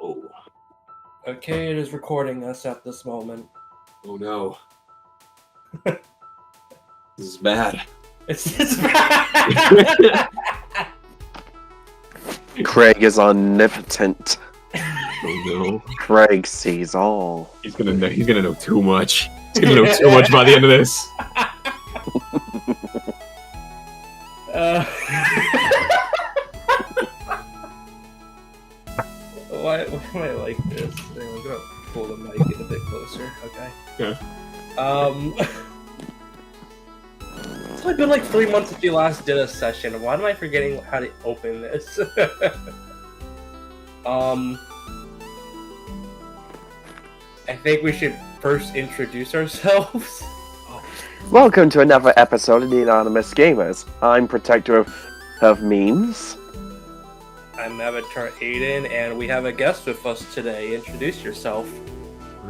Oh. Okay, it is recording us at this moment. Oh no. This is bad. It's bad. Craig is omnipotent. Oh no. Craig sees all. He's gonna know too much. He's gonna know too much by the end of this. Why am I like this? I'm gonna pull the mic in a bit closer, okay? Yeah. It's only been like 3 months since you last did a session. Why am I forgetting how to open this? I think we should first introduce ourselves. Welcome to another episode of the Anonymous Gamers. I'm Protector of Memes. I'm AvatarAidan, and we have a guest with us today. Introduce yourself.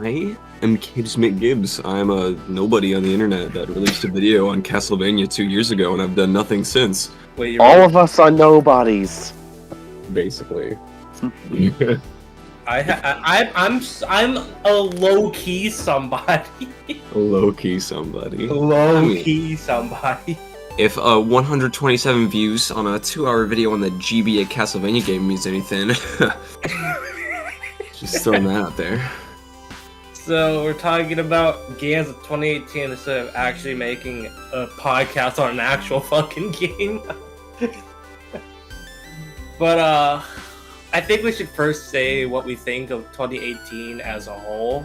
I am KibbsMcGibbs. I'm a nobody on the internet that released a video on Castlevania 2 years ago, and I've done nothing since. Wait, All of us are nobodies. Basically. I'm a low key somebody. Low key somebody. Key somebody. If 127 views on a 2-hour video on the GBA Castlevania game means anything, just throwing that out there. So we're talking about games of 2018 instead of actually making a podcast on an actual fucking game. But I think we should first say what we think of 2018 as a whole.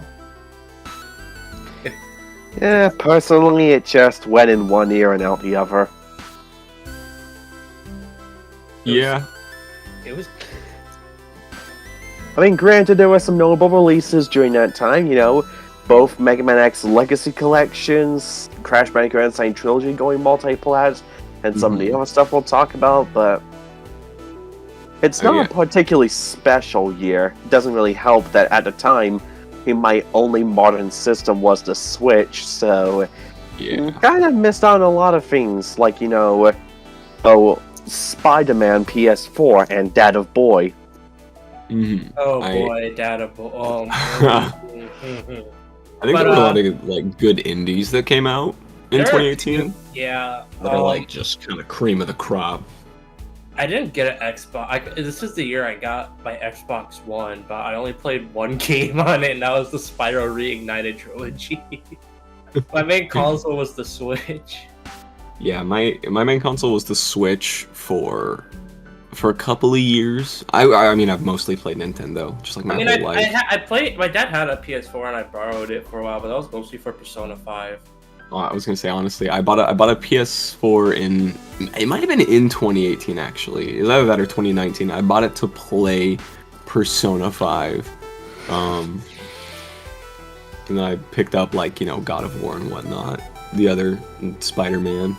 Yeah, personally, it just went in one ear and out the other. Yeah. It was. I mean, granted, there were some notable releases during that time, you know, both Megaman X Legacy Collections, Crash Bandicoot Insane Trilogy going multi-plat, and some of the other stuff we'll talk about, but it's not a particularly special year. It doesn't really help that at the time, my only modern system was the Switch, so kind of missed out on a lot of things, like, you know, Spider-Man PS4 and Dad of Boy. Oh boy, Dad of Boy. Oh, I think there were a lot of like good indies that came out in 2018. Yeah, that are like just kind of cream of the crop. I didn't get an Xbox. This is the year I got my Xbox One, but I only played one game on it, and that was the Spyro Reignited Trilogy. My main console was the Switch. Yeah, my main console was the Switch for a couple of years. I mean, I've mostly played Nintendo, just like my whole life. I played. My dad had a PS4, and I borrowed it for a while, but that was mostly for Persona 5. Oh, I was gonna say, honestly, I bought a PS4 it might have been in 2018 actually. It was either that or 2019. I bought it to play Persona 5. And then I picked up, like, you know, God of War and whatnot. The other Spider-Man.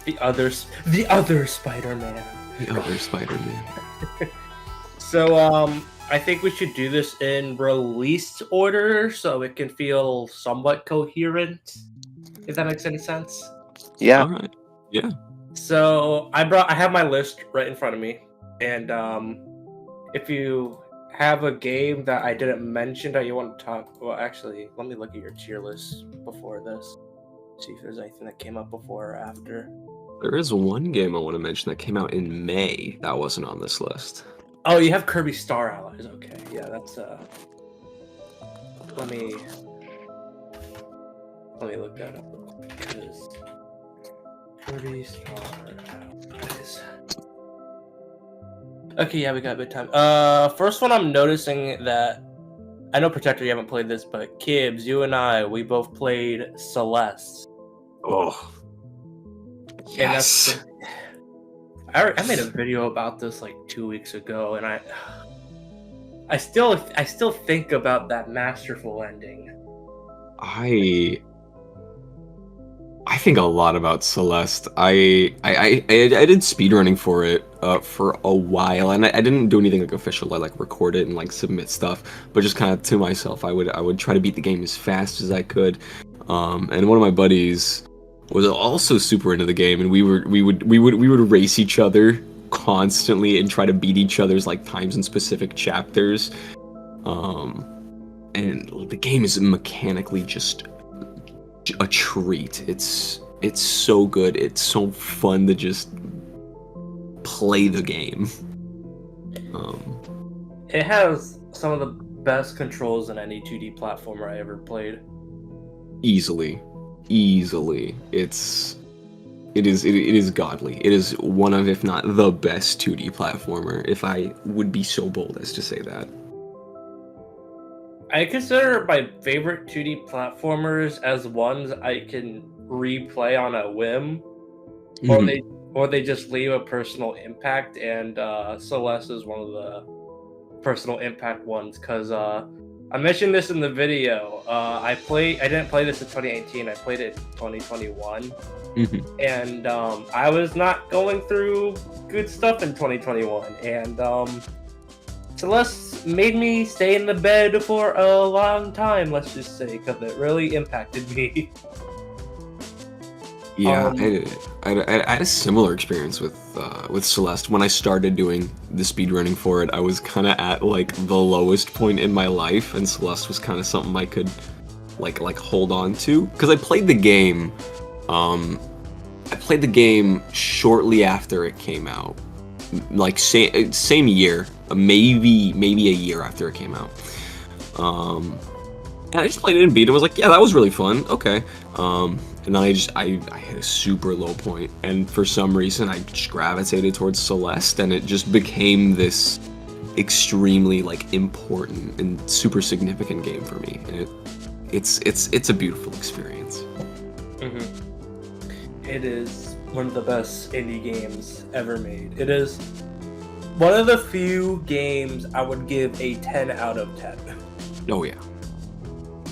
The other Spider-Man. The other Spider-Man. So, I think we should do this in release order so it can feel somewhat coherent, if that makes any sense. Yeah. All right. Yeah. So I have my list right in front of me, and if you have a game that I didn't mention that you want to talk, well, actually, let me look at your tier list before this. See if there's anything that came up before or after. There is one game I want to mention that came out in May that wasn't on this list. Oh, you have Kirby Star Allies. Okay, yeah, that's Let me look that up real quick, because Kirby Star Allies. Okay, yeah, we got a bit of time. First one, I'm noticing that I know Protector, you haven't played this, but Kibbs, you and we both played Celeste. Oh, yes. I made a video about this like 2 weeks ago, and I still think about that masterful ending. I think a lot about Celeste. I did speedrunning for it for a while, and I didn't do anything like official. I like record it and like submit stuff, but just kind of to myself, I would try to beat the game as fast as I could. And one of my buddies was also super into the game, and we would race each other constantly and try to beat each other's like times in specific chapters. And the game is mechanically just a treat. It's so good. It's so fun to just play the game. It has some of the best controls in any 2D platformer I ever played. Easily. It is godly. It is one of, if not the best 2D platformer, if I would be so bold as to say that. I consider my favorite 2D platformers as ones I can replay on a whim, or they just leave a personal impact, and Celeste is one of the personal impact ones, because I mentioned this in the video. I didn't play this in 2018, I played it in 2021. And I was not going through good stuff in 2021, and Celeste made me stay in the bed for a long time, let's just say, because it really impacted me. Yeah, I had a similar experience with Celeste. When I started doing the speedrunning for it, I was kind of at like the lowest point in my life, and Celeste was kind of something I could like hold on to, because I played the game. I played the game shortly after it came out, like same year, maybe a year after it came out. And I just played it and beat it. I was like, yeah, that was really fun. Okay. And then I hit a super low point, and for some reason I just gravitated towards Celeste, and it just became this extremely like important and super significant game for me. And it's a beautiful experience. It is one of the best indie games ever made. It is one of the few games I would give a 10 out of 10. Oh yeah.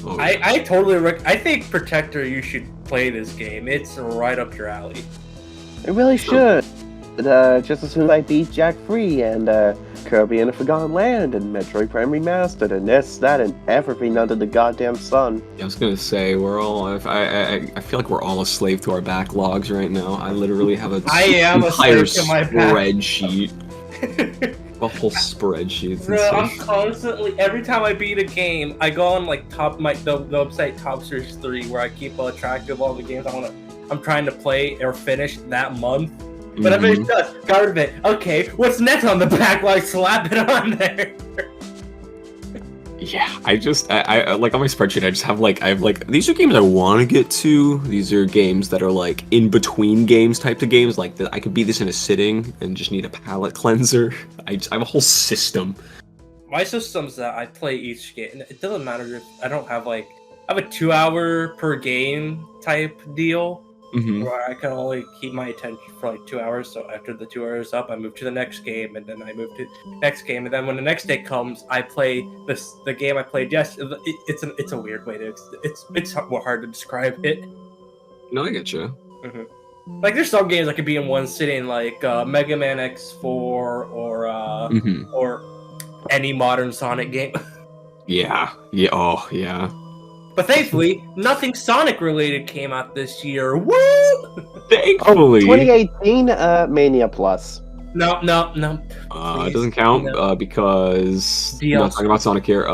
I totally I think Protector, you should play this game. It's right up your alley. I really should. Just as soon as I beat Jack Free and Kirby and the Forgotten Land and Metroid Prime Remastered and this, that, and everything under the goddamn sun. Yeah, I was gonna say, we're all. I feel like we're all a slave to our backlogs right now. I literally have entire spreadsheet. A whole spreadsheet. Bro, I'm constantly, every time I beat a game, I go on like the website Top Search 3, where I keep track of all the games I'm trying to play or finish that month. But I finished Dusk, got rid of it. Okay, what's next on the backlog? Slap it on there. Yeah, I like on my spreadsheet, I have these are games I want to get to. These are games that are like in between games type of games, like that I could beat this in a sitting and just need a palate cleanser. I have a whole system. My system's that I play each game, and it doesn't matter if I don't have I have a 2 hour per game type deal. Where I can only keep my attention for like 2 hours. So after the 2 hours up, I move to the next game, and then I move to the next game, and then when the next day comes, I play the game I played yesterday. It's a weird way to it's more hard to describe it. No, I get you. Like there's some games I could be in one sitting, like Megaman X4 or any modern Sonic game. Yeah. Oh yeah. But thankfully, nothing Sonic related came out this year. Woo! Thankfully. 2018 Mania Plus. No. It doesn't count because we're not talking about Sonic here.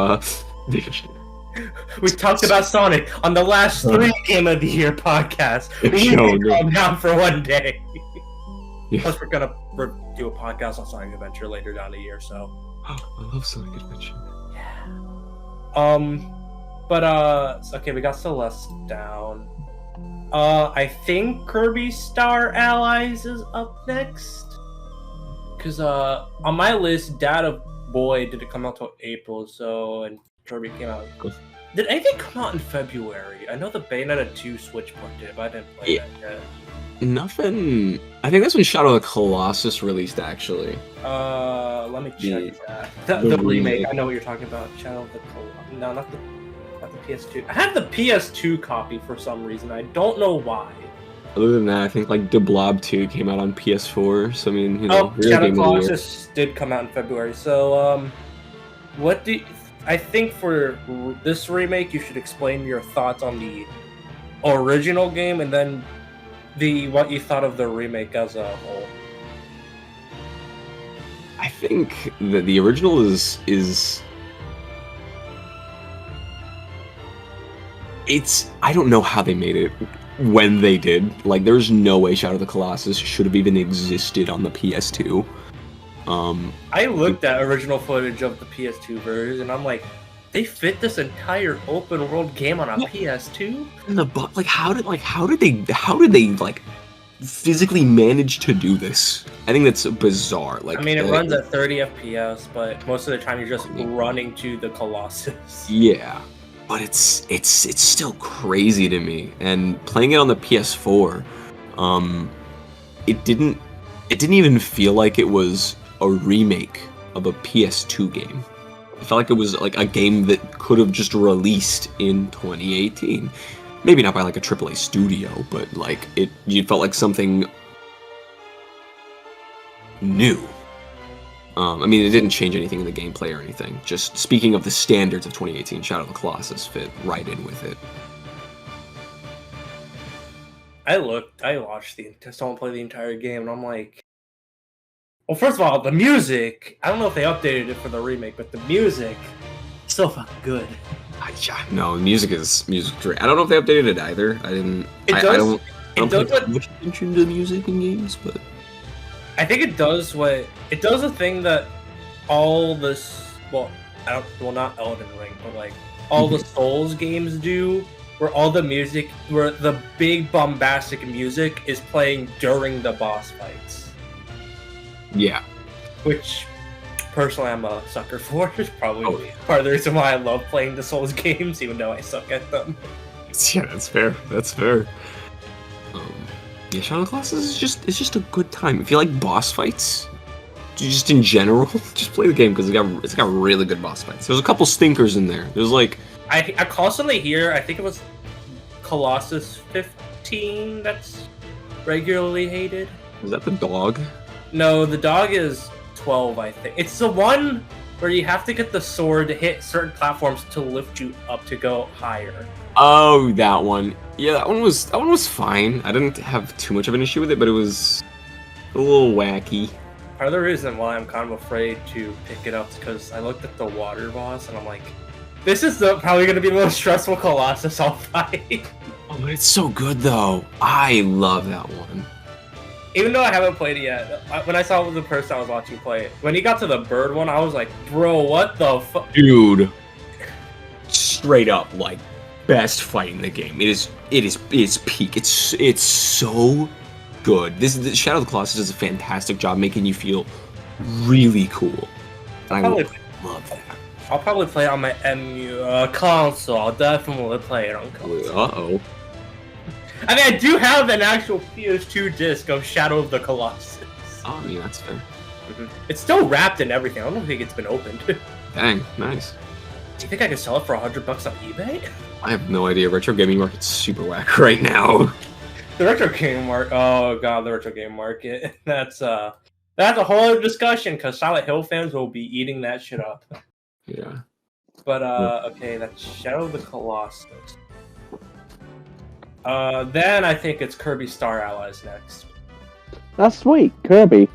We talked about Sonic on the last 3 Game of the Year podcast. We can calm down for one day. Yeah. Plus, we're gonna do a podcast on Sonic Adventure later down the year. So. I love Sonic Adventure. Yeah. But okay, we got Celeste down. I think Kirby Star Allies is up next. Cause on my list, Data Boy didn't come out till April, and Kirby came out. Did anything come out in February? I know the Bayonetta 2 Switch port did, but I didn't play that yet. Nothing. I think that's when Shadow of the Colossus released, actually. Let me check that. The remake. I know what you're talking about. Shadow of the Colossus. No, not the PS2. I have the PS2 copy for some reason. I don't know why. Other than that, I think like De Blob 2 came out on PS4. So I mean, Shadow of the Colossus did come out in February. So, I think for this remake, you should explain your thoughts on the original game, and then what you thought of the remake as a whole. I think that the original is it's I don't know how they made it when they did. Like, there's no way Shadow of the Colossus should have even existed on the PS2. I looked at original footage of the PS2 version, and I'm like, they fit this entire open world game on a PS2? And how did they like physically manage to do this? I think that's bizarre. Like, I mean, it runs at 30 FPS, but most of the time you're just running to the Colossus. Yeah, but it's still crazy to me. And playing it on the PS4, it didn't even feel like it was a remake of a PS2 game. It felt like it was like a game that could have just released in 2018. Maybe not by like a AAA studio, but like you felt like something new. I mean, it didn't change anything in the gameplay or anything. Just speaking of the standards of 2018, Shadow of the Colossus fit right in with it. I watched someone play the entire game, and I'm like, well, first of all, the music, I don't know if they updated it for the remake, but the music is so fucking good. No, music is great. I don't know if they updated it either. I don't pay much attention to music in games, but I think it does a thing that all this, not Elden Ring, but like all the Souls games do, where the big bombastic music is playing during the boss fights. Yeah. Which, personally, I'm a sucker for. It's probably part of the reason why I love playing the Souls games, even though I suck at them. Yeah, that's fair. Yeah, Shadow of the Colossus is just a good time. If you like boss fights, just in general, just play the game because it's got really good boss fights. There's a couple stinkers in there. There's like I constantly hear, I think it was Colossus 15 that's regularly hated. Is that the dog? No, the dog is 12, I think. It's the one where you have to get the sword to hit certain platforms to lift you up to go higher. Oh, that one. Yeah, that one was fine. I didn't have too much of an issue with it, but it was a little wacky. Part of the reason why I'm kind of afraid to pick it up is because I looked at the water boss and I'm like, this is probably going to be the most stressful Colossus I'll fight. Oh, but it's so good though. I love that one. Even though I haven't played it yet, when I saw the person I was watching play it, when he got to the bird one, I was like, bro, what the fuck? Dude. Straight up, like, best fight in the game. It is peak. It's so good. The Shadow of the Colossus does a fantastic job making you feel really cool. And I love that. I'll probably play it on my console. I'll definitely play it on console. Uh-oh. I mean, I do have an actual PS2 disc of Shadow of the Colossus. Oh, I mean, that's fair. It's still wrapped in everything. I don't think it's been opened. Dang, nice. Do you think I could sell it for $100 on eBay? I have no idea. Retro gaming market's super whack right now. The retro game market. Oh god, the retro game market. That's a whole other discussion because Silent Hill fans will be eating that shit up. Yeah. But okay, that's Shadow of the Colossus. Then I think it's Kirby Star Allies next. That's sweet, Kirby.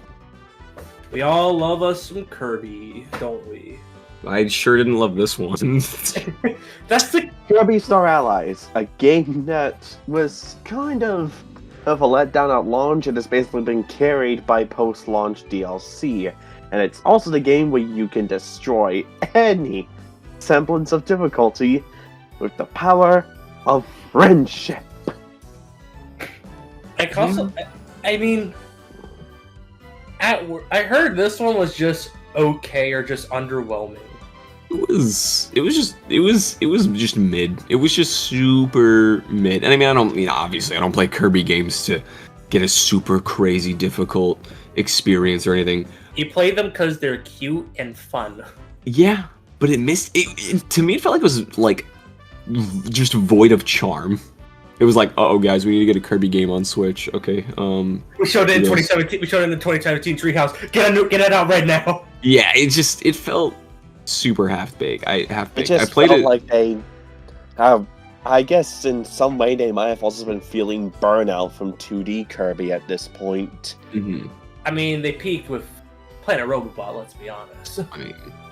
We all love us some Kirby, don't we? I sure didn't love this one. That's the Kirby Star Allies, a game that was kind of a letdown at launch and has basically been carried by post-launch DLC. And it's also the game where you can destroy any semblance of difficulty with the power of friendship. I mean, I heard this one was just okay or just underwhelming. It was just mid. It was just super mid. And I mean, obviously I don't play Kirby games to get a super crazy difficult experience or anything. You play them because they're cute and fun. Yeah, but it missed it. To me, it felt like it was like just void of charm. It was like, uh-oh, guys, we need to get a Kirby game on Switch. Okay. We showed it in 2017. We showed it in the 2017 Treehouse. Get it out right now. Yeah, it felt super half-baked. It just felt like I guess in some way they might have also been feeling burnout from 2D Kirby at this point. Mm-hmm. I mean, they peaked with playing a robot. Let's be honest.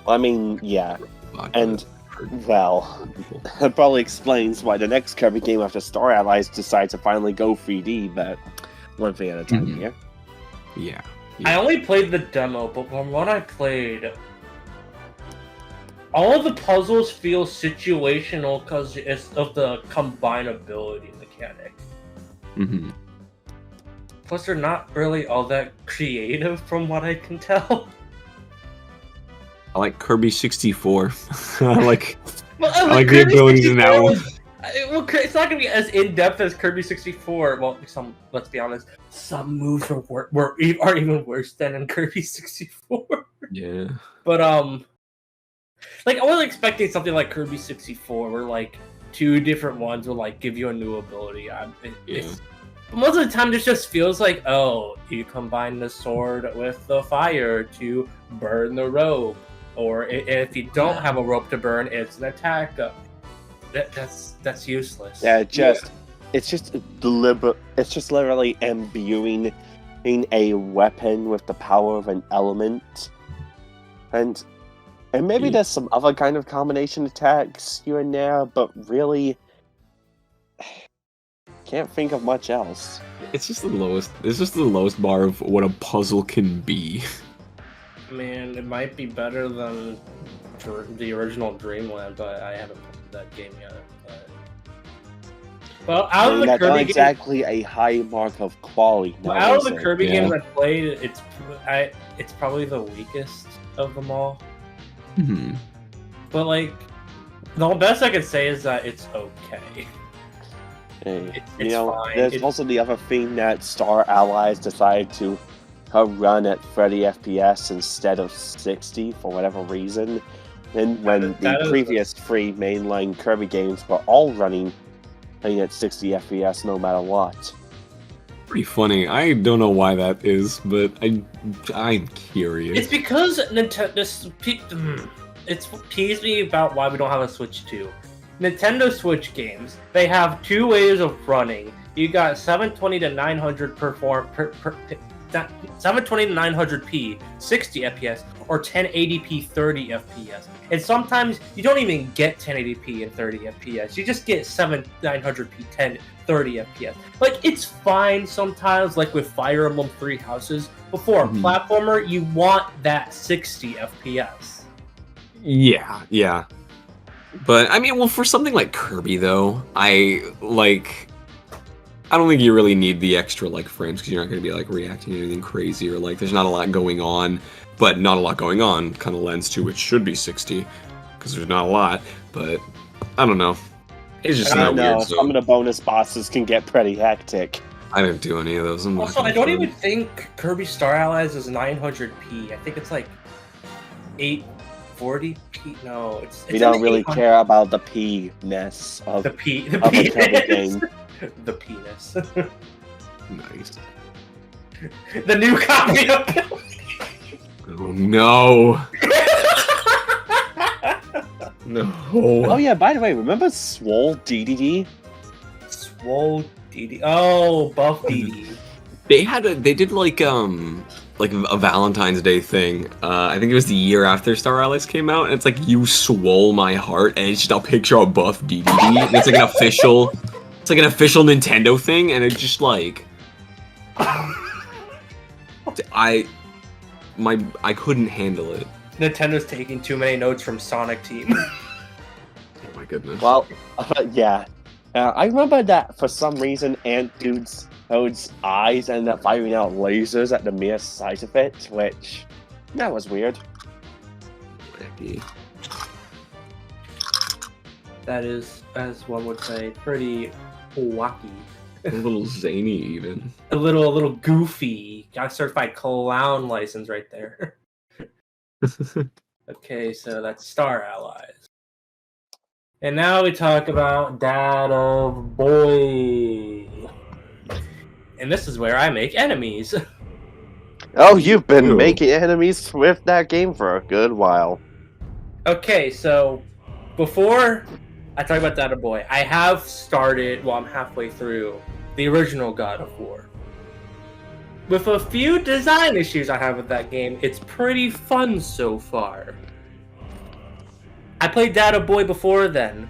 I mean, yeah. robot, And, but- well, that probably explains why the next Kirby game after Star Allies decides to finally go 3D, but one thing at a time Mhm. here. yeah. I only played the demo, but from what I played, all of the puzzles feel situational because it's of the combinability mechanic. Mm-hmm. Plus, they're not really all that creative from what I can tell. I like Kirby 64. I like Well, I like the Kirby abilities in that 64 one. it's not going to be as in-depth as Kirby 64. Well, let's be honest, some moves are even worse than in Kirby 64. Yeah. But, like, I was expecting something like Kirby 64, where, like, 2 different ones will, like, give you a new ability. But most of the time, this just feels like, oh, you combine the sword with the fire to burn the rope. Or if you don't have a rope to burn, it's an attack. That's useless. Yeah, it's just deliberate. It's just literally imbuing a weapon with the power of an element, and maybe there's some other kind of combination attacks here and there, but really can't think of much else. It's just the lowest. It's just the lowest bar of what a puzzle can be. Man, it might be better than the original Dreamland, but I haven't played that game yet. Well, out of the That's not Kirby exactly a high mark of quality. Well, out of the is it? Kirby Yeah. games I played, it's probably the weakest of them all. Hmm. But like, the best I can say is that it's okay. Hey, It's fine. there's also the other thing that Star Allies decided to run at 30 FPS instead of 60 for whatever reason. And when That the is- previous 3 mainline Kirby games were all running at 60 FPS no matter what. Pretty funny. I don't know why that is, but I'm curious. It's because Nintendo. It's teased me about why we don't have a Switch 2. Nintendo Switch games, they have 2 ways of running. You got 720 to 900 per 720 to 900p 60 fps or 1080p 30 fps, and sometimes you don't even get 1080p and 30 fps. You just get 900p 30 fps. Like, it's fine sometimes, like with Fire Emblem 3 Houses. Before a platformer, you want that 60 fps. Yeah. But I mean, well, for something like Kirby, though, I don't think you really need the extra frames because you're not going to be reacting to anything crazy or there's not a lot going on. But not a lot going on kind of lends to it should be 60 because there's not a lot. But I don't know. It's just I not don't know, weird. some of the bonus bosses can get pretty hectic. I didn't do any of those. Also, I don't even think Kirby Star Allies is 900p. I think it's 840p. No, it's We don't in the really 800 care about the P-ness of the of a Kirby penis. game. The penis. Nice. The new copy of Oh no. No. Oh yeah, by the way, remember Swole DDD? Swole DD. Oh, Buff DD. They did a Valentine's Day thing. I think it was the year after Star Allies came out, and it's like You Swole My Heart, and it's just a picture of Buff DDD. And it's an official Nintendo thing, and it's just I couldn't handle it. Nintendo taking too many notes from Sonic Team. Oh my goodness. Well, yeah. I remember that for some reason Ant Dude's eyes ended up firing out lasers at the mere sight of it, which that was weird. Wacky. That is, as one would say, pretty wacky. A little zany even. A little goofy. Got a certified clown license right there. Okay, so that's Star Allies. And now we talk about Dad of Boy. And this is where I make enemies. Oh, you've been Ew. making enemies with that game for a good while. Okay, so before I talk about Dad of Boy, I have started, I'm halfway through the original God of War. with a few design issues I have with that game, it's pretty fun so far. I played Data Boy before then.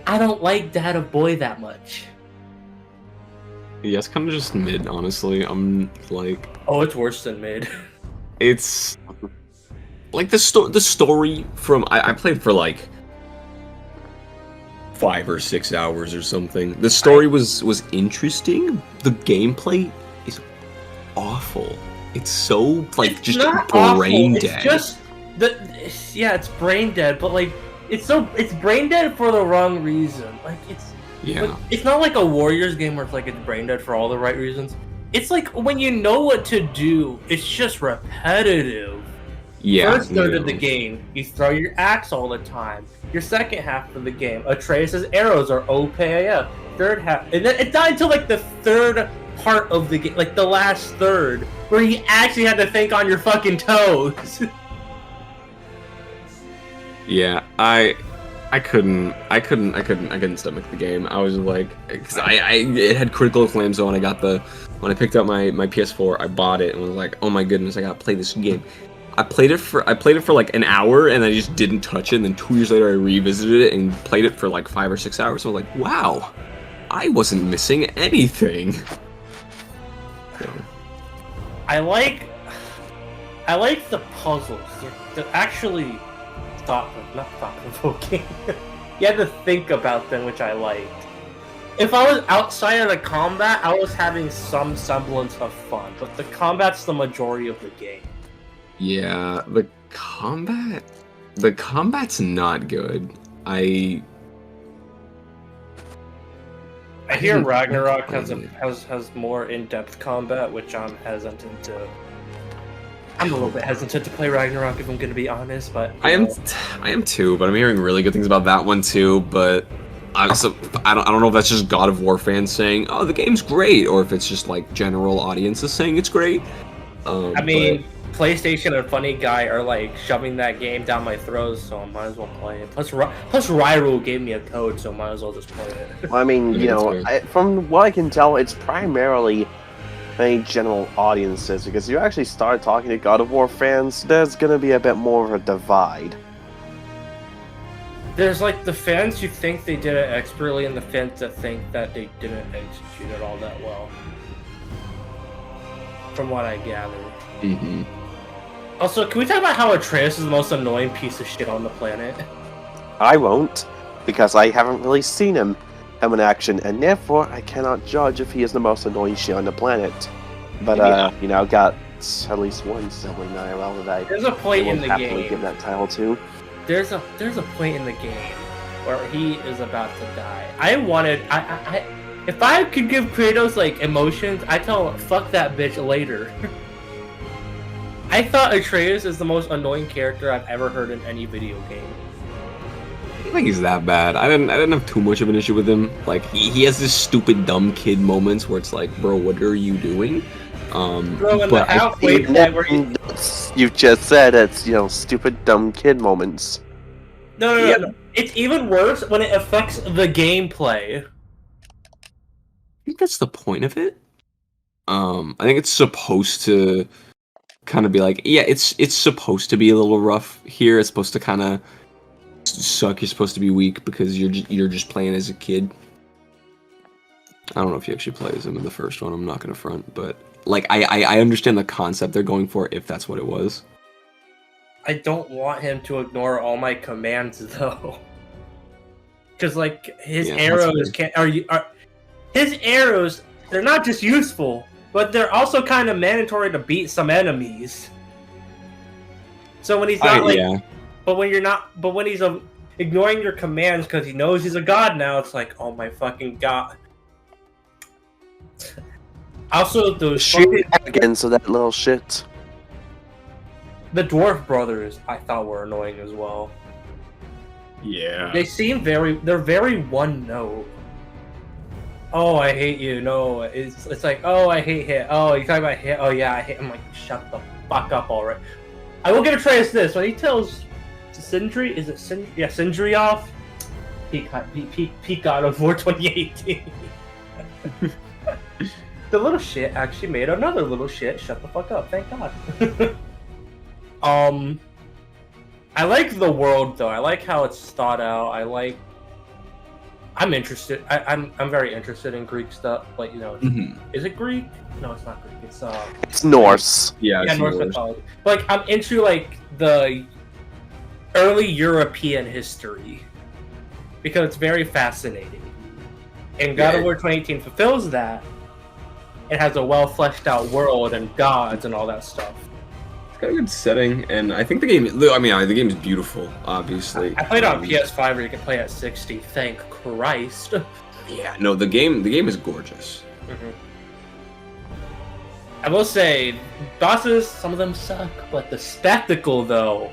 I don't like Data Boy that much. Yeah, it's kind of just mid, honestly. I'm like... Oh, it's worse than mid. It's... Like, the story from... I played for, like, 5 or 6 hours or something. The story was interesting. The gameplay is awful. It's so, like, it's just brain dead. It's just... Yeah, it's brain dead, but, like, it's brain dead for the wrong reason. Like, Yeah. Like, it's not like a Warriors game where it's like it's brain dead for all the right reasons. It's like when you know what to do, it's just repetitive. Yeah. First third of the game, you throw your axe all the time. Your second half of the game, Atreus' arrows are OP AF. Third half, and then it's not until like the third part of the game, like the last third, where you actually had to think on your fucking toes. Yeah, I couldn't stomach the game. I was like, because it had critical acclaim, so when I picked up my PS4, I bought it and was like, oh my goodness, I gotta play this game. I played it for like an hour and I just didn't touch it, and then 2 years later I revisited it and played it for like 5 or 6 hours. So I was like, wow, I wasn't missing anything. So. I like the puzzles. They're actually not thought-provoking. You had to think about them, which I liked. If I was outside of the combat, I was having some semblance of fun, but the combat's the majority of the game. Yeah, the combat's not good. I hear Ragnarok has more in-depth combat, which I'm hesitant to. I'm a little bit hesitant to play Ragnarok, if I'm going to be honest, but I am too. But I'm hearing really good things about that one too. But I don't know if that's just God of War fans saying, "Oh, the game's great," or if it's just like general audiences saying it's great. I mean, PlayStation and Funny Guy are like shoving that game down my throat, so I might as well play it. Plus Ryro gave me a code, so I might as well just play it. Well, I mean, you know, from what I can tell, it's primarily general audiences, because you actually start talking to God of War fans, there's gonna be a bit more of a divide. There's like the fans who think they did it expertly, and the fans that think that they didn't execute it all that well. From what I gather. Mm-hmm. Also, can we talk about how Atreus is the most annoying piece of shit on the planet? I won't, because I haven't really seen him in action, and therefore I cannot judge if he is the most annoying shit on the planet. But you know, I've got at least one sibling IRL that there's a point in the happily game. give that title to. There's a point in the game where he is about to die. If I could give Kratos like emotions, I tell him fuck that bitch later. I thought Atreus is the most annoying character I've ever heard in any video game. I don't think he's that bad. I didn't have too much of an issue with him. Like he has this stupid dumb kid moments where it's like, bro, what are you doing? Bro, in the halfway point where you've just said it's, you know, stupid dumb kid moments. No. It's even worse when it affects the gameplay. I think that's the point of it. I think it's supposed to kind of be like, yeah, it's supposed to be a little rough here. It's supposed to kind of suck. You're supposed to be weak because you're just playing as a kid. I don't know if you actually play as him in the first one. I'm not gonna front, but like I understand the concept they're going for if that's what it was. I don't want him to ignore all my commands though, because like his arrows his arrows. They're not just useful, but they're also kind of mandatory to beat some enemies. So when he's not but when he's ignoring your commands because he knows he's a god now, it's like, oh my fucking god. Also, those against that little shit. The dwarf brothers, I thought were annoying as well. Yeah. They seem they're very one note. Oh, I hate you. No, it's like, oh, I hate hit. Oh, you talking about hit? Oh yeah, I hate. I'm like, shut the fuck up already. I will give Atreus this when he tells Sindri, is it Sindri? Yeah, Sindri off. Peak God of War 2018. the little shit actually made another little shit shut the fuck up. Thank God. I like the world though. I like how it's thought out. I'm interested. I'm very interested in Greek stuff. Like, you know, is it Greek? No, it's not Greek. It's Norse. Yeah, it's Norse mythology. But like, I'm into like the early European history because it's very fascinating. And God of War 2018 fulfills that. It has a well fleshed out world and gods and all that stuff. It's got a good setting, and I think the game. I mean, the game is beautiful. Obviously, I played on PS5 where you can play at 60. Thank Christ. Yeah, no, the game is gorgeous. I will say, bosses, some of them suck, but the spectacle though.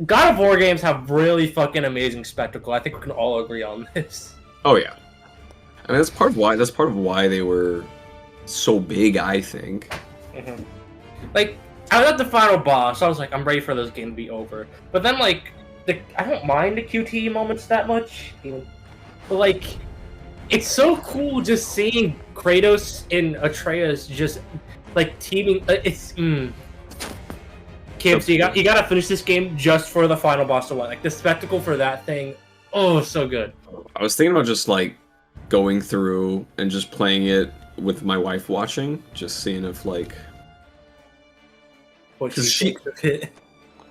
God of War games have really fucking amazing spectacle. I think we can all agree on this. Oh yeah, I mean that's part of why they were so big. I think. Like, I was at the final boss, so I was like, I'm ready for this game to be over. But then, like, I don't mind the QTE moments that much, but like, it's so cool just seeing Kratos and Atreus just like teaming. Kibbs, you gotta finish this game just for the final boss to win. Like the spectacle for that thing, so good. I was thinking about just like going through and just playing it with my wife watching, just seeing if like. What she thinks of it.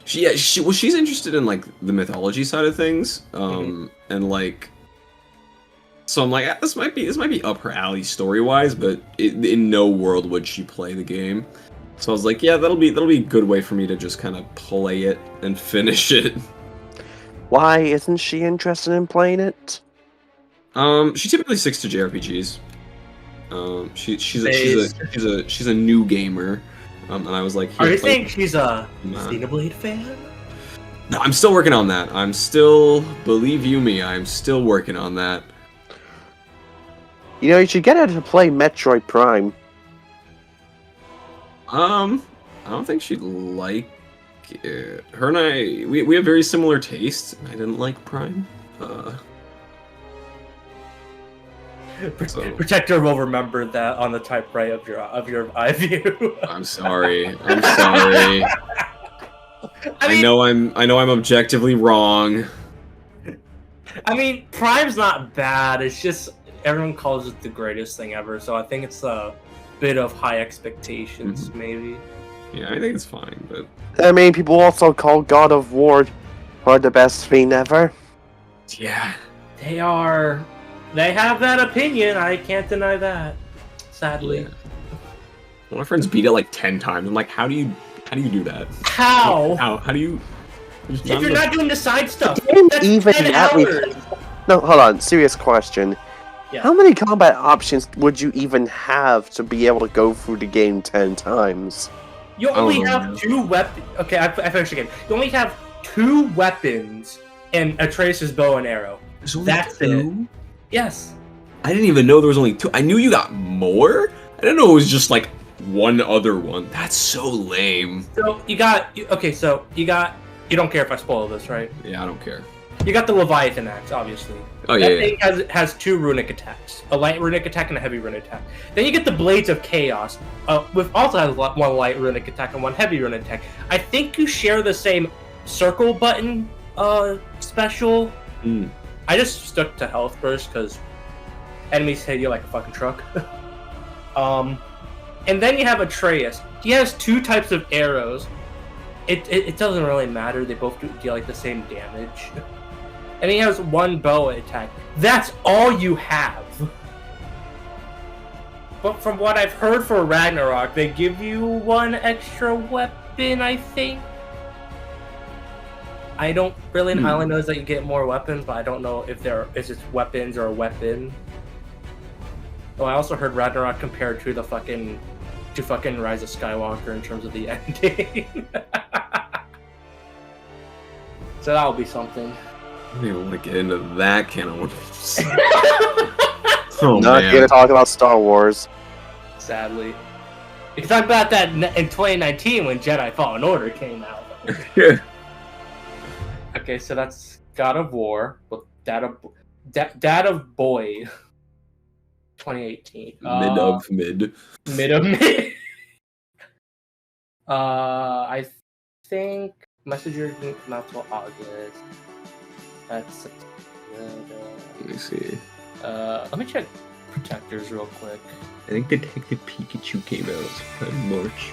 She's interested in like the mythology side of things, and like. So I'm like, this might be up her alley story wise, but in no world would she play the game. So I was like, yeah, that'll be a good way for me to just kind of play it and finish it. Why isn't she interested in playing it? She typically sticks to JRPGs. She's a new gamer. And I was like, are you saying she's a Xenoblade fan? No, I'm still working on that. Believe you me, I'm still working on that. You know, you should get her to play Metroid Prime. I don't think she'd like it. Her and I, we have very similar tastes. I didn't like Prime. Protector will remember that on the typewriter of your eye view. I'm sorry. I know I'm objectively wrong. I mean, Prime's not bad. It's just everyone calls it the greatest thing ever, so I think it's a bit of high expectations, maybe. Yeah, I think it's fine, but I mean, people also call God of War the best thing ever. Yeah, they have that opinion. I can't deny that. Sadly, well, my friends beat it like 10 times. I'm like, how do you do that? How do you? If you're not doing the side stuff, that's even 10 hours. No, hold on. Serious question. Yeah. How many combat options would you even have to be able to go through the game 10 times? You only have 2 weapons. Okay, I finished the game. You only have 2 weapons and Atreus' bow and arrow. That's 2? It. Yes. I didn't even know there was only 2. I knew you got more. I didn't know it was just like one other one. That's so lame. So you got. You don't care if I spoil this, right? Yeah, I don't care. You got the Leviathan axe, obviously. Oh that yeah. Thing has 2 runic attacks, a light runic attack and a heavy runic attack. Then you get the Blades of Chaos, with also has 1 light runic attack and 1 heavy runic attack. I think you share the same circle button special. I just stuck to health burst because enemies hit you like a fucking truck. And then you have Atreus. He has 2 types of arrows. It doesn't really matter. They both deal like the same damage. And he has 1 bow attack. That's all you have. But from what I've heard for Ragnarok, they give you 1 extra weapon, I think. I don't really know. I only know that you get more weapons, but I don't know if it's just weapons or a weapon. Oh, I also heard Ragnarok compared to the fucking Rise of Skywalker in terms of the ending. So that'll be something. I don't even want to get into that can of worms. Not gonna talk about Star Wars. Sadly. You can talk about that in 2019 when Jedi Fallen Order came out. Okay, so that's God of War, with Dad of Boy. 2018. Mid of mid. Mid of mid. I think Messenger didn't come out till August. That's Let me see. let me check protectors real quick. I think Detective Pikachu came out in March.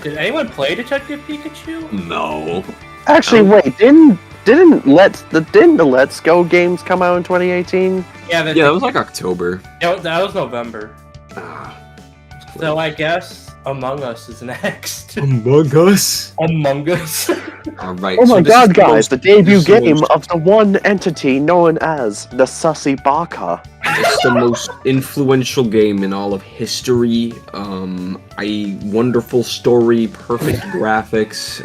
Did anyone play Detective Pikachu? No. Actually, wait, didn't the Let's Go games come out in 2018? Yeah, That was like October. that was November. Ah, So I guess Among Us is next. Among Us. Among Us. Alright. Oh my this is god, the guys, most- the debut this is the game most- of the one entity known as the Sussy Baka. It's the most influential game in all of history. A wonderful story, perfect graphics,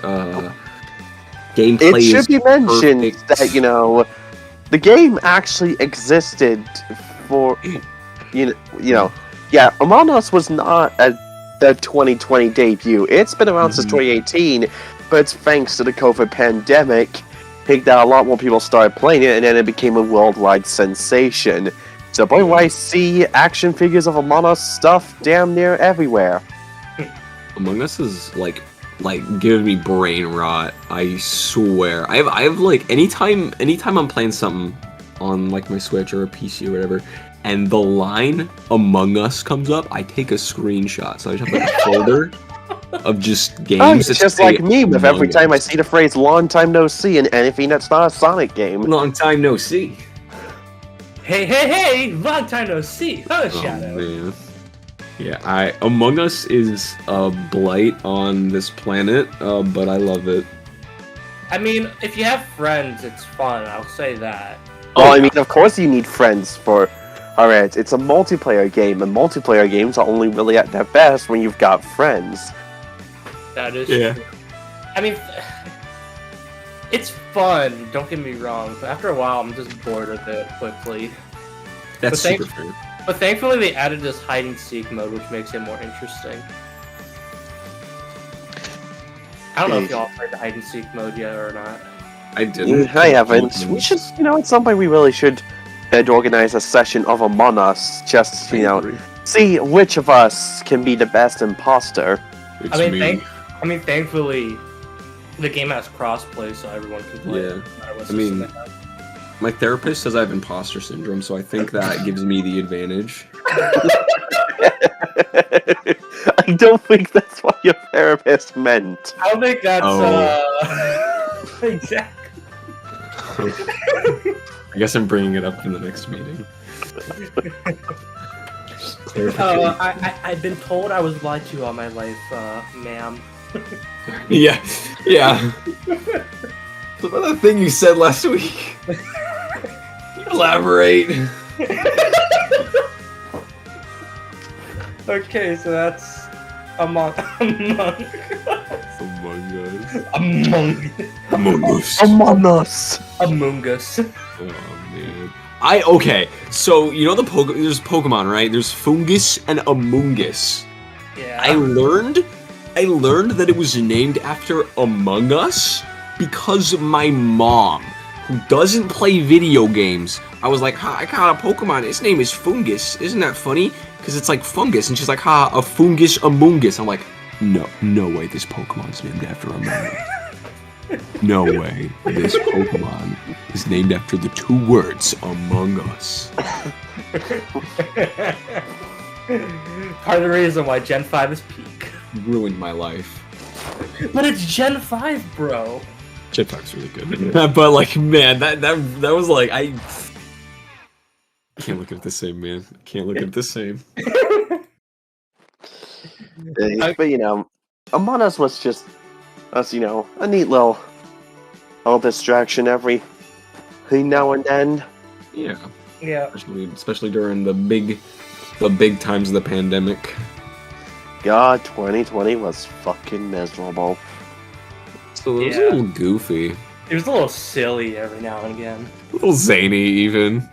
gameplay. It should be mentioned perfect. that, the game actually existed for, yeah, Among Us was not the 2020 debut. It's been around since 2018, but it's thanks to the COVID pandemic that a lot more people started playing it, and then it became a worldwide sensation. So, boy, why I see action figures of Among Us stuff damn near everywhere. Among Us is like giving me brain rot. I swear. I have like anytime I'm playing something on like my Switch or a PC or whatever, and the line Among Us comes up, I take a screenshot. So I just have like a folder of just games. Oh, it's that just say like me with every Among time I Us. see the phrase "long time no see" in anything that's not a Sonic game. Long time no see. Hey! Long time no see. Oh, Oh Shadow. man. Yeah, Among Us is a blight on this planet, but I love it. I mean, if you have friends, it's fun. I'll say that. Well, I mean, of course you need friends for... Alright, it's a multiplayer game, and multiplayer games are only really at their best when you've got friends. That is Yeah. true. I mean, it's fun, don't get me wrong, but after a while I'm just bored of it quickly. That's But super fair. But thankfully they added this hide and seek mode, which makes it more interesting. I don't know if y'all played the hide and seek mode yet or not. I didn't. I haven't. We should, at some point we really should organize a session of Among Us, just, see which of us can be the best imposter. It's I me. mean, thankfully, the game has crossplay, so everyone can play. Yeah. No matter what I mean- system they have. My therapist says I have imposter syndrome, so I think that gives me the advantage. I don't think that's what your therapist meant. I don't think that's exactly. I guess I'm bringing it up in the next meeting. I've been told I was lied to all my life, ma'am. Yeah. What about that thing you said last week? Elaborate. Okay, so that's Among Us. Among Us. Among Us! Among Us. Oh man. Okay. So you know there's Pokemon, right? There's Fungus and Amoongus. Yeah. I learned that it was named after Among Us because my mom, who doesn't play video games, I was like, I got a Pokemon. Its name is Fungus. Isn't that funny? Because it's like fungus. And she's like, a Fungus Amoongus. I'm like, no way. This Pokemon's named after Among Us. No way. This Pokemon is named after the two words Among Us. Part of the reason why Gen 5 is peak. Ruined my life. But it's Gen 5, bro. Jetpack's really good. But like, man, that was like, I can't look at it the same, man. Can't look at it the same. But, Among Us was just us, a neat little distraction every now and then. Yeah. Yeah. Especially during the big times of the pandemic. God, 2020 was fucking miserable. So it was a Yeah. little goofy. It was a little silly every now and again. A little zany, even.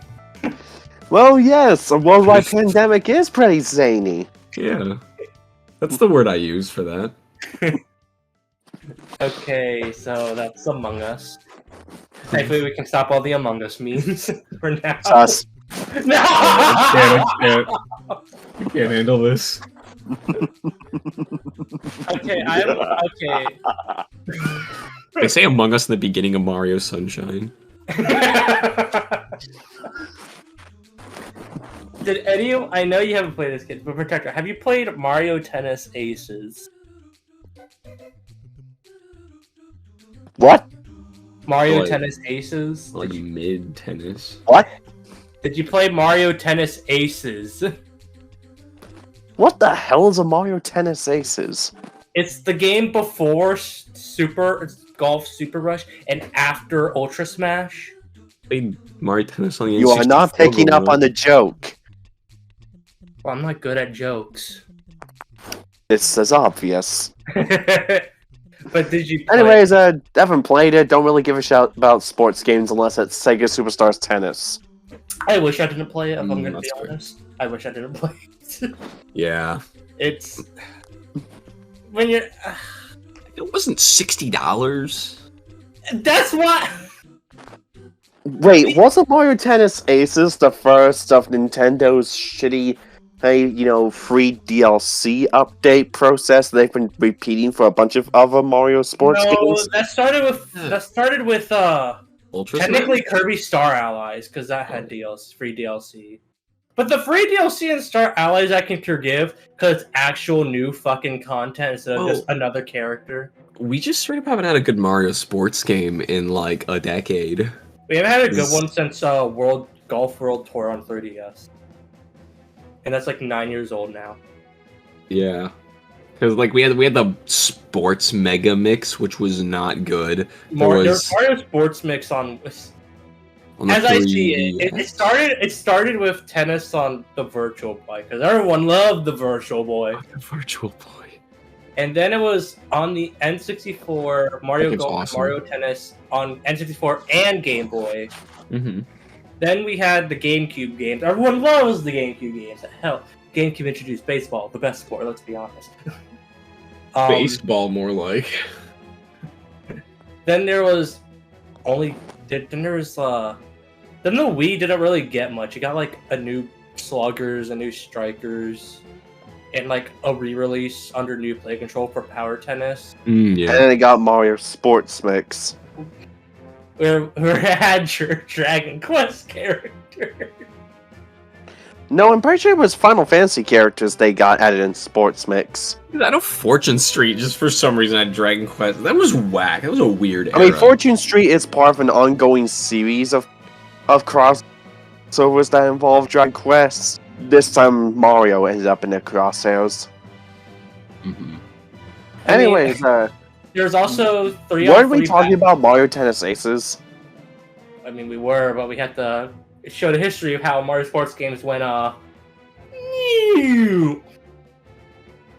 Well, yes, a worldwide pandemic is pretty zany. Yeah. That's the word I use for that. Okay, so that's Among Us. Thankfully, we can stop all the Among Us memes for now. Sus. No! I can't handle this. Okay, okay. They say Among Us in the beginning of Mario Sunshine. Did any of I know you haven't played this kid, but Protector, have you played Mario Tennis Aces? What? Mario Like- Tennis Aces? Like mid tennis. What? Did you play Mario Tennis Aces? What the hell is a Mario Tennis Aces? It's the game before Golf Super Rush and after Ultra Smash. Played Mario Tennis on the You are not N64 picking up on the joke. Well, I'm not good at jokes. This is obvious. But did you play? Anyways, haven't played it. Don't really give a shit about sports games unless it's Sega Superstars Tennis. I wish I didn't play it, if I'm gonna be That's fair. honest. I wish I didn't play it. Yeah. It's... When you're... It wasn't $60. That's what... Wait, wasn't Mario Tennis Aces the first of Nintendo's shitty, free DLC update process they've been repeating for a bunch of other Mario sports games? that started with Ultra technically Kirby Star Allies, because that had free DLC. But the free DLC in Star Allies I can forgive, because it's actual new fucking content instead of just another character. We just straight up haven't had a good Mario sports game in like a decade. We haven't had a good one since Golf World Tour on 3DS. And that's like 9 years old now. Yeah. Because like we had the sports mega mix, which was not good. Mario Sports Mix on the as I see 3DS. it started with tennis on the Virtual Boy, because everyone loved the Virtual Boy. The Virtual Boy. And then it was on the N64, Mario That game's Golf, awesome. Mario Tennis on N64 and Game Boy. Mm-hmm. Then we had the GameCube games. Everyone loves the GameCube games. Hell, GameCube introduced baseball, the best sport, let's be honest. Baseball, more like. Then there was then the Wii didn't really get much. It got like a new Sluggers, a new Strikers, and like a re-release under New Play Control for Power Tennis. Yeah. And then it got Mario Sports Mix. Where had your Dragon Quest character. No, I'm pretty sure it was Final Fantasy characters they got added in Sports Mix. I know Fortune Street just for some reason had Dragon Quest. That was whack. That was a weird era. I mean, Fortune Street is part of an ongoing series of crossovers that involve Dragon Quest. This time, Mario ended up in the crosshairs. Mm-hmm. Anyways, there's also weren't we talking about Mario Tennis Aces? I mean, we were, but we had to show the history of how Mario Sports games went,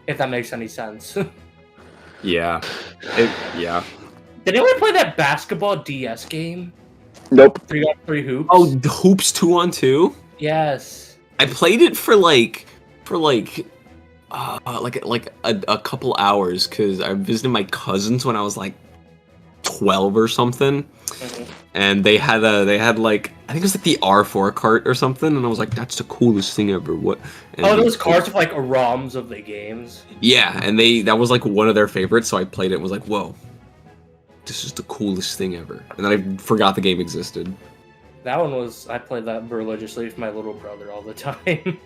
if that makes any sense. Yeah. Yeah. Did anyone play that basketball DS game? Nope. 3-on-3 hoops? Oh, Hoops 2-on-2? Yes. I played it for a couple hours because I visited my cousins when I was like 12 or something, and they had like I think it was like the R4 cart or something, and I was like, that's the coolest thing ever. What? And those cards with like ROMs of the games. Yeah, and that was like one of their favorites, so I played it and was like, whoa, this is the coolest thing ever. And then I forgot the game existed. That one was, I played that religiously with my little brother all the time.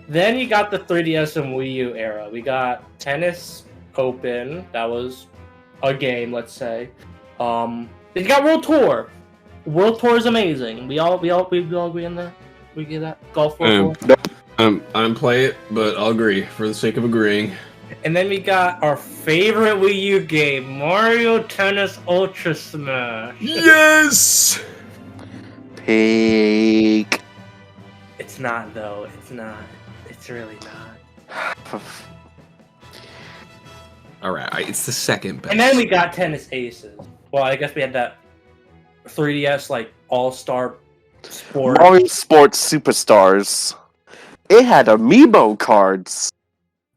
Then you got the 3DS and Wii U era. We got Tennis Open, that was a game, let's say. Then you got World Tour. World Tour is amazing. We all agree on that? We get that? Golf World Tour? I didn't play it, but I'll agree for the sake of agreeing. And then we got our favorite Wii U game, Mario Tennis Ultra Smash. Yes! Peak. It's not, though. It's not. It's really not. Alright, it's the second best. And then we got Tennis Aces. Well, I guess we had that 3DS, like, all-star sport. Mario Sports Superstars. It had amiibo cards.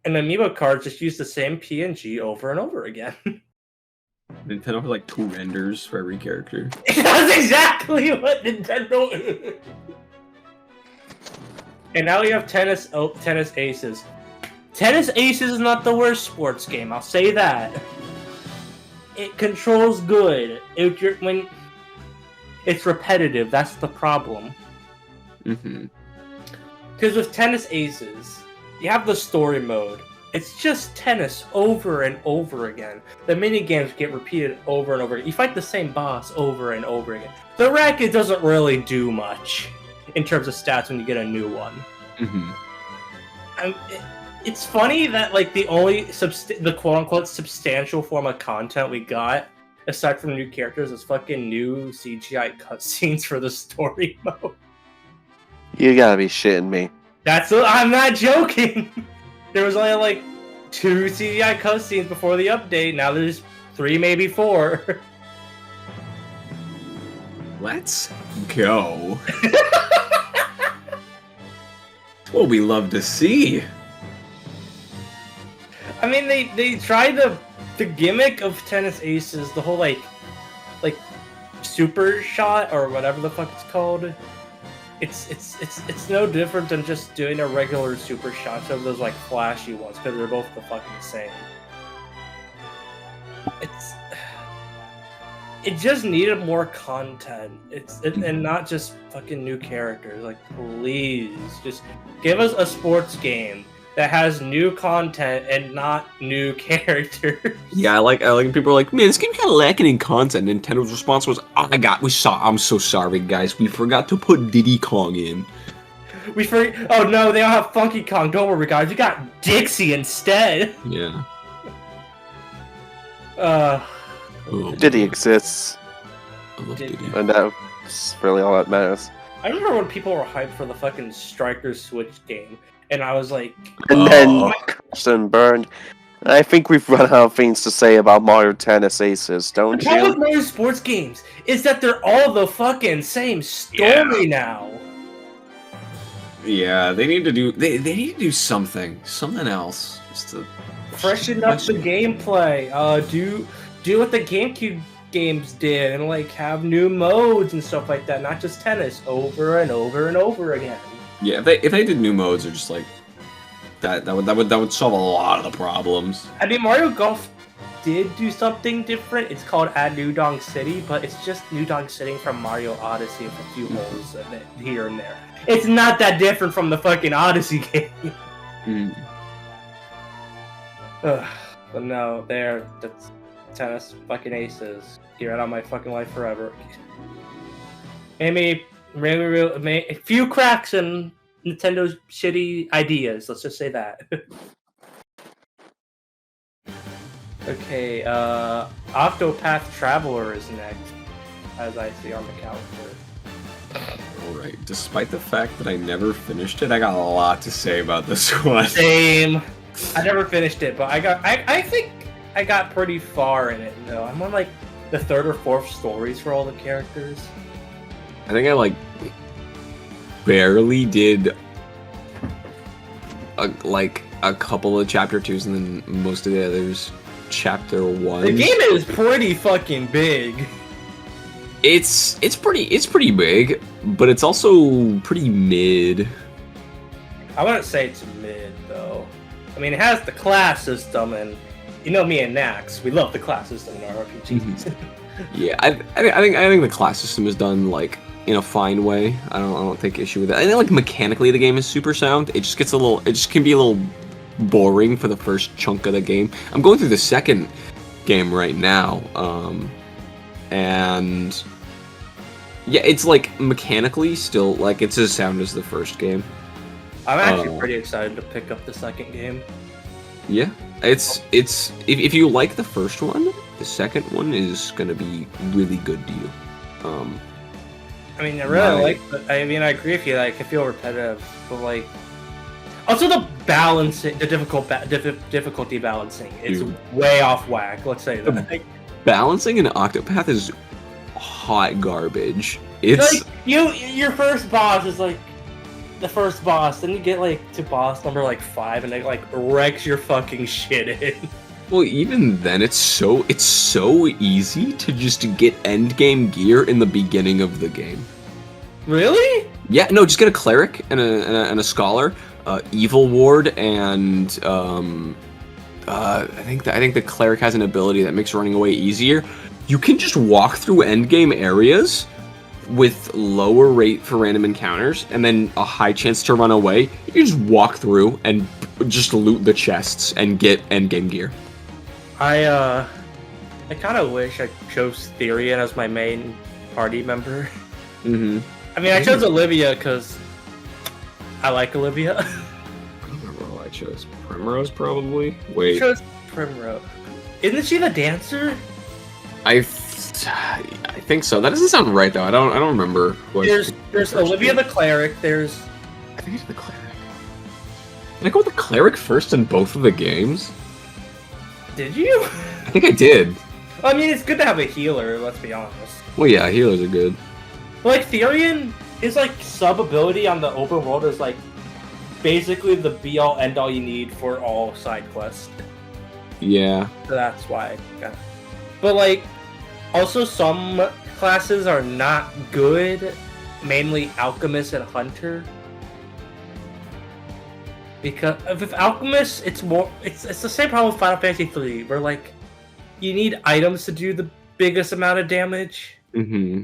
And Amiibo cards just use the same PNG over and over again. Nintendo has like 2 renders for every character. That's exactly what Nintendo is. And now we have Tennis Aces. Tennis Aces is not the worst sports game. I'll say that. It controls good. When it's repetitive, that's the problem. Mm-hmm. Because with Tennis Aces, you have the story mode. It's just tennis over and over again. The mini games get repeated over and over again. You fight the same boss over and over again. The racket doesn't really do much in terms of stats when you get a new one. Mm-hmm. It's funny that like the only the quote-unquote substantial form of content we got, aside from new characters, is fucking new CGI cutscenes for the story mode. You gotta be shitting me. I'm not joking. There was only like 2 CGI cutscenes before the update. Now there's 3, maybe 4. Let's go. What we love to see. I mean, they tried the gimmick of Tennis Aces, the whole like super shot or whatever the fuck it's called. It's no different than just doing a regular super shot of those like flashy ones because they're both the fucking same. It just needed more content. And not just fucking new characters. Like, please, just give us a sports game that has new content and not new characters. Yeah, I like people are like, man, this game kind of lacking in content. Nintendo's response was, I'm so sorry, guys. We forgot to put Diddy Kong in. Oh no, they don't have Funky Kong. Don't worry, guys. We got Dixie instead. Yeah. Diddy exists. I love Diddy. And that's really all that matters. I remember when people were hyped for the fucking Striker Switch game. And I was like... And then crashed and burned. I think we've run out of things to say about Mario Tennis Aces, don't The problem you? with Mario sports games is that they're all the fucking same story now. Yeah, they need to do something else, just to Freshen up the gameplay. Do what the GameCube games did, and like have new modes and stuff like that. Not just tennis over and over and over again. Yeah, if they did new modes or just like that would solve a lot of the problems. I mean, Mario Golf did do something different. It's called Add New Donk City, but it's just New Donk City from Mario Odyssey with a few holes in it here and there. It's not that different from the fucking Odyssey game. But no, that's Tennis fucking Aces. You're out of my fucking life forever. Maybe a few cracks in Nintendo's shitty ideas. Let's just say that. Okay, Octopath Traveller is next, as I see on the calendar. Alright, despite the fact that I never finished it, I got a lot to say about this one. Same. I never finished it, but I think I got pretty far in it, though. I'm on, like, the 3rd or 4th stories for all the characters. I think I, like, barely did, a couple of Chapter 2s, and then most of the others Chapter 1. The game is pretty fucking big. It's pretty big, but it's also pretty mid. I wouldn't say it's mid, though. I mean, it has the class system, and you know me and Nax, we love the class system in our RPGs. Yeah, I think the class system is done like in a fine way. I don't take issue with that. I think like mechanically the game is super sound. It just can be a little boring for the first chunk of the game. I'm going through the second game right now, and yeah, it's like mechanically still like it's as sound as the first game. I'm actually pretty excited to pick up the second game. Yeah, it's if you like the first one, the second one is gonna be really good to you. I mean, I agree with you. Like, I feel repetitive, but like, also the balancing, the difficulty balancing, is way off whack. Let's say that. Like, balancing in Octopath is hot garbage. It's like your first boss is like the first boss, then you get like to boss number like 5, and it like wrecks your fucking shit in. Well, even then, it's so easy to just get endgame gear in the beginning of the game. Really? Yeah, no, just get a cleric and a scholar, evil ward, and I think the cleric has an ability that makes running away easier. You can just walk through endgame areas with lower rate for random encounters, and then a high chance to run away. You can just walk through and just loot the chests and get endgame gear. I kind of wish I chose Therian as my main party member. Mm-hmm. I mean, I chose Olivia because I like Olivia. I don't remember what I chose. Primrose, probably? I Wait. chose Primrose. Isn't she the dancer? I think so. That doesn't sound right, though. I don't remember. There's Olivia the cleric. I think it's the cleric. Did I go with the cleric first in both of the games? Did you? I think I did. I mean, it's good to have a healer, let's be honest. Well, yeah, healers are good. Like, Therian is like sub-ability on the open world is like basically the be-all, end-all you need for all side quests. Yeah. So that's why. But like, also some classes are not good, mainly Alchemist and Hunter. Because with Alchemist, it's the same problem with Final Fantasy 3, where like you need items to do the biggest amount of damage. Mm-hmm.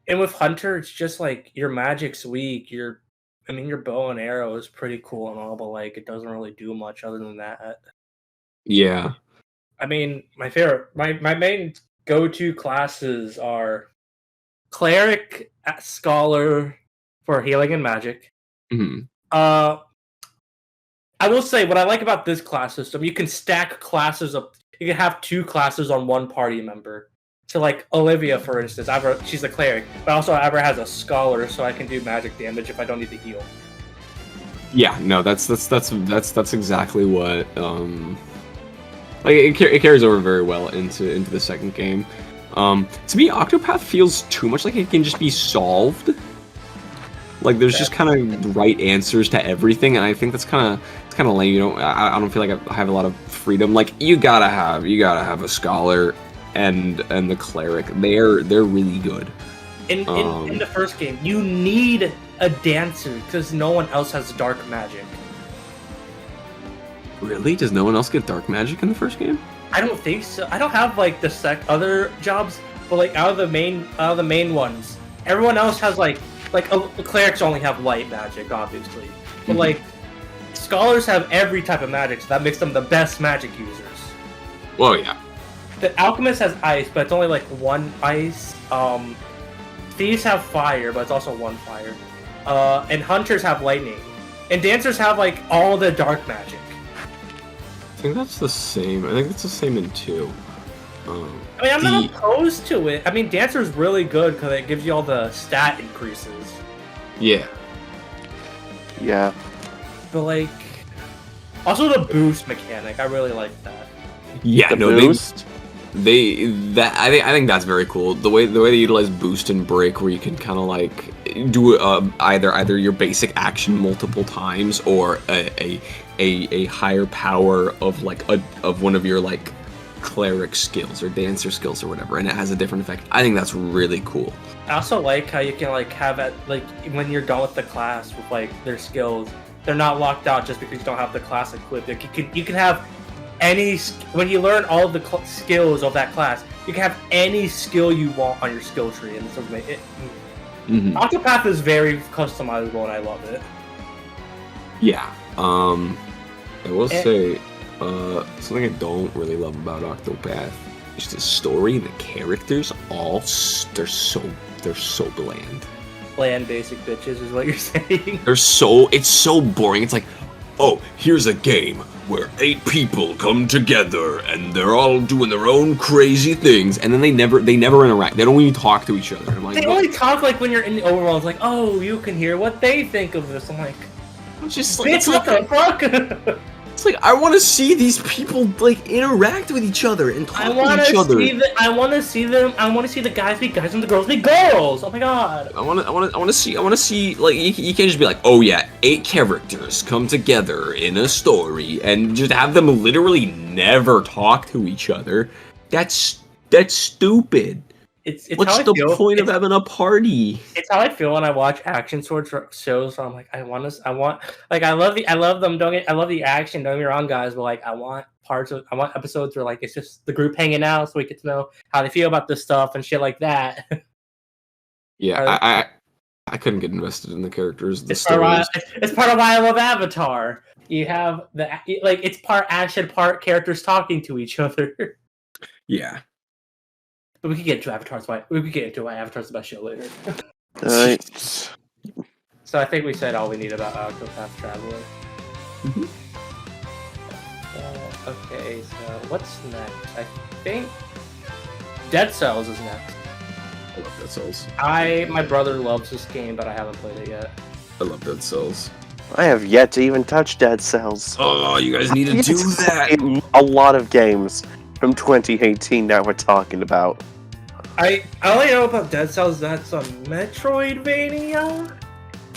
And with Hunter, it's just like your magic's weak. Your bow and arrow is pretty cool and all, but like it doesn't really do much other than that. Yeah. I mean, my main go-to classes are Cleric, Scholar for healing and magic. Mm-hmm. I will say what I like about this class system, you can stack classes up. You can have two classes on one party member. So like Olivia, for instance, she's a cleric, but also Abra has a scholar, so I can do magic damage if I don't need to heal. Yeah, no, that's exactly what like it carries over very well into the second game. To me, Octopath feels too much like it can just be solved. Like there's just kind of right answers to everything, and I think it's kind of lame. You know, I don't feel like I have a lot of freedom. Like you gotta have a scholar and the cleric. They're really good. In the first game, you need a dancer because no one else has dark magic. Really? Does no one else get dark magic in the first game? I don't think so. I don't have like the other jobs, but like out of the main ones, everyone else has like clerics only have light magic, obviously, but like scholars have every type of magic, so that makes them the best magic users. Well, yeah. The alchemist has ice, but it's only like one ice. Thieves have fire, but it's also one fire. And hunters have lightning, and dancers have like all the dark magic. I think that's the same. I think it's the same in 2. I mean, I'm not opposed to it. I mean, Dancer's really good because it gives you all the stat increases. Yeah. Yeah. But, like... Also the boost mechanic. I really like that. Yeah, the no, boost? I think that's very cool. The way they utilize boost and break, where you can kind of like do either your basic action multiple times or a higher power of like of one of your like cleric skills or dancer skills or whatever, and it has a different effect. I think that's really cool. I also like how you can like have it like when you're done with the class with like their skills, they're not locked out just because you don't have the class equipped. Like, you can have any when you learn all of the skills of that class, you can have any skill you want on your skill tree, and Octopath is very customizable, and I love it. Yeah. I will say something I don't really love about Octopath is the story. The characters they're so bland. Bland basic bitches is what you're saying. It's so boring. It's like, oh, here's a game where 8 people come together and they're all doing their own crazy things, and then they never interact. They don't even talk to each other. I'm like, they only talk like when you're in the overworld. It's like, oh, you can hear what they think of this. I'm like, just like, bitch, what the fuck? It's like, I want to see these people like interact with each other and talk to each other. I want to see the guys be guys and the girls be girls. Oh my god. I want to see like you can't just be like, oh yeah, 8 characters come together in a story and just have them literally never talk to each other. That's stupid. it's What's how I the feel. point of having a party? It's how I feel when I watch action swords shows. So I'm like, I want, like, I love them. I love the action. Don't get me wrong, guys, but like, I want episodes where like it's just the group hanging out, so we get to know how they feel about this stuff and shit like that. Yeah, I couldn't get invested in the characters. It's part of why I love Avatar. You have it's part action, part characters talking to each other. Yeah. But we could get into why Avatar's the best show later. Alright. So I think we said all we need about Octopath Traveller. Mm-hmm. Okay, so what's next? I think Dead Cells is next. I love Dead Cells. My brother loves this game, but I haven't played it yet. I love Dead Cells. I have yet to even touch Dead Cells. Oh, you guys need to do that. A lot of games from 2018 that we're talking about. I only know about Dead Cells. That's a Metroidvania.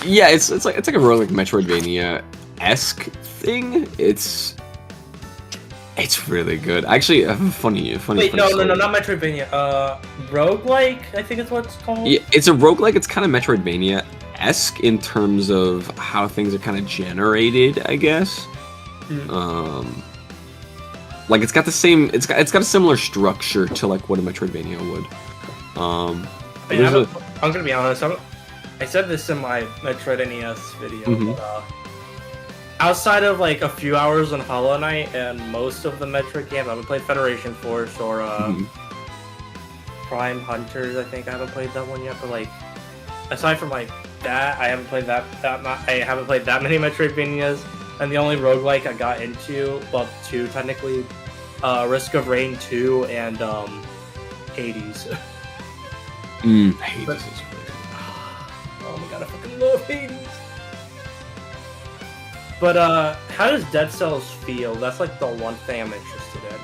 Yeah, it's like a roguelike Metroidvania-esque thing. It's really good. Actually, I have a funny. Wait, no, not Metroidvania. Roguelike, I think it's what it's called. Yeah, it's a roguelike. It's kind of Metroidvania-esque in terms of how things are kind of generated, I guess. Like it's got the same. It's got a similar structure to like what a Metroidvania would. I'm gonna be honest. I said this in my Metroid NES video. But, outside of like a few hours on Hollow Knight and most of the Metroid games, I haven't played Federation Force or Prime Hunters. I think I haven't played that one yet. But like, aside from like that, I haven't played that many Metroidvanias. And the only roguelike I got into, well, two technically, Risk of Rain 2 and Hades. Hades But- is really good. Oh my god, I fucking love Hades. But how does Dead Cells feel? That's like the one thing I'm interested in.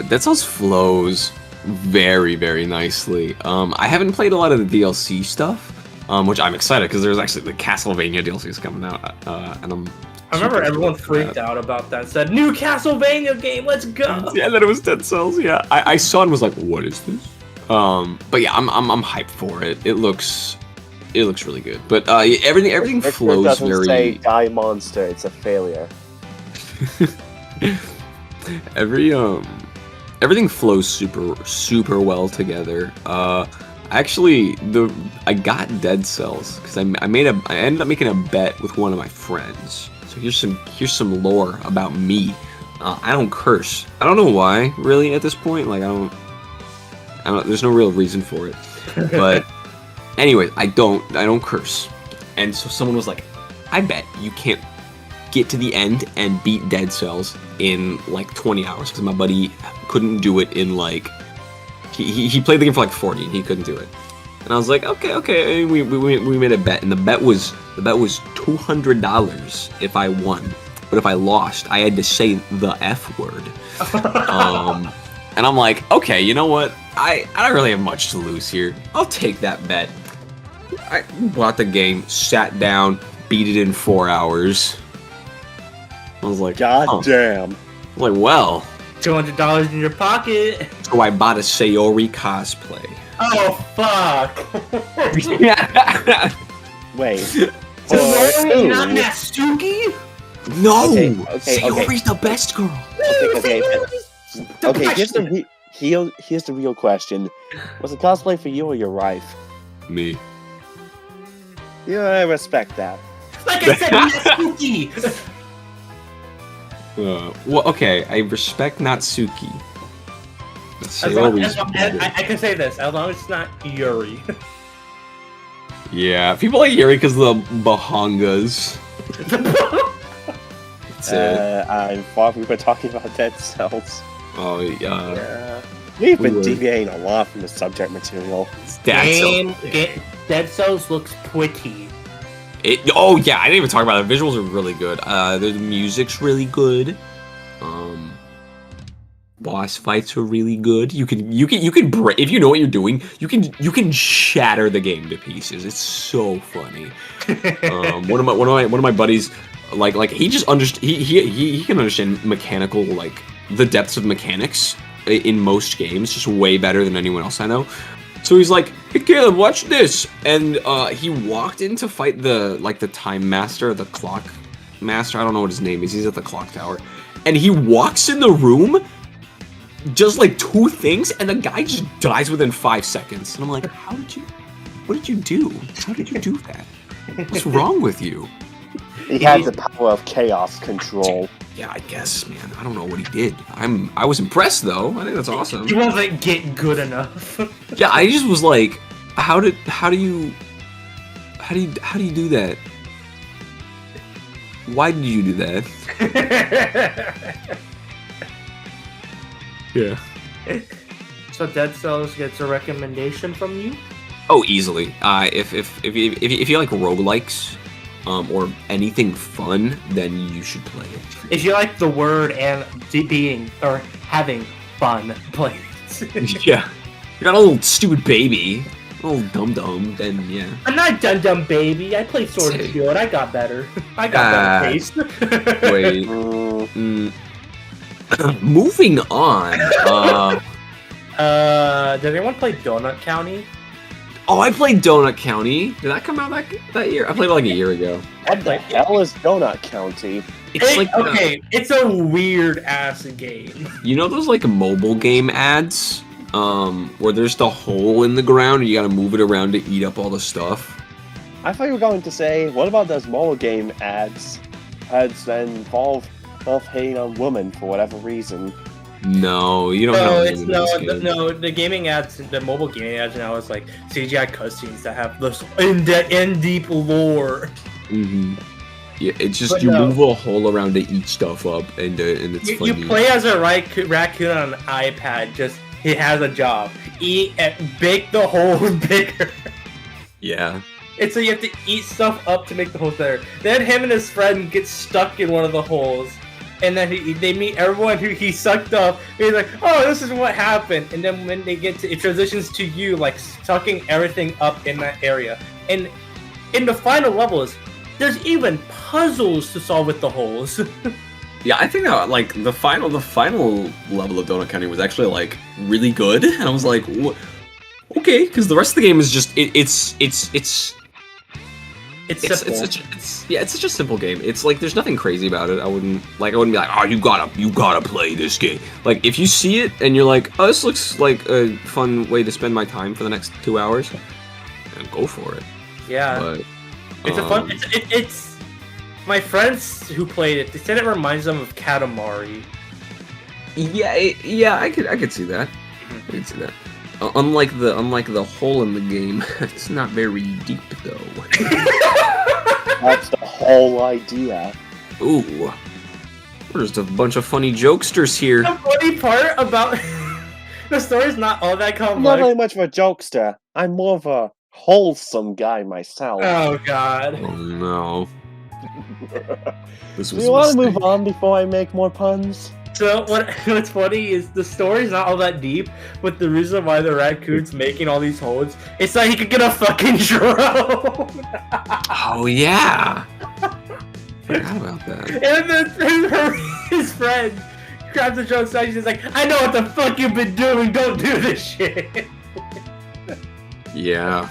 Dead Cells flows very, very nicely. I haven't played a lot of the DLC stuff, which I'm excited because there's actually the Castlevania DLCs coming out, and I remember everyone freaked out about that. Said, new Castlevania game, let's go! Yeah, that it was Dead Cells. Yeah, I saw it and was like, what is this? But yeah, I'm hyped for it. It looks really good. But everything flows It doesn't very. say die monster. It's a failure. Everything flows super well together. Actually, I got Dead Cells because I ended up making a bet with one of my friends. So here's some lore about me. I don't curse. I don't know why, really, at this point. Like I don't. There's no real reason for it. But anyway, I don't curse. And so someone was like, I bet you can't get to the end and beat Dead Cells in like 20 hours because my buddy couldn't do it in like. He played the game for like 40 and he couldn't do it. And I was like, okay. We made a bet, and the bet was $200 if I won, but if I lost, I had to say the F word. And I'm like, okay, you know what? I don't really have much to lose here. I'll take that bet. I bought the game, sat down, beat it in 4 hours. I was like, God damn. I was like, well. $200 in your pocket. So I bought a Sayori cosplay. Oh fuck! Wait. Sayori, not Natsuki? No! Okay. Sayori's the best girl. Okay. Here's the real question: was it cosplay for you or your wife? Me. Yeah, I respect that. Like I said, Natsuki. Well, okay, I respect Natsuki. I can say this, as long as it's not Yuri. Yeah, people like Yuri because of the Bahangas. That's it. I thought we were talking about Dead Cells. Oh, Yeah. We've been We were. deviating a lot from the subject material. Dead Cells looks pretty. Oh yeah, I didn't even talk about it. The visuals are really good. The music's really good. Boss fights are really good. You can break if you know what you're doing. You can shatter the game to pieces. It's so funny. One of my buddies, like he just he can understand mechanical, like the depths of mechanics in most games just way better than anyone else I know. So he's like, "Hey Caleb, watch this," and he walked in to fight the time master, the clock master. I don't know what his name is. He's at the clock tower, and he walks in the room, does like 2 things, and the guy just dies within 5 seconds. And I'm like, what did you do? How did you do that? What's wrong with you? He had the power of chaos control. Yeah, I guess, man. I don't know what he did. I was impressed though. I think that's awesome. He wasn't get good enough. Yeah, I just was like, how do you do that? Why did you do that? Yeah. So Dead Cells gets a recommendation from you? Oh, easily. If you like roguelikes, or anything fun, then you should play it. If you like the word and being or having fun, play it. Yeah. You're not a little stupid baby, a little dum-dum, then yeah. I'm not dum-dum baby. I played Sword and Shield. I got better. I got better taste. Wait. Moving on. Did anyone play Donut County? Oh, I played Donut County. Did that come out that year? I played it like a year ago. What the hell is Donut County? It's a weird ass game. You know those like mobile game ads, where there's the hole in the ground and you gotta move it around to eat up all the stuff? I thought you were going to say, what about those mobile game ads that involve hating on women for whatever reason? No, you don't have no, the gaming ads, the mobile gaming ads now is like CGI cutscenes that have this in deep lore. Mm-hmm. Yeah, it's just move a hole around to eat stuff up, and it's funny. You play as a raccoon on an iPad. Just he has a job: eat and bake the holes bigger. Yeah. And so you have to eat stuff up to make the holes better. Then him and his friend get stuck in one of the holes. And then they meet everyone who he sucked up. He's like, "Oh, this is what happened." And then when they get to it, transitions to you like sucking everything up in that area. And in the final levels, there's even puzzles to solve with the holes. Yeah, I think that like the final level of Donut County was actually like really good, and I was like, okay, because the rest of the game is just it's such a simple game. It's like there's nothing crazy about it. I wouldn't be like, oh, you gotta play this game. Like if you see it and you're like, oh, this looks like a fun way to spend my time for the next 2 hours, then go for it. Yeah, but, it's a fun. It's my friends who played it. They said it reminds them of Katamari. Yeah, I could see that. I could see that. Unlike the hole in the game, it's not very deep though. That's the whole idea. Ooh, we're just a bunch of funny jokesters here. The funny part about the story's not all that complex. I'm not very much of a jokester. I'm more of a wholesome guy myself. Oh God. Oh no. Do you want to move on before I make more puns? So what's funny is the story's not all that deep, but the reason why the raccoon's making all these holes, it's so he could get a fucking drone. Oh yeah. Forgot about that. And then his friend grabs the drone side, he's like, "I know what the fuck you've been doing. Don't do this shit." Yeah.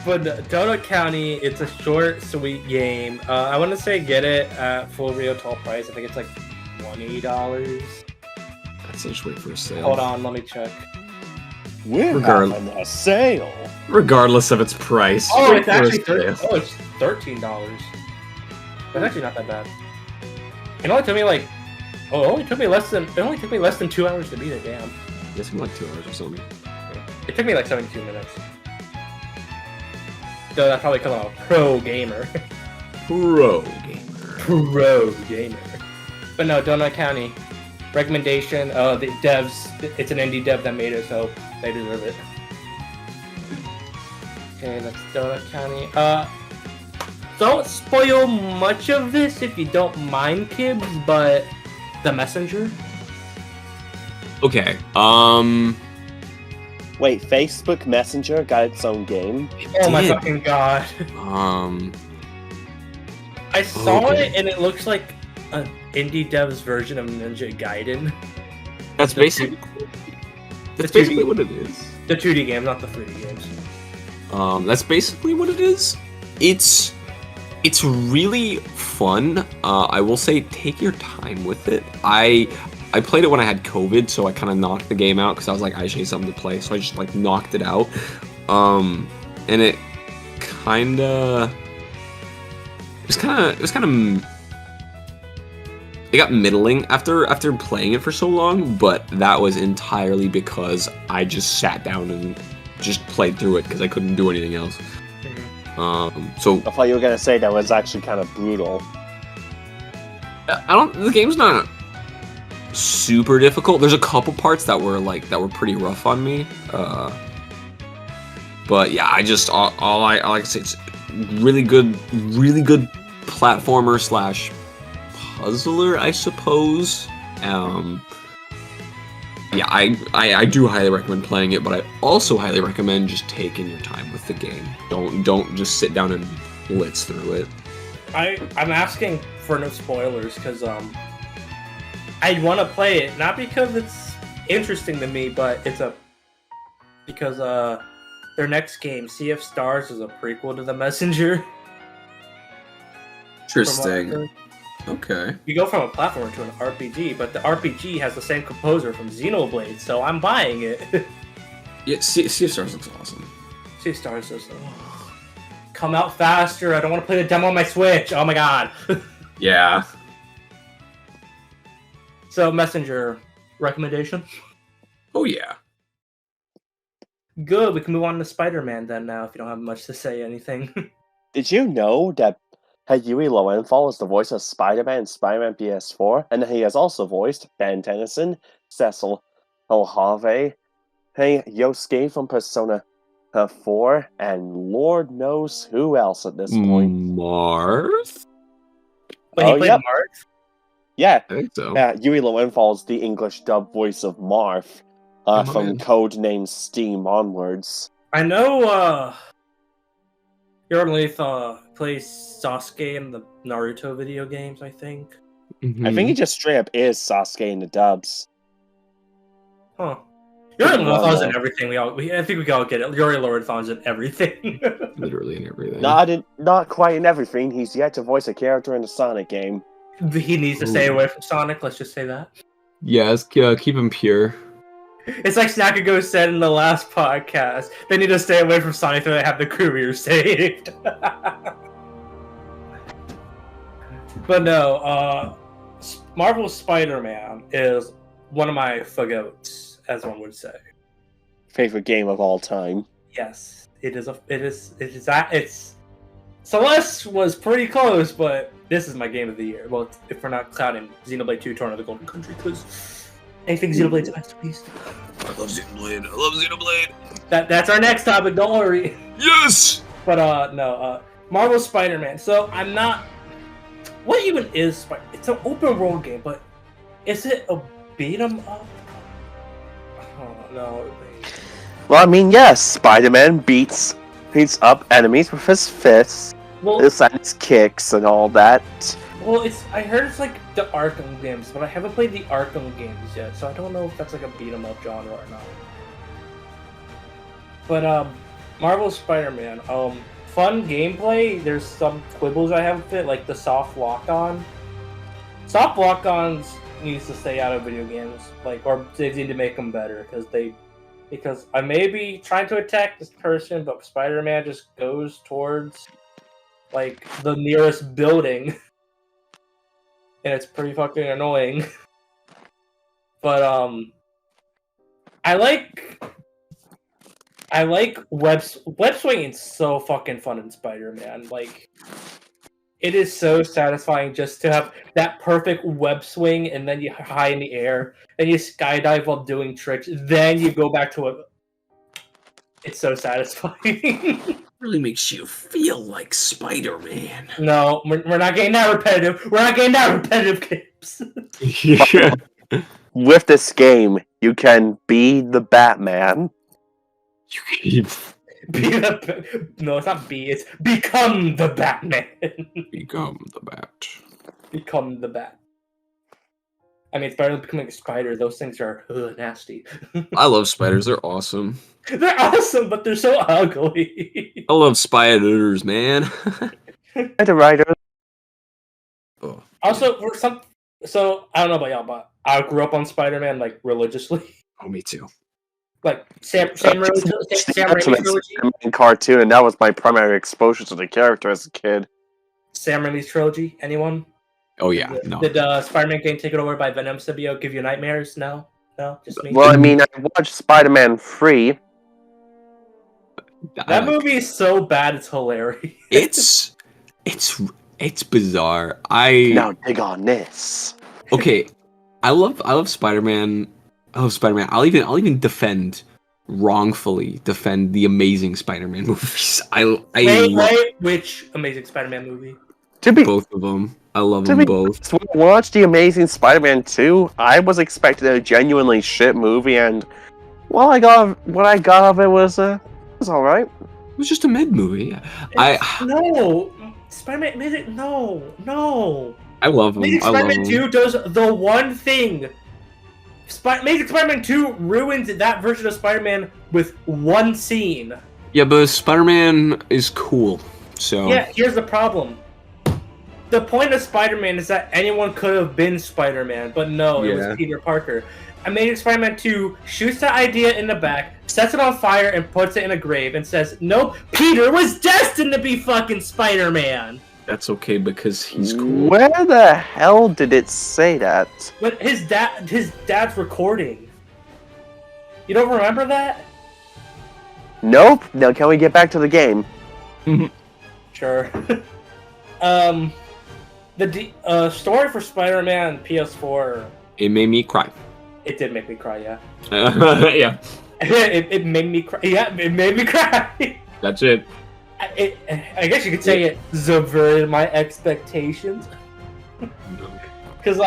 But Donut County, it's a short, sweet game. I want to say get it at full real tall price. I think it's like $20. Let's just wait for a sale. Hold on, let me check. We're having a sale. Regardless of its price. Oh, it's actually it's $13. That's actually not that bad. It only took me like, it only took me less than 2 hours to beat it. Damn. Yes, like 2 hours or something. It took me like 72 minutes. So that's probably because I'm a pro gamer. Pro gamer. But no, Donut County. Recommendation, the devs, it's an indie dev that made it, so they deserve it. Okay, that's Donut County. Don't spoil much of this if you don't mind, Kibbs, but The Messenger? Okay, Wait, Facebook Messenger got its own game? Oh my fucking god. I saw it and it looks like an indie dev's version of Ninja Gaiden. That's basically what it is. The 2D games, not the 3D games. That's basically what it is. It's really fun. I will say, take your time with it. I played it when I had COVID, so I kind of knocked the game out because I was like, I just need something to play, so I just like knocked it out. And it got middling after playing it for so long, but that was entirely because I just sat down and just played through it because I couldn't do anything else. So I thought you were gonna say that was actually kind of brutal. the game's not super difficult. There's a couple parts that were pretty rough on me. But yeah, I just all I like to say, it's really good platformer / puzzler, I suppose. Yeah, I do highly recommend playing it, but I also highly recommend just taking your time with the game. Don't just sit down and blitz through it. I'm asking for no spoilers because I want to play it, not because it's interesting to me, but because their next game, Sea of Stars, is a prequel to The Messenger. Interesting. Okay. You go from a platformer to an RPG, but the RPG has the same composer from Xenoblade, so I'm buying it. Yeah, Sea of Stars looks awesome. Sea of Stars is come out faster. I don't want to play the demo on my Switch. Oh my god. Yeah. So, Messenger recommendation? Oh yeah. Good. We can move on to Spider-Man then now if you don't have much to say anything. Did you know that Yui Lowenthal is the voice of Spider-Man in Spider-Man PS4, and he has also voiced Ben Tennyson, Cecil O'Harvey, Yosuke from Persona 4, and Lord knows who else at this point. Marth? Wait, he played Marth? Yeah. I think so. Yui Lowenthal is the English dub voice of Marth from Codename Steam onwards. I know Your Leaf plays Sasuke in the Naruto video games, I think. I think he just straight up is Sasuke in the dubs. Huh. Yuri Lowenthal's in everything. I think we can all get it. Yuri Lowenthal's in everything. Literally in everything. Not quite in everything. He's yet to voice a character in a Sonic game. He needs to stay away from Sonic, let's just say that. Yes, keep him pure. It's like Snackago said in the last podcast. They need to stay away from Sonic so they have the career saved. But no, Marvel's Spider-Man is one of my fagots, as one would say. Favorite game of all time. Yes, it's Celeste was pretty close, but this is my game of the year. Well, if we're not counting Xenoblade 2 Torna of the Golden Country, because I think Xenoblade's a masterpiece. I love Xenoblade. That's our next topic, don't worry. Yes! But no, Marvel Spider-Man. So I'm not. What even is Spider? It's an open world game, but is it a beat 'em up? Oh no. Well, I mean, yes, Spider-Man beats up enemies with his fists, his kicks, and all that. Well, I heard it's like the Arkham games, but I haven't played the Arkham games yet, so I don't know if that's like a beat 'em up genre or not. But Marvel Spider-Man, fun gameplay. There's some quibbles I have with it, like the soft lock-on. Soft lock-ons needs to stay out of video games, or they need to make them better because I may be trying to attack this person, but Spider-Man just goes towards the nearest building, and it's pretty fucking annoying. But I like web swinging. So fucking fun in Spider-Man. It is so satisfying just to have that perfect web swing, and then you high in the air, and you skydive while doing tricks. Then you go back to it. It's so satisfying. Really makes you feel like Spider-Man. No, we're not getting that repetitive. We're not getting that repetitive, Kibbs. Yeah. With this game, you can be the Batman. No, it's not be. It's become the Batman. Become the Bat. Become the Bat. I mean, Spider becoming a spider. Those things are nasty. I love spiders. They're awesome. They're awesome, but they're so ugly. I love spiders, man. The writer. Oh, Also, so I don't know about y'all, but I grew up on Spider-Man like religiously. oh, me too. Like Sam Raimi's trilogy. Cartoon, and that was my primary exposure to the character as a kid. Sam Raimi's trilogy. Anyone? Oh yeah, no. Did Spider-Man getting taken over by Venom symbiote give you nightmares? No, just me. Well, I mean, I watched Spider-Man 3. That movie is so bad, it's hilarious. It's bizarre. Now dig on this. Okay, I love Spider-Man. I love Spider-Man. I'll even wrongfully defend the Amazing Spider-Man movies. Wait, which Amazing Spider-Man movie? Both of them. I love them both. So when I watched The Amazing Spider-Man 2, I was expecting a genuinely shit movie, and what I got of it was alright. It was just a mid movie. No, Spider-Man made it. No. I love them. Amazing Spider-Man 2 does the one thing. Amazing Spider-Man 2 ruins that version of Spider-Man with one scene. Yeah, but Spider-Man is cool. So yeah, here's the problem. The point of Spider-Man is that anyone could have been Spider-Man, but no, it was Peter Parker. Amazing Spider-Man 2 shoots the idea in the back, sets it on fire, and puts it in a grave, and says, "Nope, Peter was destined to be fucking Spider-Man." That's okay because he's cool. Where the hell did it say that? But his dad's recording. You don't remember that? Nope. Now can we get back to the game? Sure. The story for Spider-Man PS4. It made me cry. It did make me cry, yeah. Yeah. it made me cry. Yeah, it made me cry. That's it. I guess you could say it subverted my expectations. Because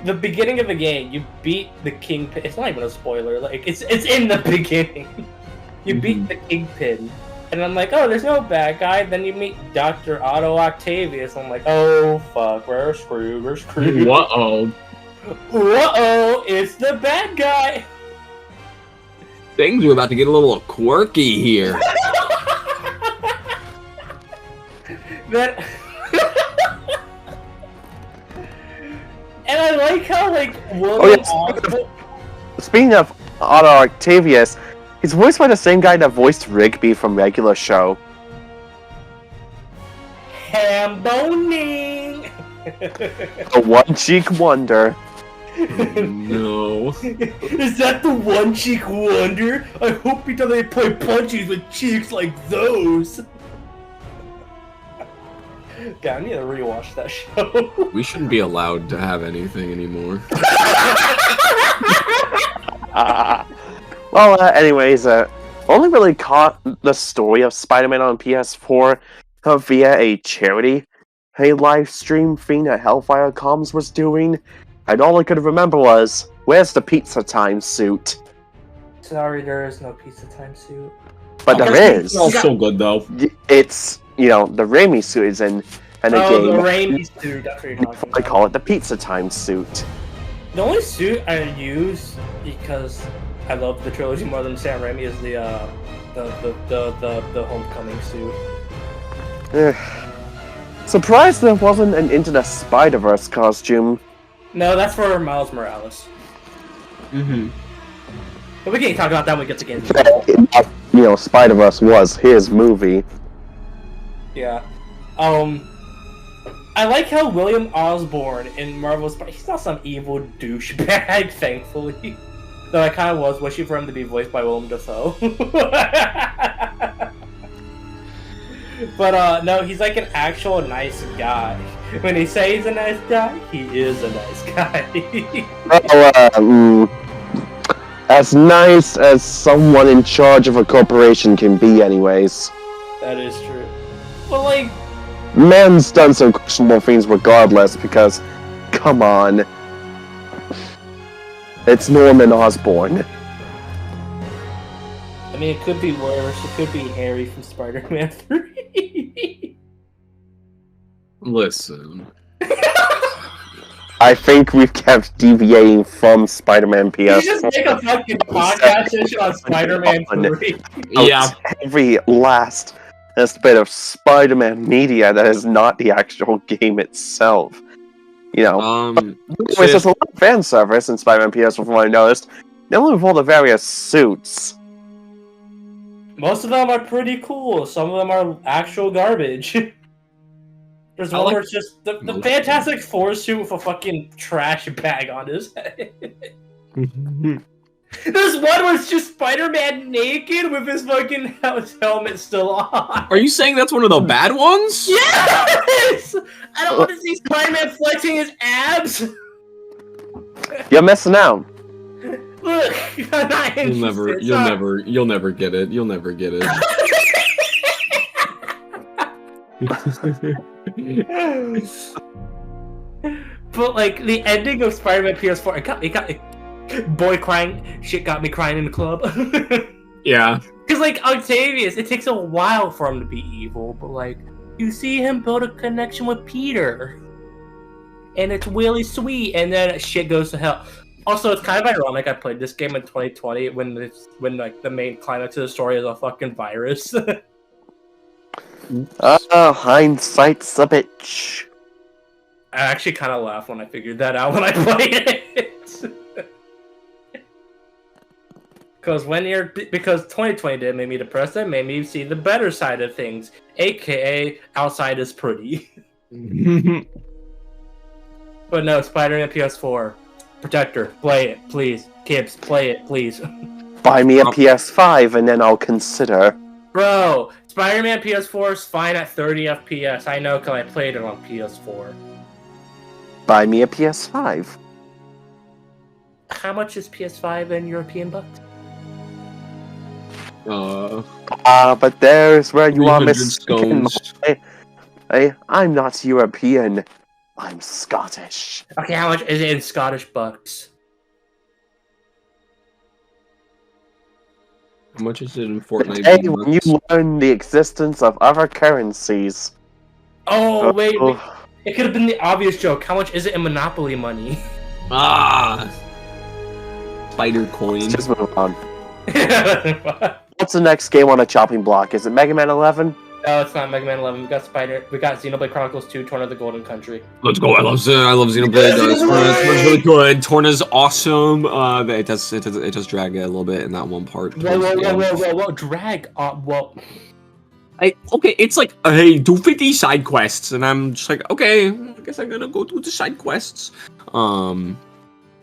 the beginning of the game, you beat the Kingpin. It's not even a spoiler. Like it's in the beginning. You beat the Kingpin. And I'm like, oh, there's no bad guy. Then you meet Dr. Otto Octavius. I'm like, oh, fuck, we're screwed. Uh-oh. Uh-oh, it's the bad guy. Things are about to get a little quirky here. And I like how, William Speaking of Otto Octavius, he's voiced by the same guy that voiced Rigby from Regular Show. Hamboning! The one-cheek wonder. No. Is that the one-cheek wonder? I hope he doesn't play punchies with cheeks like those. God, I need to rewatch that show. We shouldn't be allowed to have anything anymore. Well, anyways, only really caught the story of Spider-Man on PS4 via a charity, a live stream thing that Hellfire Comms was doing, and all I could remember was, where's the Pizza Time suit? Sorry, there is no Pizza Time suit. But there is. It's so good, though. It's, the Raimi suit is in the game. Oh, the Raimi suit, that's what you're talking about. I call it the Pizza Time suit. The only suit I use, because I love the trilogy more than Sam Raimi, is the Homecoming suit. Surprised there wasn't an Into the Spider-Verse costume. No, that's for Miles Morales. Mm-hmm. But we can't talk about that when we get to games. Spider-Verse was his movie. Yeah. I like how William Osborn in Marvel's... He's not some evil douchebag, thankfully. Though I kind of was wishing for him to be voiced by Willem Dafoe. But, no, he's like an actual nice guy. When he says he's a nice guy, he is a nice guy. As nice as someone in charge of a corporation can be, anyways. That is true. But, man's done some questionable things regardless, because, come on. It's Norman Osborn. I mean, it could be worse. It could be Harry from Spider-Man 3. Listen. I think we've kept deviating from Spider-Man PS4. You just make a fucking podcast session on Spider-Man 3. Yeah. Every last bit of Spider-Man media that is not the actual game itself. You know. Anyways, there's a lot of fan service in Spider-Man PS4 from what I noticed. Not only with all the various suits. Most of them are pretty cool. Some of them are actual garbage. There's one where it's just the Fantastic Four suit with a fucking trash bag on his head. There's one where it's just Spider-Man naked with his fucking helmet still on. Are you saying that's one of the bad ones? Yes! I don't want to see Spider-Man flexing his abs. You're missing out. Look, I'm not interested. You'll never get it. You'll never get it. But like the ending of Spider-Man PS4, it got boy crying. Shit got me crying in the club. Yeah. Because like Octavius, it takes a while for him to be evil, but like you see him build a connection with Peter, and it's really sweet. And then shit goes to hell. Also, it's kind of ironic. I played this game in 2020 when like the main climax of the story is a fucking virus. Hindsight's a bitch. I actually kind of laughed when I figured that out when I played it. Because 2020 did make me depressed. It made me see the better side of things, aka outside is pretty. But no, Spider-Man PS4, Protector, play it, please. Kibbs, play it, please. Buy me a PS5 and then I'll consider. Bro, Spider-Man PS4 is fine at 30 FPS. I know because I played it on PS4. Buy me a PS5. How much is PS5 in European bucks? But there's where you are mistaken. I'm not European. I'm Scottish. Okay, how much is it in Scottish bucks? How much is it in Fortnite? Hey, when you learn the existence of other currencies. Oh, wait. It could have been the obvious joke. How much is it in Monopoly money? Spider coin. Let's just move on. What's the next game on a chopping block? Is it Mega Man 11? No, it's not Mega Man 11. We got Xenoblade Chronicles 2, Torna the Golden Country. Let's go! I love Xenoblade. It's really good. Torna's awesome. It does drag a little bit in that one part. Whoa! Drag? Well. Okay, it's like, hey, do 50 side quests, and I'm just like, okay, I guess I'm gonna go do the side quests.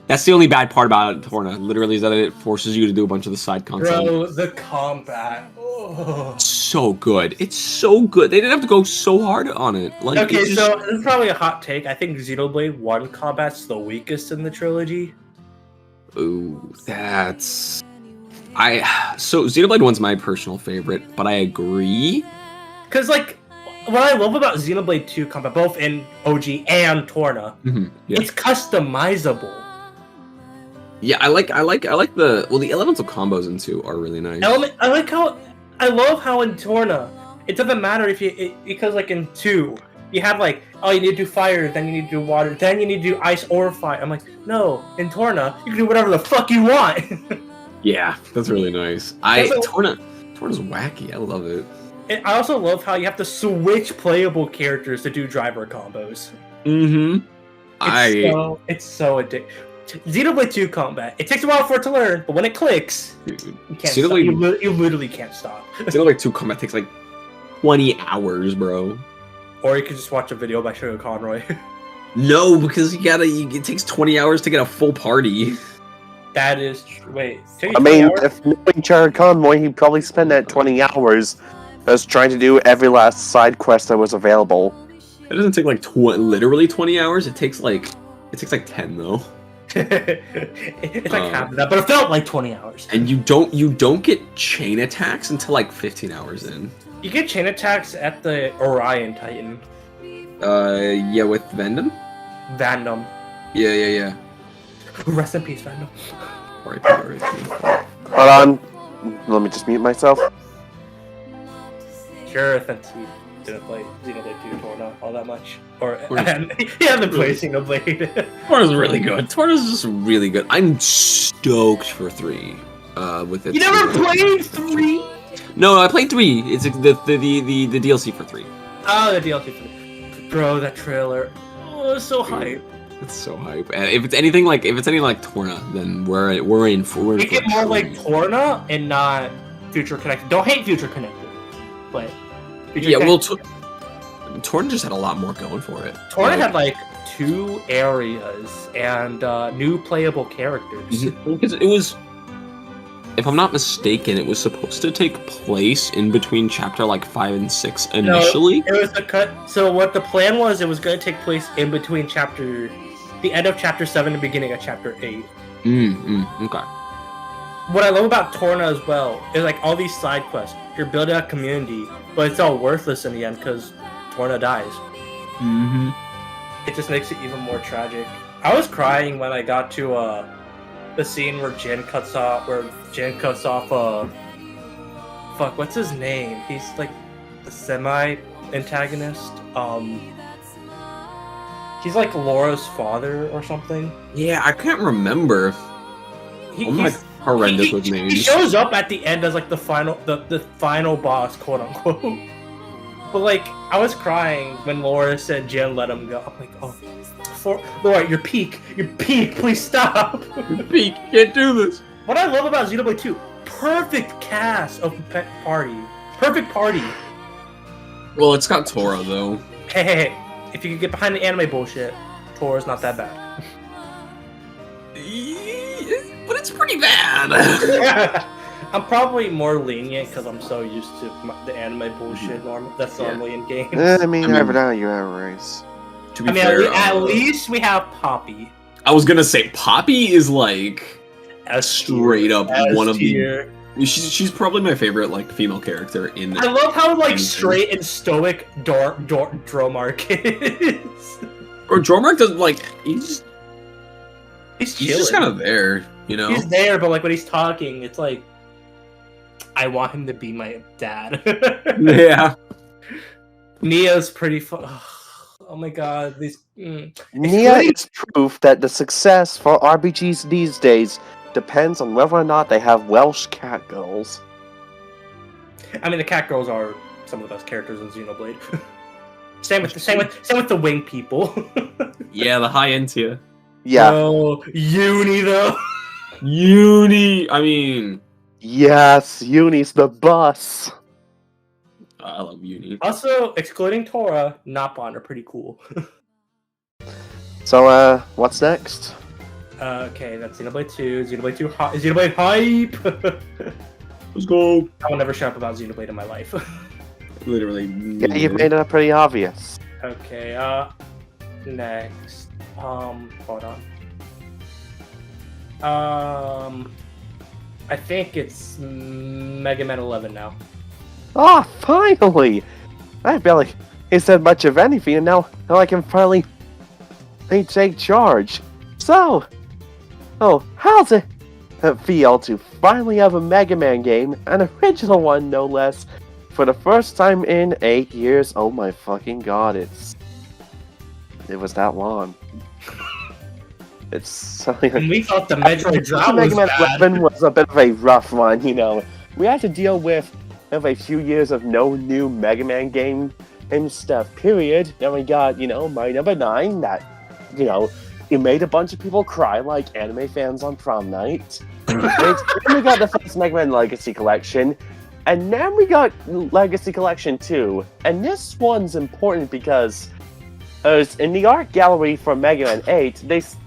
That's the only bad part about Torna. Literally, is that it forces you to do a bunch of the side content. Bro, the combat. Oh. So good. It's so good. They didn't have to go so hard on it. Like, okay, so this is probably a hot take. I think Xenoblade 1 combat's the weakest in the trilogy. Ooh, that's... So, Xenoblade 1's my personal favorite, but I agree. Because, like, what I love about Xenoblade 2 combat, both in OG and Torna, it's customizable. Yeah, I like the... Well, the elemental combos in 2 are really nice. I love how in Torna, it doesn't matter if because like in 2, you have like, oh, you need to do fire, then you need to do water, then you need to do ice or fire. I'm like, no, in Torna, you can do whatever the fuck you want. Yeah, that's really nice. Torna's wacky. I love it. And I also love how you have to switch playable characters to do driver combos. It's so addictive. Xenoblade 2 combat. It takes a while for it to learn, but when it clicks, you can't stop. You literally can't stop. Xenoblade 2 combat takes like 20 hours, bro. Or you could just watch a video by Sugar Conroy. No, because it takes 20 hours to get a full party. That is true. Wait. I mean, if knowing Sugar Conroy, he'd probably spend that 20 hours just trying to do every last side quest that was available. It doesn't take like literally 20 hours. It takes like 10 though. It's like half of that, but it felt like 20 hours. And you don't get chain attacks until like 15 hours in. You get chain attacks at the Orion Titan. Yeah, with Vandom? Vandom. Yeah. Rest in peace, Vandom. R.I.P. Hold on. Let me just mute myself. Sure, thanks. didn't play Xenoblade 2 Torna all that much. Or Torna- he hasn't played Xenoblade. Torna's really good. Torna's just really good. I'm stoked for 3. With it. You never played 3? No, I played 3. It's the DLC for 3. Oh, the DLC for 3. Bro, that trailer. Oh, it's so hype. It's so hype. And if it's anything like Torna, then we're in for. Make it more like Torna and not Future Connected. Don't hate Future Connected, but Future Torna just had a lot more going for it. Torna had like 2 areas and new playable characters. Because it was, if I'm not mistaken, it was supposed to take place in between chapter like 5 and 6 initially. No, it was a cut. So what the plan was, it was going to take place in between the end of chapter 7 and the beginning of chapter 8. Okay. What I love about Torna as well is like all these side quests. You're building a community, but it's all worthless in the end because Torna dies. It just makes it even more tragic. I was crying when I got to the scene where Jin cuts off. Fuck, what's his name? He's like the semi-antagonist. He's like Laura's father or something. Yeah, I can't remember. He's horrendous with names. He shows up at the end as like the final boss, quote unquote. But like, I was crying when Laura said Jin let him go. I'm like, oh, Laura, your peak, please stop. Your peak, can't do this. What I love about Xenoblade 2, perfect cast of party. Perfect party. Well, it's got Tora though. Hey, if you can get behind the anime bullshit, Tora's not that bad. But it's pretty bad. I'm probably more lenient because I'm so used to the anime bullshit that's normally in games. I mean, every now you have a race. To be fair, at least we have Poppy. I was gonna say Poppy is like straight up one of the. She's probably my favorite like female character in. I love how like straight and stoic Dromark is. Or Dromark doesn't like he's just kind of there, you know. He's there, but like when he's talking, it's like I want him to be my dad. Yeah. Nia's pretty fun. Oh my god, these. Nia is proof that the success for RPGs these days depends on whether or not they have Welsh cat girls. I mean, the cat girls are some of the best characters in Xenoblade. same with the wing people. Yeah, the high end tier. Yeah. Oh, Uni though. Uni. I mean. Yes, Uni's the bus. I love Uni. Also, excluding Tora, Napon are pretty cool. So, what's next? Okay, that's Xenoblade 2. Xenoblade hype! Let's go. I will never shut up about Xenoblade in my life. Literally. Yeah, you've made it pretty obvious. Okay, next. Hold on. I think it's Megaman 11 now. Oh, finally! I feel like he said much of anything, and now I can finally take charge. So, how's it feel to finally have a Mega Man game, an original one no less, for the first time in 8 years? Oh my fucking god, it was that long. It's something like... We thought the Metroid Drought was Mega Man bad. 11 was a bit of a rough one, you know. We had to deal with a few years of no new Mega Man game and stuff, period. Then we got, my number 9 that, it made a bunch of people cry like anime fans on prom night. And then we got the first Mega Man Legacy Collection. And then we got Legacy Collection 2. And this one's important because in the art gallery for Mega Man 8,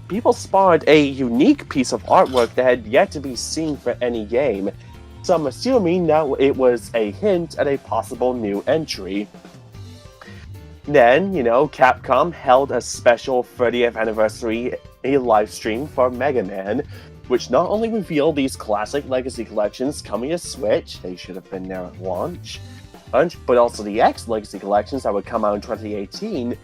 people spawned a unique piece of artwork that had yet to be seen for any game. So I'm assuming that it was a hint at a possible new entry. Then, Capcom held a special 30th anniversary live stream for Mega Man, which not only revealed these classic Legacy Collections coming to Switch, they should have been there at launch, but also the X Legacy Collections that would come out in 2018,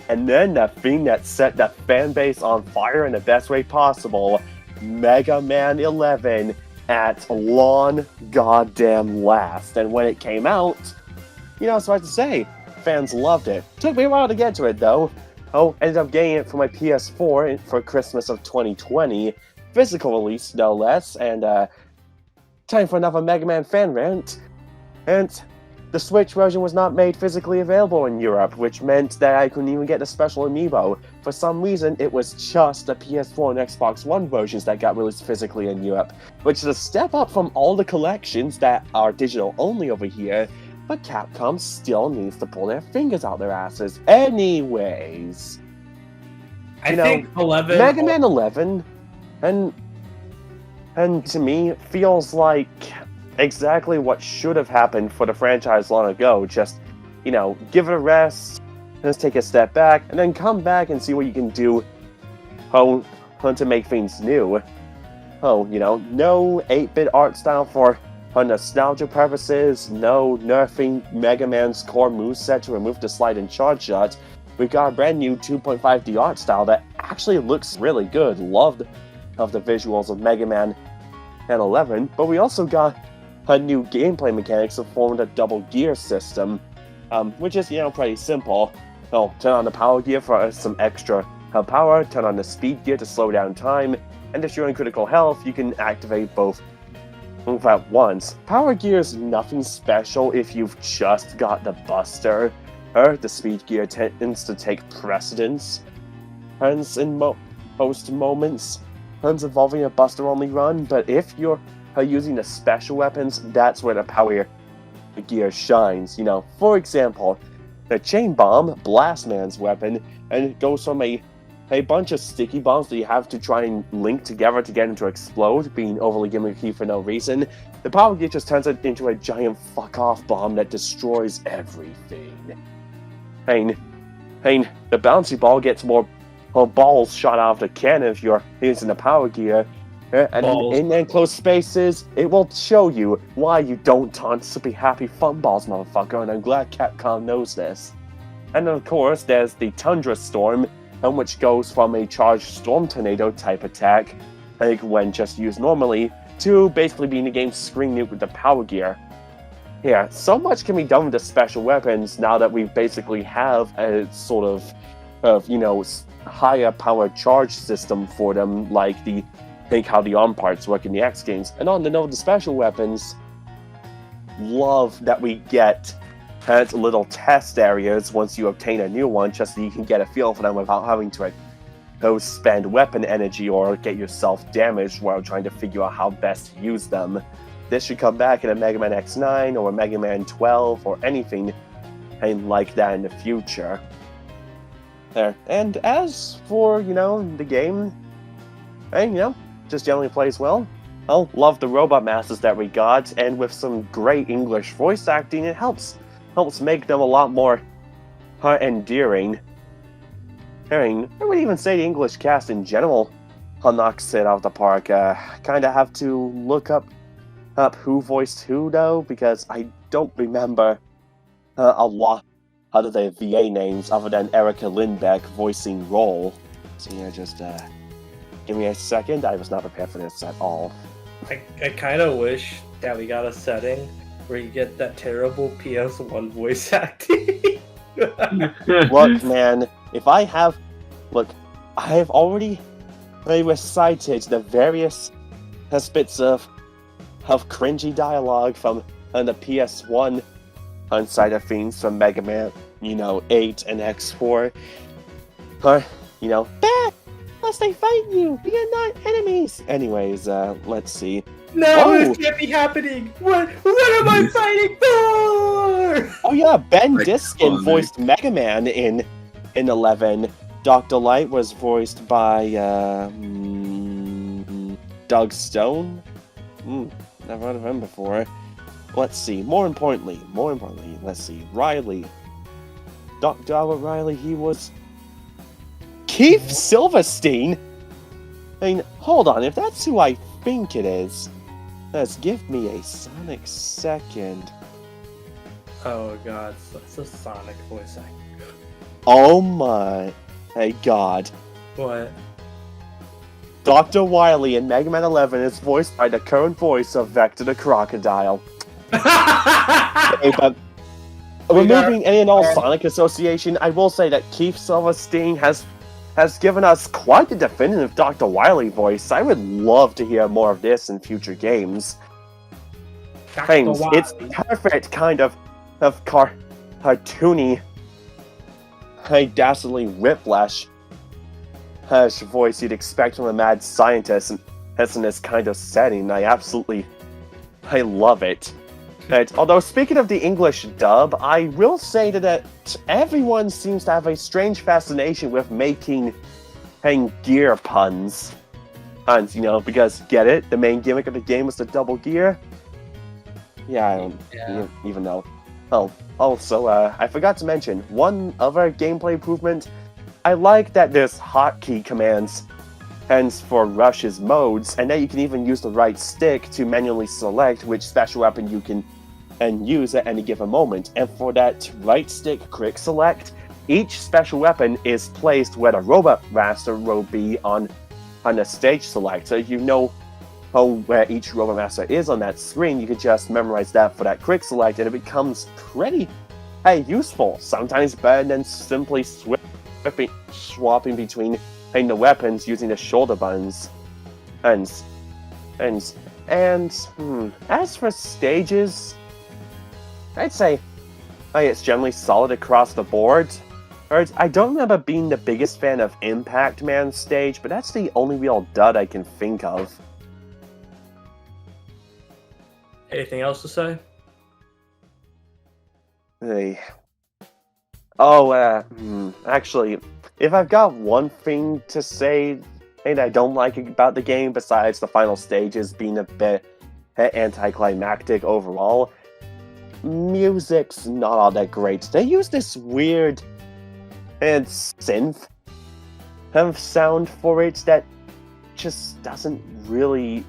and then the thing that set the fan base on fire in the best way possible, Mega Man 11 at long goddamn last. And when it came out, so I have to say, fans loved it. Took me a while to get to it though. Ended up getting it for my PS4 for Christmas of 2020. Physical release, no less, and time for another Mega Man fan rant. And the Switch version was not made physically available in Europe, which meant that I couldn't even get the special amiibo. For some reason, it was just the PS4 and Xbox One versions that got released physically in Europe, which is a step up from all the collections that are digital only over here, but Capcom still needs to pull their fingers out their asses. Anyways, I think 11... Mega Man 11, and to me, feels like exactly what should have happened for the franchise long ago. Just, give it a rest, let's take a step back, and then come back and see what you can do to make things new. No 8-bit art style for nostalgia purposes, no nerfing Mega Man's core moveset to remove the slide and charge shot. We've got a brand new 2.5D art style that actually looks really good. Loved of the visuals of Mega Man and 11, but we also got a new gameplay mechanics that formed a double gear system, which is, pretty simple. Turn on the power gear for some extra power, turn on the speed gear to slow down time, and if you're in critical health, you can activate both at once. Power gear is nothing special if you've just got the Buster. The speed gear tends to take precedence, hence in most moments, hence involving a Buster-only run, but if you're using the special weapons, that's where the power gear shines. For example, the Chain Bomb, Blast Man's weapon, and it goes from a bunch of sticky bombs that you have to try and link together to get them to explode, being overly gimmicky for no reason. The power gear just turns it into a giant fuck-off bomb that destroys everything. The bouncy ball gets more balls shot out of the cannon if you're using the power gear. And in enclosed spaces, it will show you why you don't dance to be happy fun balls, motherfucker, and I'm glad Capcom knows this. And of course, there's the Tundra Storm, which goes from a charged Storm Tornado type attack, when just used normally, to basically being the game's screen nuke with the power gear. Yeah, so much can be done with the special weapons now that we basically have a sort of higher power charge system for them, like how the arm parts work in the X games. And on the note of the special weapons, love that we get little test areas once you obtain a new one, just so you can get a feel for them without having to spend weapon energy or get yourself damaged while trying to figure out how best to use them. This should come back in a Mega Man X9 or a Mega Man 12 or anything like that in the future. There. And as for, the game, just generally plays well. Love the robot masters that we got, and with some great English voice acting, it helps make them a lot more endearing. I would even say the English cast in general knocks it out of the park. Kind of have to look up who voiced who, though, because I don't remember a lot of the VA names other than Erica Lindbeck voicing Roll. So yeah, just give me a second. I was not prepared for this at all. I kind of wish that we got a setting where you get that terrible PS1 voice acting. Look, man, I have already recited the various bits of cringy dialogue from the PS1 side of things from Mega Man, 8 and X4. Back! Unless they fight you! We are not enemies! Anyways, let's see. No, this can't be happening! What am I fighting for? Oh yeah, Ben Diskin voiced Mega Man in 11. Dr. Light was voiced by Doug Stone? Never heard of him before. Let's see. More importantly, let's see. Riley. Dr. Albert Riley, he was Keith Silverstein? Hold on, if that's who I think it is, let's give me a sonic second. Oh god, it's a Sonic voice actor. Oh my god. What? Dr. Wily in Mega Man 11 is voiced by the current voice of Vector the Crocodile. removing any and all Sonic association, I will say that Keith Silverstein has given us quite a definitive Dr. Wily voice. I would love to hear more of this in future games. Things, it's perfect kind of cartoony, dastardly whiplash voice you'd expect from a mad scientist, and that's in this kind of setting. I love it. Although, speaking of the English dub, I will say that everyone seems to have a strange fascination with making gear puns. And, because, get it? The main gimmick of the game was the double gear? Yeah, I don't even know. Oh, also, I forgot to mention, one other gameplay improvement. I like that there's hotkey commands, hence for Rush's modes, and that you can even use the right stick to manually select which special weapon you can use at any given moment. And for that right stick quick select, each special weapon is placed where the Robot Master will be on the stage select. So if you know where each Robot Master is on that screen, you can just memorize that for that quick select, and it becomes pretty useful. Sometimes better than simply swapping between the weapons using the shoulder buttons. And as for stages, I'd say it's generally solid across the board. I don't remember being the biggest fan of Impact Man's stage, but that's the only real dud I can think of. Anything else to say? Actually, if I've got one thing to say that I don't like about the game, besides the final stages being a bit anticlimactic overall, music's not all that great. They use this weird synth sound for it that just doesn't really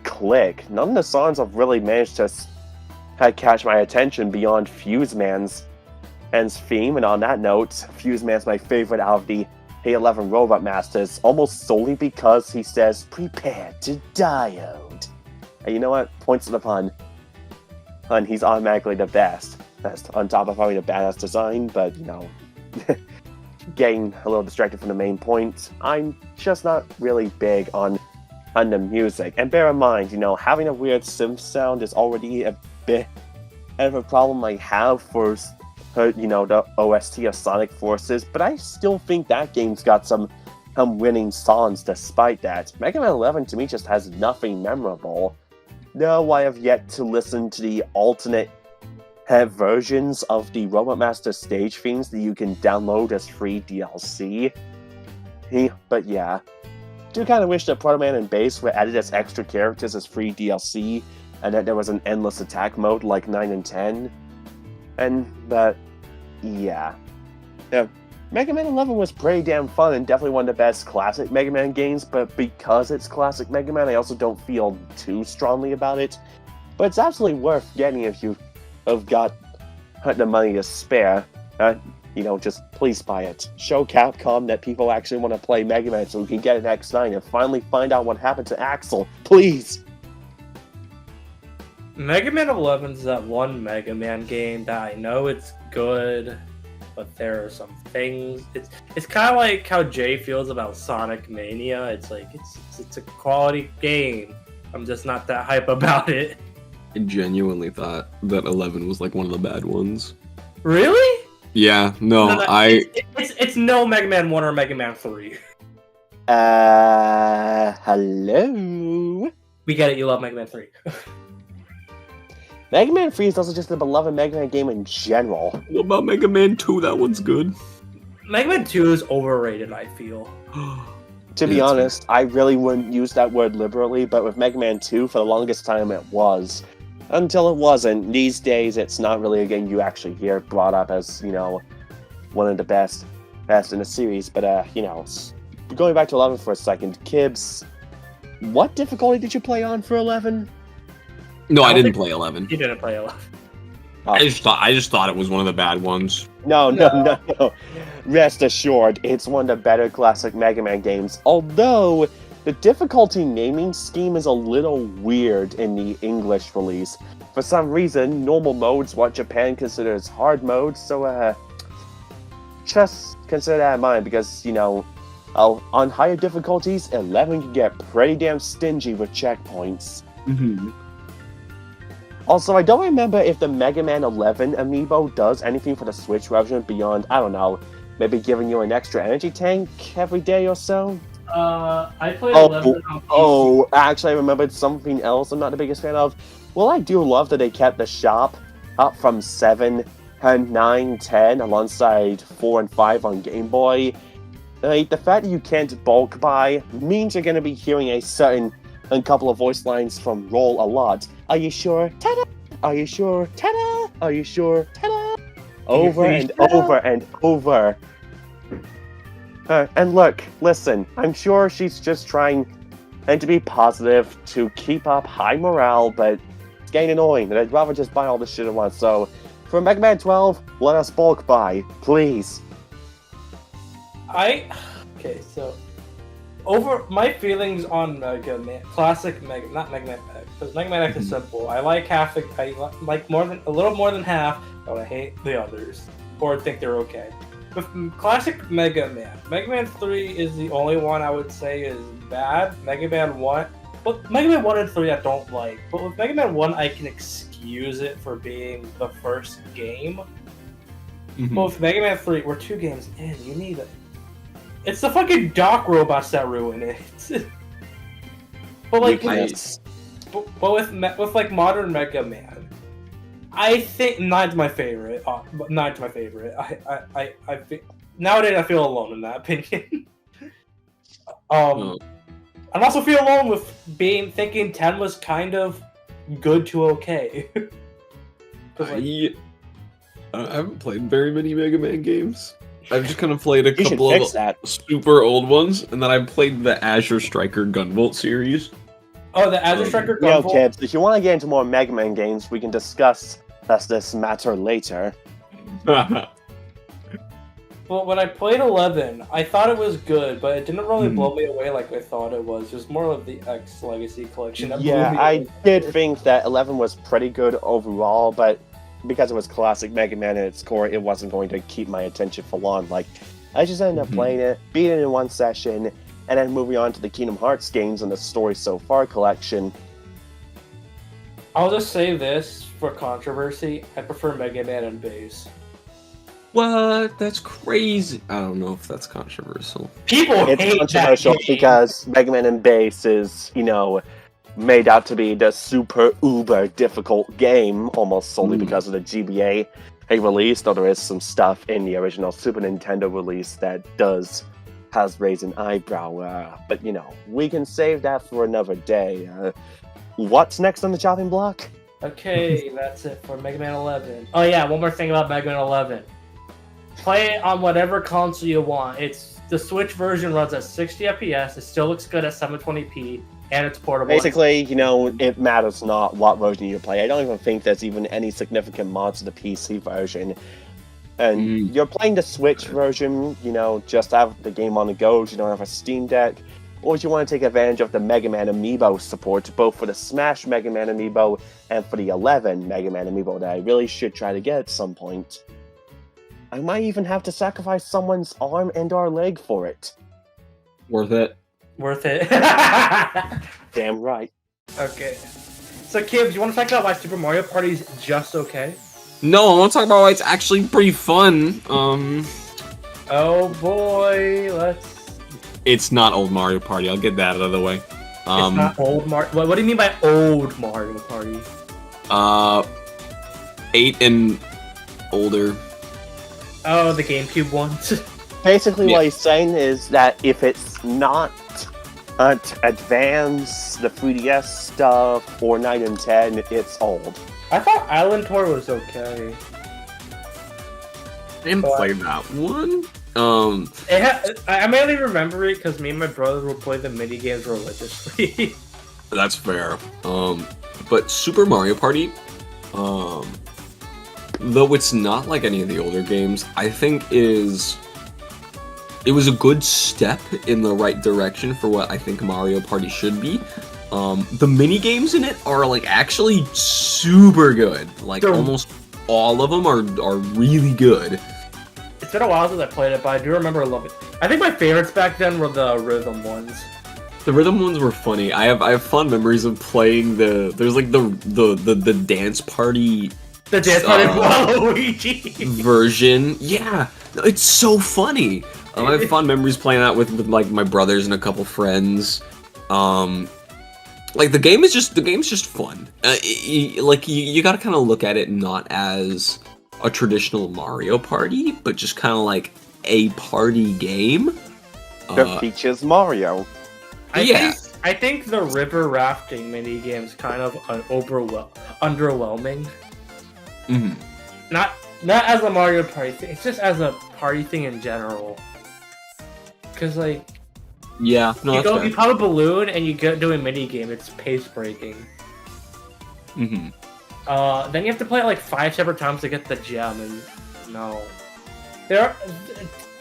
click. None of the songs have really managed to catch my attention beyond Fuse Man's theme, and on that note, Fuse Man's my favorite out of the 11 Robot Masters, almost solely because he says, "Prepare to diode." And you know what? Points to the pun. And he's automatically the best. That's on top of having a badass design, but, getting a little distracted from the main point, I'm just not really big on the music. And bear in mind, having a weird synth sound is already a bit of a problem I have for, the OST of Sonic Forces, but I still think that game's got some winning songs despite that. Mega Man 11 to me just has nothing memorable. No, I have yet to listen to the alternate versions of the Robot Master stage themes that you can download as free DLC. But yeah, do kind of wish that Proto Man and Bass were added as extra characters as free DLC, and that there was an endless attack mode like 9 and 10. But yeah. Mega Man 11 was pretty damn fun and definitely one of the best classic Mega Man games, but because it's classic Mega Man, I also don't feel too strongly about it. But it's absolutely worth getting if you have got the money to spare. Just please buy it. Show Capcom that people actually want to play Mega Man so we can get an X9 and finally find out what happened to Axel. Please! Mega Man 11 is that one Mega Man game that I know it's good, but there are some things. It's kind of like how Jay feels about Sonic Mania. It's like it's a quality game. I'm just not that hype about it. I genuinely thought that 11 was like one of the bad ones. Really? Yeah, no. It's no Mega Man 1 or Mega Man 3. Hello? We get it, you love Mega Man 3. Mega Man 3 is also just a beloved Mega Man game in general. What about Mega Man 2? That one's good. Mega Man 2 is overrated, I feel. To be honest, I really wouldn't use that word liberally, but with Mega Man 2, for the longest time it was. Until it wasn't. These days, it's not really a game you actually hear brought up as, one of the best in the series. But, going back to 11 for a second, Kibbs, what difficulty did you play on for 11? No, I didn't play 11. You didn't play 11. Oh. I just thought it was one of the bad ones. No. Rest assured, it's one of the better classic Mega Man games. Although, the difficulty naming scheme is a little weird in the English release. For some reason, normal mode's what Japan considers hard mode, so just consider that in mind, because, on higher difficulties, 11 can get pretty damn stingy with checkpoints. Mm-hmm. Also, I don't remember if the Mega Man 11 amiibo does anything for the Switch version beyond, I don't know, maybe giving you an extra energy tank every day or so? I played 11 on PC. Actually, I remembered something else I'm not the biggest fan of. Well, I do love that they kept the shop up from 7 and 9, 10 alongside 4 and 5 on Game Boy. Like, the fact that you can't bulk buy means you're going to be hearing a couple of voice lines from Roll a lot. Are you sure? Ta-da! Are you sure? Ta-da! Are you sure? Ta-da! Over and over and over. And look, listen, I'm sure she's just trying to be positive to keep up high morale, but it's getting annoying, and I'd rather just buy all this shit at once. So, for Mega Man 12, let us bulk buy, please. Okay, so over my feelings on Mega Man, classic Mega, not Mega Man X, because Mega Man X is simple. I like a little more than half, but I hate the others, or think they're okay. With classic Mega Man 3 is the only one I would say is bad. Mega Man 1 and 3 I don't like, but with Mega Man 1 I can excuse it for being the first game. Mm-hmm. But with Mega Man 3, we're 2 games in, you need it. It's the fucking dock robots that ruin it. But like, with like modern Mega Man, I think 9's my favorite. 9's my favorite. Nowadays I feel alone in that opinion. I also feel alone with thinking 10 was kind of good to okay. I haven't played very many Mega Man games. I've just kind of played a couple of super old ones, and then I played the Azure Striker Gunvolt series. Oh, the Azure Striker Gunvolt? Kibbs, if you want to get into more Mega Man games, we can discuss this matter later. Well, when I played 11, I thought it was good, but it didn't really blow me away like I thought it was. It was more of the X Legacy collection that blew me away. I did think that 11 was pretty good overall, but because it was classic Mega Man at its core, it wasn't going to keep my attention for long. Like, I just ended up playing it, beating it in one session, and then moving on to the Kingdom Hearts games and the Story So Far collection. I'll just say this for controversy: I prefer Mega Man and Bass. What? That's crazy. I don't know if that's controversial. People hate It's controversial because Mega Man and Bass is, made out to be the super uber difficult game, almost solely because of the GBA they released, though there is some stuff in the original Super Nintendo release that has raised an eyebrow, but we can save that for another day. What's next on the chopping block? Okay, that's it for Mega Man 11. Oh yeah, one more thing about Mega Man 11. Play it on whatever console you want. The Switch version runs at 60 FPS, it still looks good at 720p, and it's portable. Basically, it matters not what version you play. I don't even think there's even any significant mods to the PC version. And you're playing the Switch version, just have the game on the go, you don't have a Steam Deck, or if you want to take advantage of the Mega Man Amiibo support, both for the Smash Mega Man Amiibo and for the 11 Mega Man Amiibo that I really should try to get at some point. I might even have to sacrifice someone's arm and or leg for it. Worth it. Worth it. Damn right. Okay. So, Kibbs, you want to talk about why Super Mario Party's just okay? No, I want to talk about why it's actually pretty fun. Oh boy, It's not old Mario Party. I'll get that out of the way. It's not old Mario. What do you mean by old Mario Party? 8 and older. Oh, the GameCube ones. Basically, what he's saying is that if it's not Advance, the 3DS stuff, or 9 and 10, it's old. I thought Island Tour was okay. I didn't play that one. I mainly remember it because me and my brother would play the mini games religiously. That's fair. But Super Mario Party, though it's not like any of the older games, I think is it was a good step in the right direction for what I think Mario Party should be. The mini games in it are like actually super good. Like almost all of them are really good. It's been a while since I played it, but I do remember loving it. I think my favorites back then were the rhythm ones. The rhythm ones were funny. I have fond memories of playing there's like the dance party. The dance party Waluigi version. Yeah, it's so funny. I have fond memories playing that with like my brothers and a couple friends. Like the game's just fun. You gotta kind of look at it not as a traditional Mario Party, but just kind of like a party game. That features Mario. I think the river rafting mini game's kind of underwhelming. Mm-hmm. Not as a Mario Party thing. It's just as a party thing in general. Cause like, yeah, no, you pop a balloon and you go do a mini game. It's pace breaking. Mm-hmm. Then you have to play it like 5 separate times to get the gem, and no.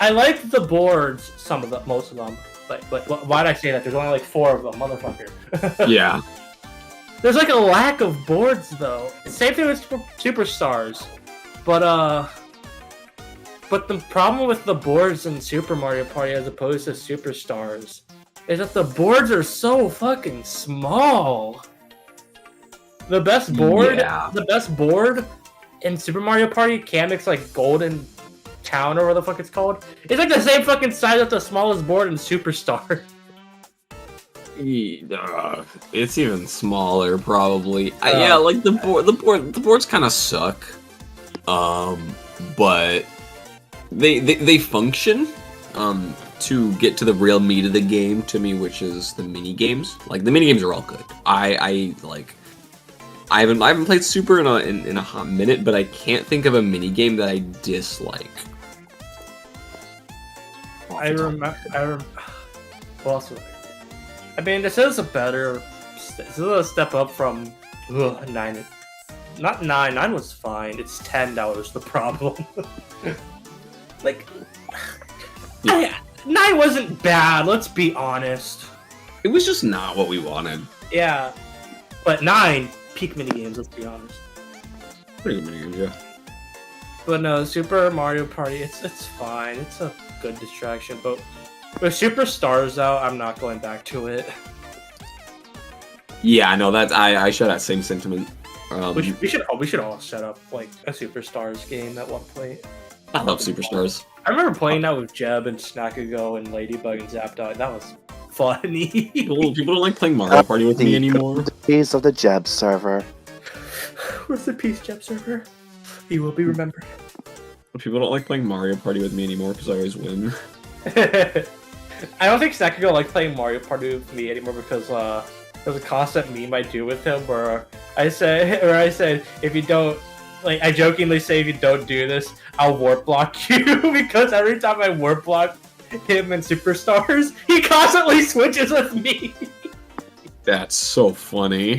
I like the boards, most of them. But why'd I say that? There's only like 4 of them, motherfucker. Yeah. There's like a lack of boards though. Same thing with Superstars. But the problem with the boards in Super Mario Party as opposed to Superstars is that the boards are so fucking small. The best board in Super Mario Party, Kamek's like Golden Town or whatever the fuck it's called. It's like the same fucking size as the smallest board in Superstar. It's even smaller, probably. Yeah, like the boards kind of suck. But they function. To get to the real meat of the game to me, which is the mini games. Like the mini games are all good. I haven't played Super in a hot minute, but I can't think of a mini game that I dislike. I remember. What else was there? I mean, this is a step up from 9. Not 9. 9 was fine. It's 10 that was the problem. Like, yeah. 9 wasn't bad. Let's be honest. It was just not what we wanted. Yeah, but 9 peak minigames. Let's be honest. Pretty good minigames, yeah. But no, Super Mario Party. It's fine. It's a good distraction, but with Superstars out, I'm not going back to it. Yeah, I know that. I share that same sentiment. We should all set up like a Superstars game at one point. I love Superstars. I remember playing that with Jeb and Snackago and Ladybug and Zapdog. That was funny. People don't like playing Mario Party with me anymore. The days of the Jeb server. Rest in peace, Jeb server. He will be remembered. People don't like playing Mario Party with me anymore because I always win. I don't think Snackago likes playing Mario Party with me anymore because there's a constant meme I do with him where I said if you don't, like, I jokingly say if you don't do this, I'll warp block you because every time I warp block him in Superstars, he constantly switches with me. That's so funny.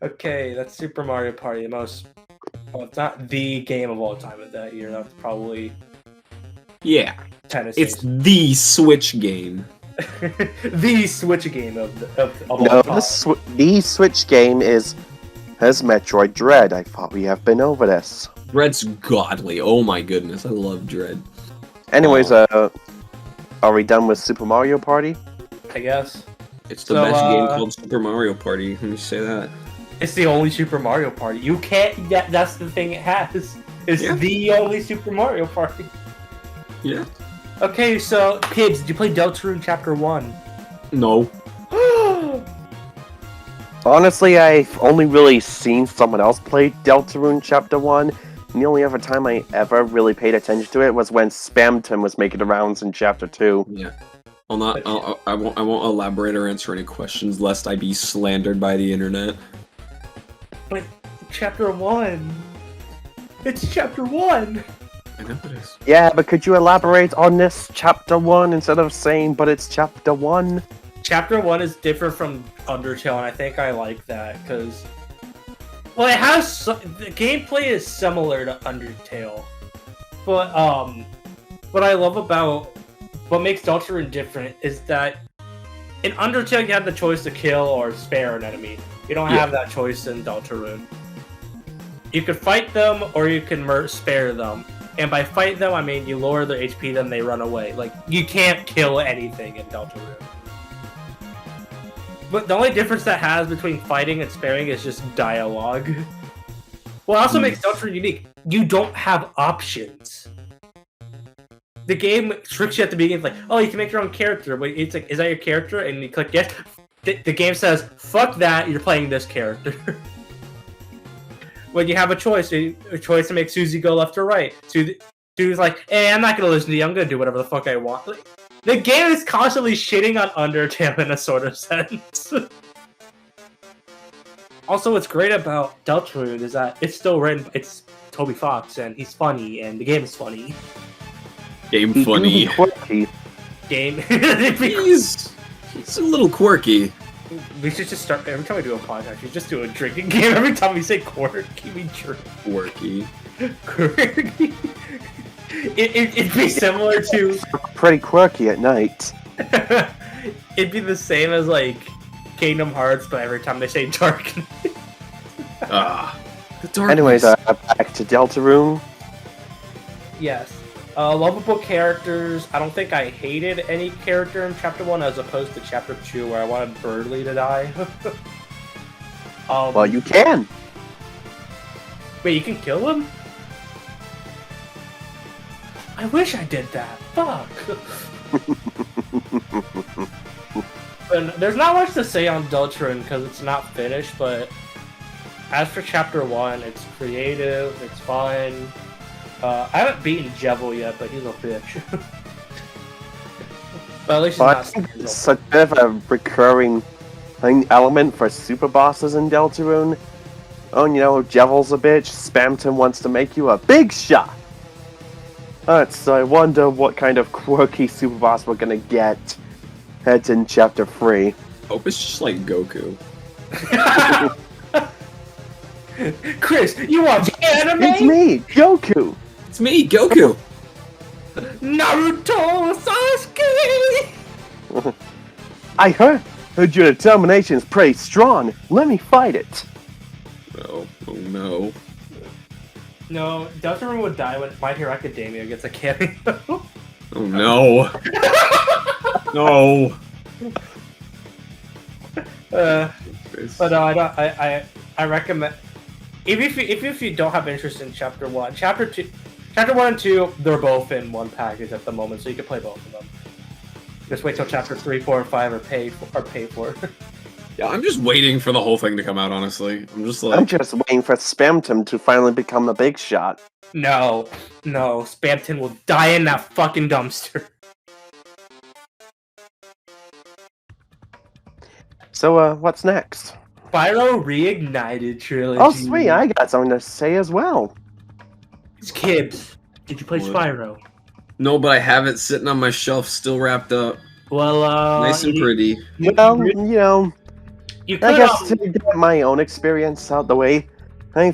Okay, that's Super Mario Party. Well, it's not the game of all time of that year. That's probably Tennessee. It's the Switch game. The Switch game of all No, time. the Switch game is Metroid Dread. I thought we have been over this. Dread's godly. Oh my goodness, I love Dread. Anyways, are we done with Super Mario Party? I guess. It's the best game called Super Mario Party. Let me say that. It's the only Super Mario Party. You can't. That's the thing it has. It's the only Super Mario Party. Yeah. Okay, so kids, did you play Deltarune Chapter 1? No. Honestly, I've only really seen someone else play Deltarune Chapter 1, and the only other time I ever really paid attention to it was when Spamton was making the rounds in Chapter 2. Yeah. I won't elaborate or answer any questions lest I be slandered by the internet. But Chapter 1. It's Chapter 1. I know it is. Yeah, but could you elaborate on this Chapter 1 instead of saying, but it's Chapter 1? Chapter 1 is different from Undertale, and I think I like that, because... Well, it has... the gameplay is similar to Undertale, But what I love about what makes Deltarune different is that in Undertale you have the choice to kill or spare an enemy. You don't have that choice in Deltarune. You can fight them or you can spare them. And by fight them, I mean you lower their HP, then they run away. Like, you can't kill anything in Deltarune. But the only difference that has between fighting and sparing is just dialogue. What also makes Deltarune unique, you don't have options. The game tricks you at the beginning, like, oh, you can make your own character, but it's like, is that your character? And you click yes. The game says, fuck that, you're playing this character. When you have a choice to make Susie go left or right. Susie's like, hey, I'm not gonna listen to you, I'm gonna do whatever the fuck I want. Like, the game is constantly shitting on Undertale in a sort of sense. Also, what's great about Deltarune is that it's still written, it's Toby Fox, and he's funny, and the game is funny. Game funny. Quirky. Game. He's a little quirky. We should just start, every time we do a podcast, we just do a drinking game. Every time we say quirky, we drink. Quirky. Quirky. It'd be similar to... Pretty quirky at night. It'd be the same as, like, Kingdom Hearts, but every time they say Dark Knight. The darkness. Anyways, back to Deltarune. Yes. Lovable characters. I don't think I hated any character in Chapter 1 as opposed to Chapter 2 where I wanted Birdly to die. Well, you can. Wait, you can kill him? I wish I did that. Fuck. And there's not much to say on Deltarune because it's not finished, but as for Chapter 1, it's creative, it's fun. I haven't beaten Jevil yet, but he's a bitch. But at least he's I think it's a bit of a recurring element for super bosses in Deltarune. Oh, you know, Jevil's a bitch, Spamton wants to make you a big shot! So I wonder what kind of quirky super boss we're gonna get heads in Chapter 3. Hope it's just like Goku. Chris, you watch anime? It's me, Goku! It's me, Goku! Naruto Sasuke! I heard your determination's pretty strong. Let me fight it. Oh no. No, Deltarune would die when My Hero Academia gets a cameo. Oh no. No. But no, I recommend if you don't have interest in Chapter 1, Chapter 1 and 2, they're both in one package at the moment, so you can play both of them. Just wait till Chapter 3, 4, and 5 are paid for. Yeah, I'm just waiting for the whole thing to come out, honestly. I'm just waiting for Spamton to finally become a big shot. No, Spamton will die in that fucking dumpster. So, what's next? Spyro Reignited Trilogy. Oh, sweet, I got something to say as well. It's Kibbs. Did you play Spyro? No, but I have it sitting on my shelf, still wrapped up. Well, nice and pretty. Well, you know, I guess to get my own experience out the way, I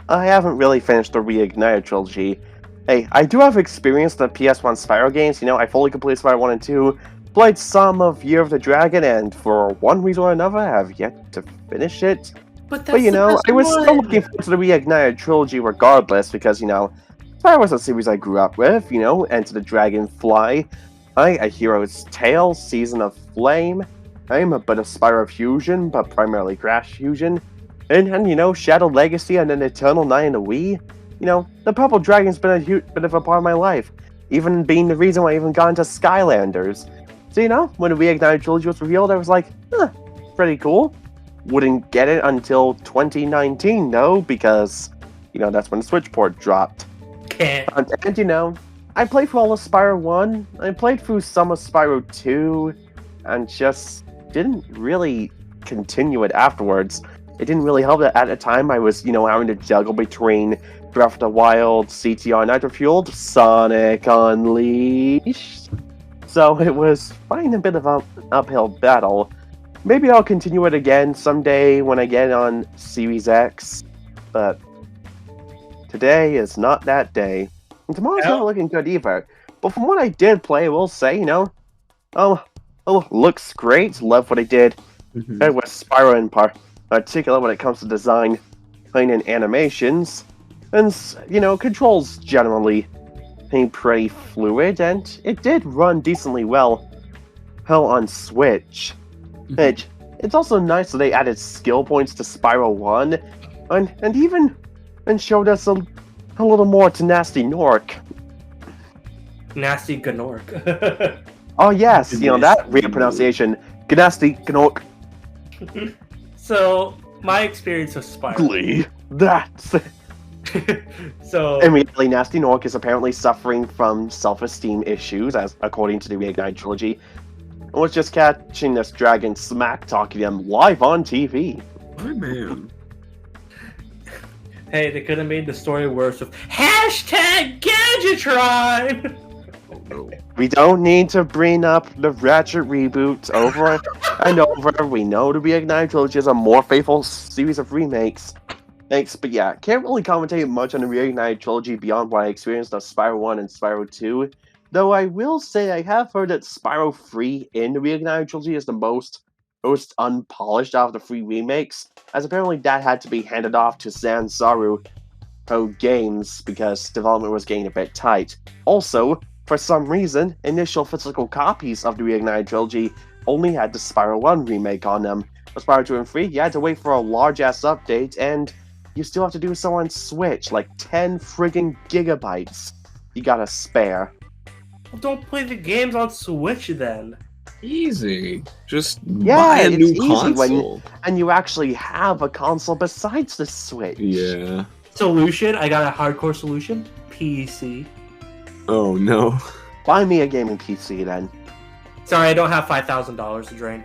haven't really finished the Reignited trilogy. Hey, I do have experience in the PS1 Spyro games, you know, I fully completed Spyro 1 and 2, played some of Year of the Dragon, and for one reason or another, I have yet to finish it. But you know, I was still looking forward to the Reignited trilogy regardless, because, you know, Spyro was a series I grew up with, you know, Enter the Dragonfly, A Hero's Tale, Season of Flame, I'm a bit of Spyro Fusion, but primarily Crash Fusion, and you know, Shadow Legacy and then Eternal Night in the Wii. You know, the Purple Dragon's been a huge bit of a part of my life, even being the reason why I even got into Skylanders. So, you know, when the Reignited trilogy was revealed, I was like, pretty cool. Wouldn't get it until 2019, though, because, you know, that's when the Switch port dropped. And you know, I played through all of Spyro 1, I played through some of Spyro 2, and just didn't really continue it afterwards. It didn't really help that at the time I was, you know, having to juggle between Breath of the Wild, CTR Nitro Fueled, Sonic Unleashed. So it was finding a bit of an uphill battle. Maybe I'll continue it again someday when I get on Series X, but today is not that day. And tomorrow's not looking good either. But from what I did play, I will say, looks great. Love what I did. Mhm. With Spyro in particular when it comes to design, playing in animations, and controls generally being pretty fluid, and it did run decently well. Hell, on Switch. It's also nice that they added skill points to Spyro 1, and even showed us a little more to Nasty Nork. Nasty Gnork. Oh yes, that weird pronunciation. Gnasty Gnork. So, my experience with Spyro. Glee. That's... So... Immediately, Nasty Nork is apparently suffering from self-esteem issues, as according to the Reignited Trilogy. And was just catching this dragon smack-talking him live on TV. My man. Hey, they could have made the story worse with #Gadgetron! Oh no. We don't need to bring up the Ratchet reboot over and over. We know the Reignited Trilogy is a more faithful series of remakes. Thanks, but yeah, can't really commentate much on the Reignited Trilogy beyond what I experienced of Spyro 1 and Spyro 2. Though I will say I have heard that Spyro 3 in the Reignited Trilogy is the most unpolished out of the 3 remakes, as apparently that had to be handed off to Sanzaru Games because development was getting a bit tight. Also, for some reason, initial physical copies of the Reignited Trilogy only had the Spyro 1 remake on them. For Spyro 2 and 3, you had to wait for a large-ass update, and you still have to do so on Switch, like 10 friggin' gigabytes you gotta spare. Well, don't play the games on Switch then. Easy. Just buy a new console. And you actually have a console besides the Switch. Yeah. Solution? I got a hardcore solution. PC. Oh no. Buy me a gaming PC then. Sorry, I don't have $5,000 to drain.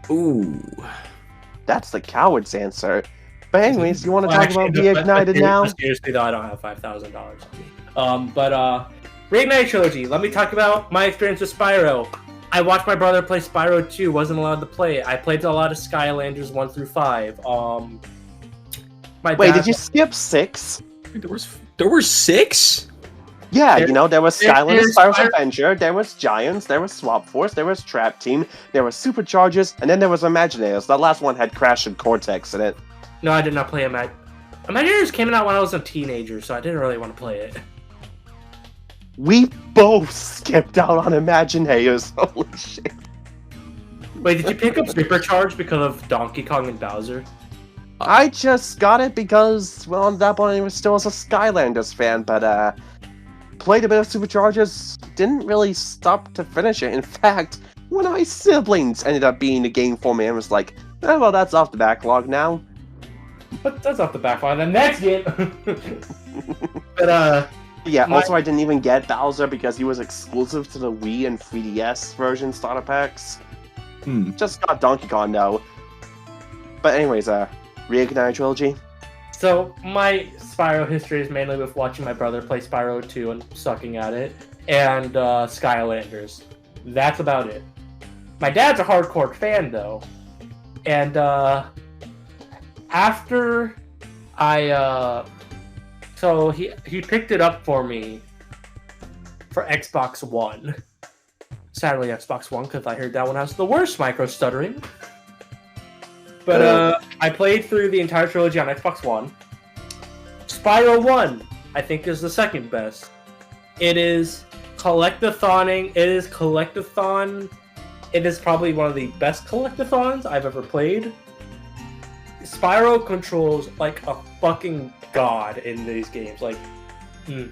Ooh. That's the coward's answer. But anyways, you want to talk about Reignited now? Seriously though, I don't have $5,000 on me. Reignited Trilogy. Let me talk about my experience with Spyro. I watched my brother play Spyro 2. Wasn't allowed to play it. I played a lot of Skylanders 1 through 5. Wait, did you skip 6? There were 6? Yeah, there was Skylanders, Spyro's Adventure, there was Giants, there was Swap Force, there was Trap Team, there was Superchargers, and then there was Imagineers. That last one had Crash and Cortex in it. No, I did not play Imagineers came out when I was a teenager, so I didn't really want to play it. We both skipped out on Imagineers. Holy shit. Wait, did you pick up Supercharged because of Donkey Kong and Bowser? I just got it because, well, at that point I was still a Skylanders fan, but, played a bit of Superchargers, didn't really stop to finish it. In fact, one of my siblings ended up being the game for me and was like, oh, well, that's off the backlog now. But that's off the backlog. The next game! But, yeah, also I didn't even get Bowser because he was exclusive to the Wii and 3DS version starter packs. Just got Donkey Kong though. But anyways, Reignited Trilogy. So my Spyro history is mainly with watching my brother play Spyro 2 and sucking at it, and Skylanders. That's about it. My dad's a hardcore fan though, and after I so he picked it up for me for Xbox One. Sadly, Xbox One, because I heard that one has the worst micro stuttering. But I played through the entire trilogy on Xbox One. Spyro 1, I think, is the second best. It is collectathoning. It is collectathon. It is probably one of the best collectathons I've ever played. Spyro controls like a fucking god in these games. Like,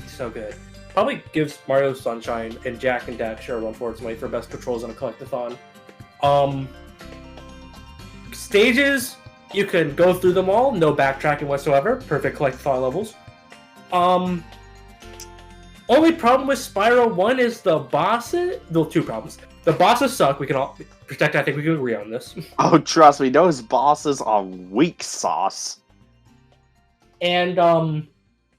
so good. Probably gives Mario Sunshine and Jack and Daxter, unfortunately, for best controls in a collectathon. Stages, you can go through them all, no backtracking whatsoever. Perfect collectathon levels. Only problem with Spyro 1 is the bosses. Well, two problems. The bosses suck. We can all protect. I think we can agree on this. Oh, trust me, those bosses are weak sauce. And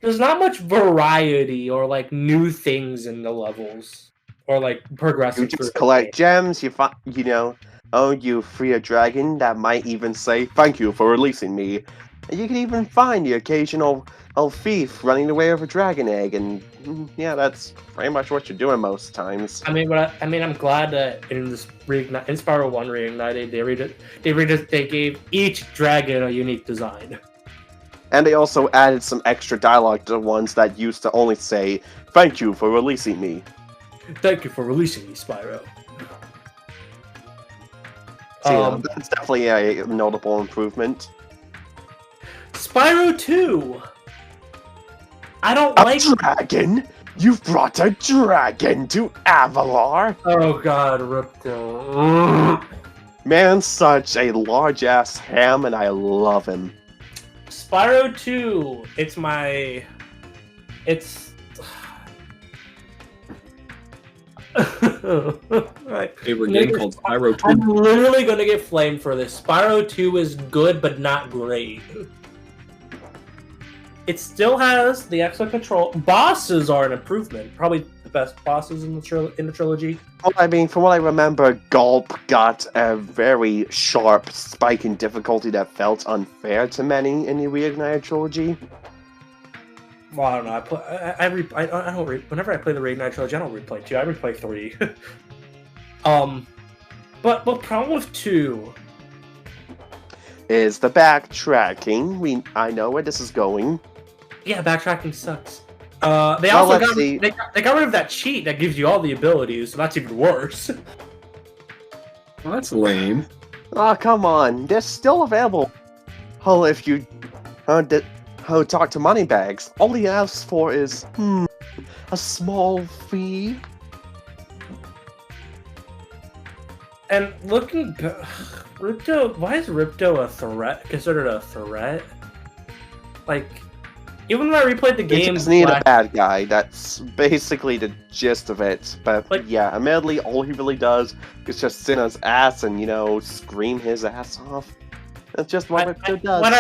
there's not much variety or like new things in the levels or like progressive. You just collect gems. You free a dragon that might even say thank you for releasing me, And you can even find the occasional thief running away with a dragon egg, and yeah, that's pretty much what you're doing most times. I mean, I'm glad that in this in Spyro 1 Reignited, they gave each dragon a unique design. And they also added some extra dialogue to the ones that used to only say, "Thank you for releasing me." Thank you for releasing me, Spyro. So, that's definitely a notable improvement. Spyro 2! I don't A like... dragon? You've brought a dragon to Avalar? Oh god, Ripto. Man's such a large-ass ham, and I love him. Spyro 2, it's my... It's... Right. Favorite game called Spyro 2. I'm literally gonna get flamed for this. Spyro 2 is good, but not great. It still has the excellent control. Bosses are an improvement. Probably the best bosses in the trilogy. Well, I mean, from what I remember, Gulp got a very sharp spike in difficulty that felt unfair to many in the Reignited trilogy. Well, I don't know. Whenever I play the Reignited trilogy, I don't replay 2. I replay 3. But the problem with 2 is the backtracking. I know where this is going. Yeah, backtracking sucks. They also got rid of that cheat that gives you all the abilities, so that's even worse. Well, that's lame. Oh, come on. They're still available. Oh, if you talk to Moneybags, all he asks for is, a small fee. And looking... Ripto... Why is Ripto considered a threat? Like... Even when I replayed the game... You just need a bad guy. That's basically the gist of it. But like, yeah, admittedly, all he really does is just sit on his ass and, scream his ass off. That's just what Ripto does. When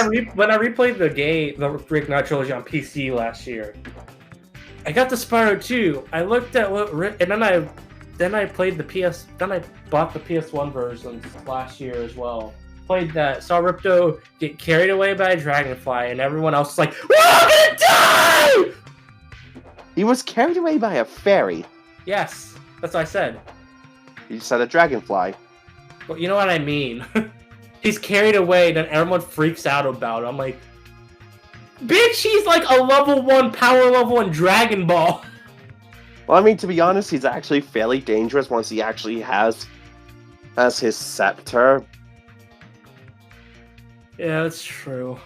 I replayed the game, the Reignited Trilogy on PC last year, I got the Spyro 2. I looked at and then I played the PS. Then I bought the PS1 versions last year as well. Played that, saw Ripto get carried away by a dragonfly, and everyone else was like, "We're all gonna die!" He was carried away by a fairy. Yes, that's what I said. You said a dragonfly. Well, you know what I mean. He's carried away, then everyone freaks out about it. I'm like, bitch, he's like a level 1 power level in Dragon Ball. Well, I mean, to be honest, he's actually fairly dangerous once he actually has his scepter. Yeah, that's true.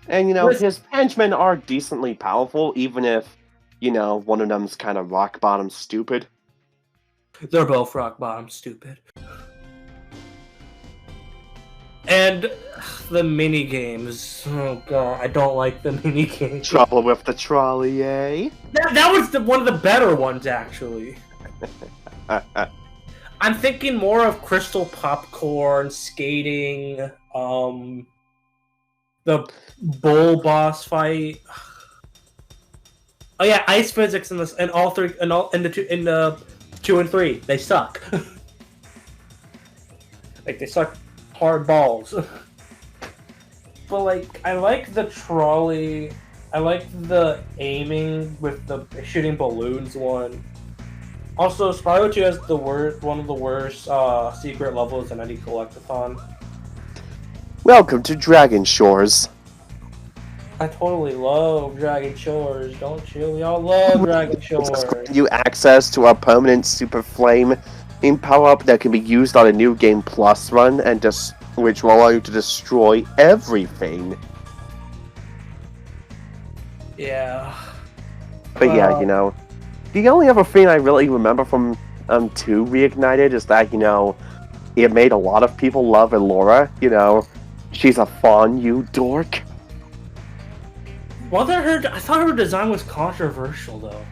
And, his henchmen are decently powerful, even if, one of them's kind of rock-bottom stupid. They're both rock-bottom stupid. And the mini-games. Oh, God, I don't like the mini-games. Trouble with the trolley, eh? That was one of the better ones, actually. I'm thinking more of Crystal Popcorn, skating, the bull boss fight. Oh yeah, ice physics in this, and all three, in the 2 and 3, they suck. Like they suck hard balls. But like, I like the trolley. I like the aiming with the shooting balloons one. Also, Spyro 2 has one of the worst secret levels in any collectathon. Welcome to Dragon Shores. I totally love Dragon Shores, don't you? We all love Dragon Shores. You access to a permanent super flame in power-up that can be used on a new game plus run, and which will allow you to destroy everything. Yeah. But yeah, the only other thing I really remember from 2 Reignited is that, it made a lot of people love Elora, she's a fawn, you dork. Well, I thought her design was controversial, though.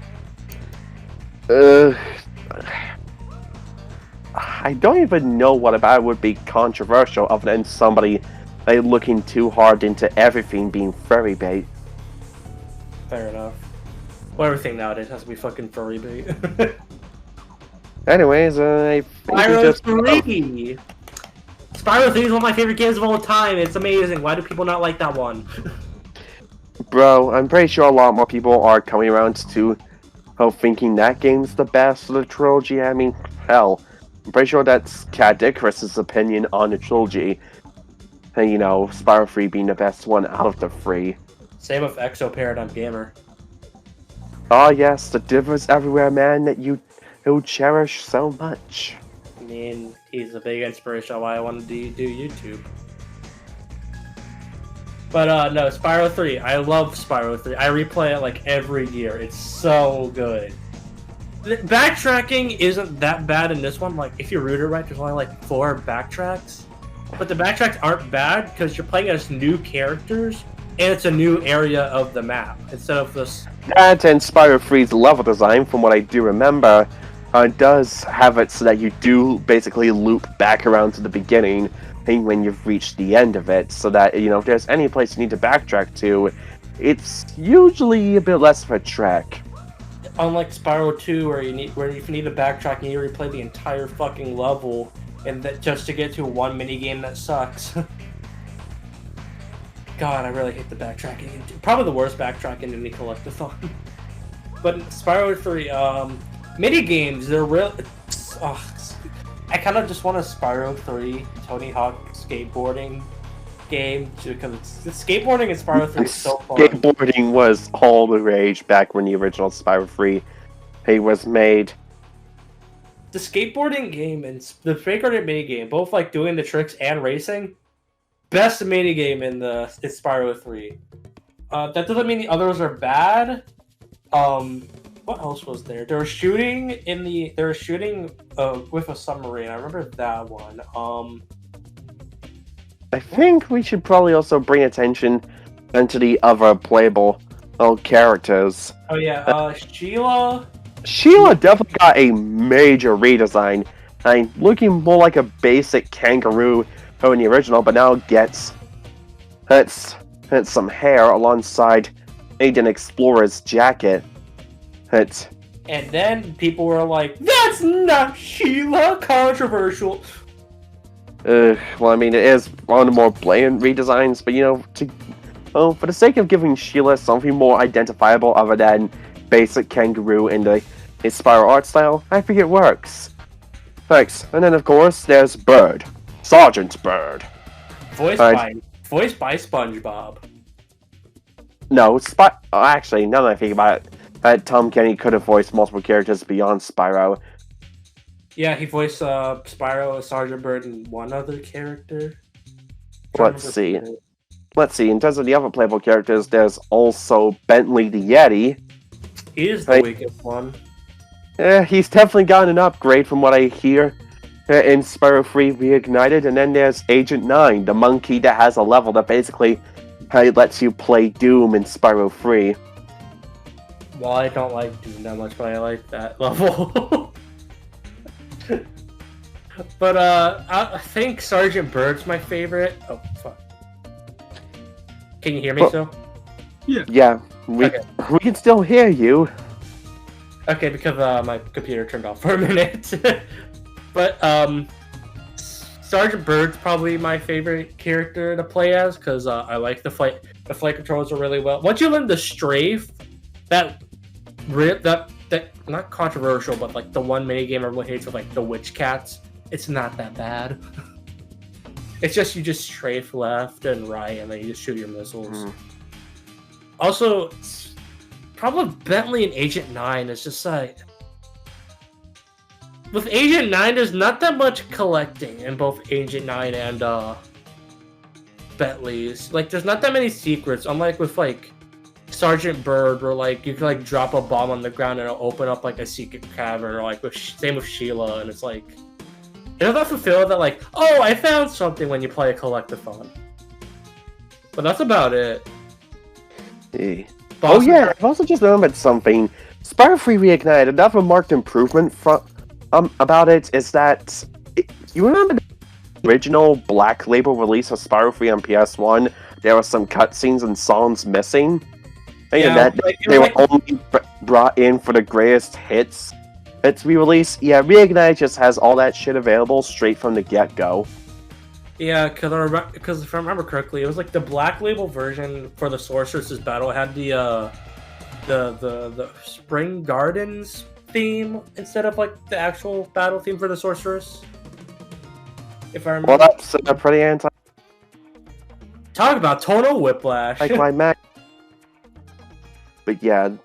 I don't even know what about it would be controversial other than somebody looking too hard into everything being furry bait. Fair enough. Well, everything nowadays has to be fucking furry bait. Anyways, I think Spyro 3! Spyro 3 is one of my favorite games of all time. It's amazing. Why do people not like that one? Bro, I'm pretty sure a lot more people are coming around to thinking that game's the best of the trilogy. I mean, hell, I'm pretty sure that's Cat Icarus's opinion on the trilogy. And, Spyro 3 being the best one out of the three. Same with AvatarAidan Gamer. Oh yes, the div is everywhere, man, that you cherish so much. I mean, he's a big inspiration on why I wanted to do YouTube. But no, Spyro 3. I love Spyro 3. I replay it like every year. It's so good. The backtracking isn't that bad in this one. Like, if you root it right, there's only like 4 backtracks. But the backtracks aren't bad because you're playing as new characters and it's a new area of the map instead of this. That and Spyro 3's level design, from what I do remember, does have it so that you do basically loop back around to the beginning when you've reached the end of it, so that, if there's any place you need to backtrack to, it's usually a bit less of a trek. Unlike Spyro 2, where if you need to backtrack and you replay the entire fucking level, and that just to get to one mini game that sucks. God, I really hate the backtracking. Probably the worst backtracking in any collectathon. But Spyro 3, mini games, they're real. I kind of just want a Spyro 3 Tony Hawk skateboarding game because the skateboarding in Spyro 3 is so fun. Skateboarding was all the rage back when the original Spyro 3 was made. The skateboarding game and the skateboarding mini game, both like doing the tricks and racing, best mini game in Spyro 3. That doesn't mean the others are bad. What else was there? They were shooting with a submarine. I remember that one. I think we should probably also bring attention to the other playable characters. Oh yeah, Sheila. Sheila definitely got a major redesign. Looking more like a basic kangaroo in the original, but now gets some hair alongside Aiden Explorer's jacket. And then people were like, "That's not Sheila." Controversial. Well, I mean, it is one of the more blatant redesigns, but for the sake of giving Sheila something more identifiable other than basic kangaroo in the Spyro art style, I think it works. Thanks. And then, of course, there's Bird. Sergeant Bird. Voiced by SpongeBob. No, actually, now that I think about it, Tom Kenny could have voiced multiple characters beyond Spyro. Yeah, he voiced Spyro, Sergeant Bird, and one other character. Let's see. In terms of the other playable characters, there's also Bentley the Yeti. He is the weakest one. He's definitely gotten an upgrade from what I hear in Spyro 3 Reignited. And then there's Agent 9, the monkey that has a level that basically lets you play Doom in Spyro 3. Well, I don't like Doom that much, but I like that level. But I think Sergeant Bird's my favorite. Oh, fuck. Can you hear me still? Yeah, we can still hear you. Okay, because my computer turned off for a minute. But Sergeant Bird's probably my favorite character to play as because I like the flight controls are really well. Once you learn the strafe, that not controversial, but like the one minigame everyone hates with like the witch cats, it's not that bad. It's just you just strafe left and right, and then you just shoot your missiles. Also, probably Bentley and Agent 9 is just like... With Agent 9, there's not that much collecting in both Agent 9 and Bentley's. Like, there's not that many secrets, unlike with, like, Sergeant Bird, where, like, you can, like, drop a bomb on the ground and it'll open up, like, a secret cavern, or, like, same with Sheila, and it's, like... It doesn't fulfill that, like, oh, I found something when you play a collectathon. But that's about it. Oh yeah, I've also just remembered something. Spyro 3 Reignited, another marked improvement about it is that... You remember the original Black Label release of Spyro 3 on PS1? There were some cutscenes and songs missing. Yeah, they were only brought in for the greatest hits. It's re-release. Yeah, Reignited just has all that shit available straight from the get-go. Yeah, because if I remember correctly, it was like the Black Label version for the Sorceress's battle had the Spring Gardens theme instead of like the actual battle theme for the Sorceress. If I remember. Well, that's pretty anti. Talk about tonal whiplash. Like my Mac. But yeah, I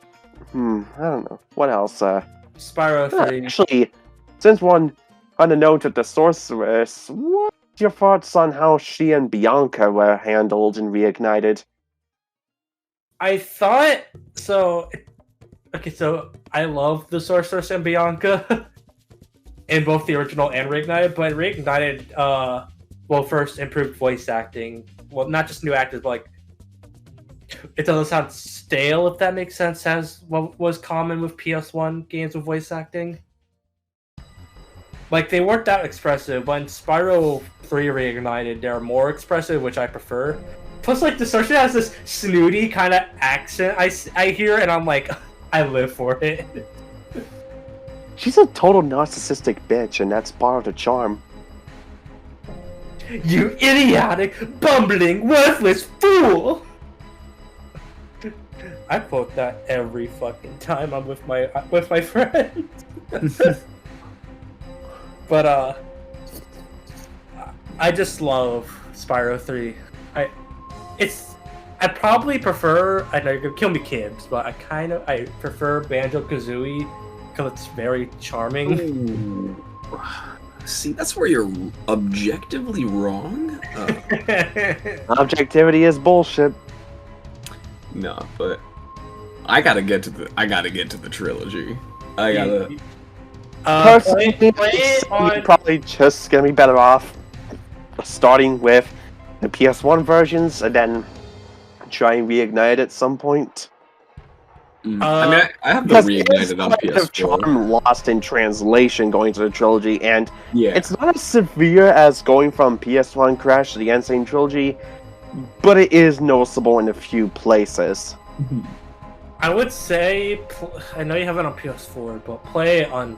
don't know. What else? Spyro 3. Actually, since one on the note of the Sorceress, what's your thoughts on how she and Bianca were handled in Reignited? I thought so. Okay, so I love the Sorceress and Bianca in both the original and Reignited, but Reignited, first improved voice acting. Well, not just new actors, but like it doesn't sound stale, if that makes sense, as what was common with PS1 games with voice acting. Like, they weren't that expressive. When Spyro 3 Reignited, they're more expressive, which I prefer. Plus, like, the Sorcerer has this snooty kind of accent I hear, and I'm like, I live for it. She's a total narcissistic bitch, and that's part of the charm. You idiotic, bumbling, worthless fool! I quote that every fucking time I'm with my friends. But I just love Spyro 3. I probably prefer, I know you're gonna kill me, Kibbs, but I prefer Banjo-Kazooie because it's very charming. Ooh. See, that's where you're objectively wrong. Objectivity is bullshit. No, but I gotta get to the trilogy. I gotta. Personally, you're probably just gonna be better off starting with the PS1 versions and then try and reignite it at some point. I mean, I have the Reignited on PS4. Charm lost in translation going to the trilogy, and Yeah, it's not as severe as going from PS1 Crash to the Insane Trilogy, but it is noticeable in a few places. I would say, I know you have it on PS4, but play it on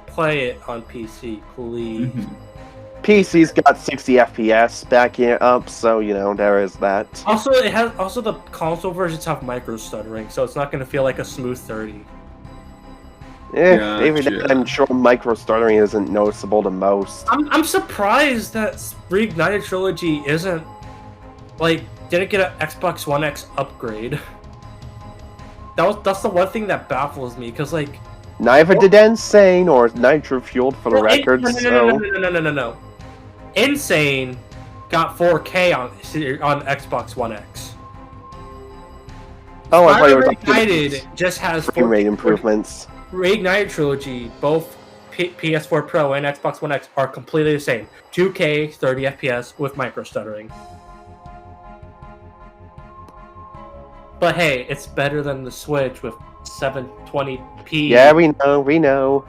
PC, please. PC's got 60 FPS backing it up, so you know there is that. Also, the console versions have micro stuttering, so it's not going to feel like a smooth 30. Even then, I'm sure micro stuttering isn't noticeable the most. I'm surprised that Reignited Trilogy didn't get an Xbox One X upgrade. That's the one thing that baffles me, because like neither did Insane or Nitro Fueled for the record. No. Insane got 4K on Xbox One X. Oh, I thought you were Reignited just has frame rate improvements. Reignited Trilogy, both PS4 Pro and Xbox One X are completely the same. 2K, 30 FPS with micro stuttering. But hey, it's better than the Switch with 720p. Yeah, we know.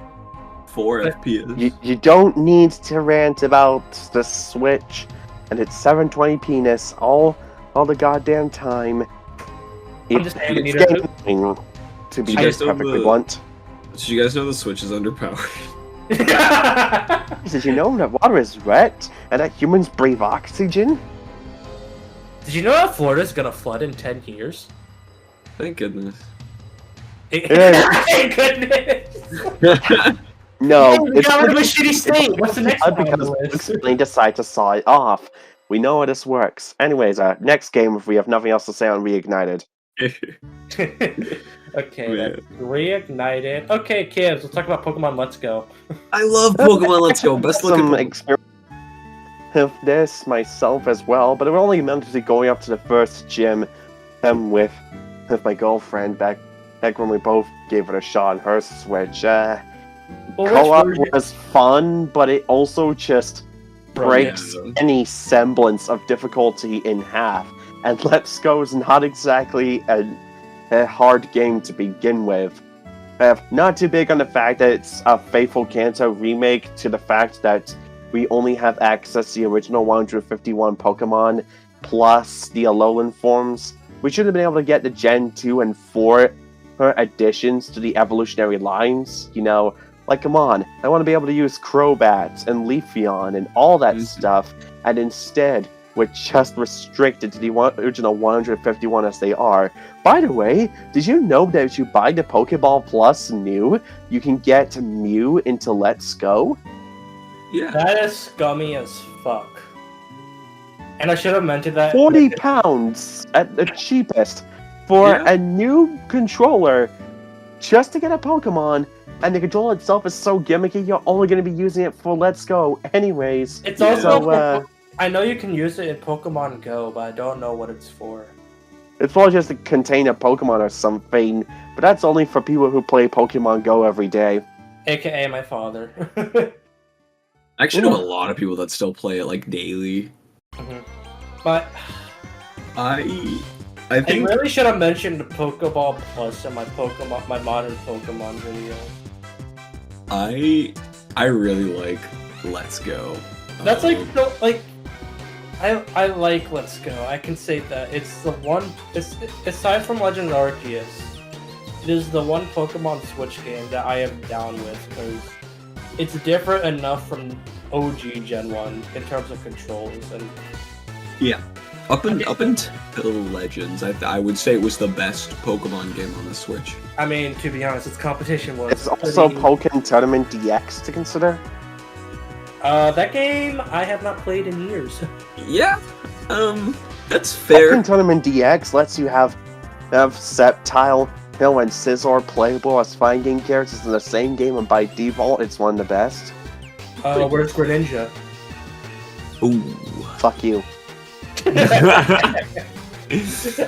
4 FPS. You don't need to rant about the Switch and its 720p-ness all the goddamn time. It's getting to be perfectly blunt. Did you guys know the Switch is underpowered? Did you know that water is wet and that humans breathe oxygen? Did you know that Florida's gonna flood in 10 years? Thank goodness. Thank goodness! No, it's got rid of a shitty state. What's the next one? Because they decide to saw it off. We know how this works. Anyways, next game if we have nothing else to say on Reignited. Okay, that's Reignited. Okay, kids, let's talk about Pokemon Let's Go. I love Pokemon Let's Go. Best looking experience of this myself as well, but we're only meant to be going up to the first gym with my girlfriend back when we both gave it a shot on her Switch. Co-op was fun, but it also just breaks any semblance of difficulty in half. And Let's Go is not exactly a hard game to begin with. Not too big on the fact that it's a Faithful Kanto remake to the fact that we only have access to the original 151 Pokemon plus the Alolan forms. We should have been able to get the Gen 2 and 4 additions to the evolutionary lines, you know. Like, come on, I want to be able to use Crobat and Leafeon and all that stuff. and instead we're just restricted to the original 151 as they are. By the way, did you know that if you buy the Pokeball Plus new, you can get Mew into Let's Go? Yeah. That is scummy as fuck. And I should have mentioned that. £40 at the cheapest for a new controller just to get a Pokemon, and the controller itself is so gimmicky, you're only going to be using it for Let's Go anyways. It's also I know you can use it in Pokemon Go, but I don't know what it's for. It's probably just to contain a Pokemon or something, but that's only for people who play Pokemon Go every day. AKA my father. I actually know a lot of people that still play it like daily. Mm-hmm. But I think I really should have mentioned Pokeball Plus in my modern Pokemon video. I really like Let's Go. That's I like Let's Go. I can say that it's the one. Aside from Legends Arceus, it is the one Pokemon Switch game that I am down with because it's different enough from OG Gen 1 in terms of controls and. Yeah, up until Legends, I would say it was the best Pokemon game on the Switch. I mean, to be honest, its competition was. It's also Pokken Tournament DX to consider. That game I have not played in years. Yeah, that's fair. Pokken Tournament DX lets you have Sceptile, Hill, and Scizor playable as fighting characters in the same game, and by default, it's one of the best. Where's Greninja? Ooh. Fuck you.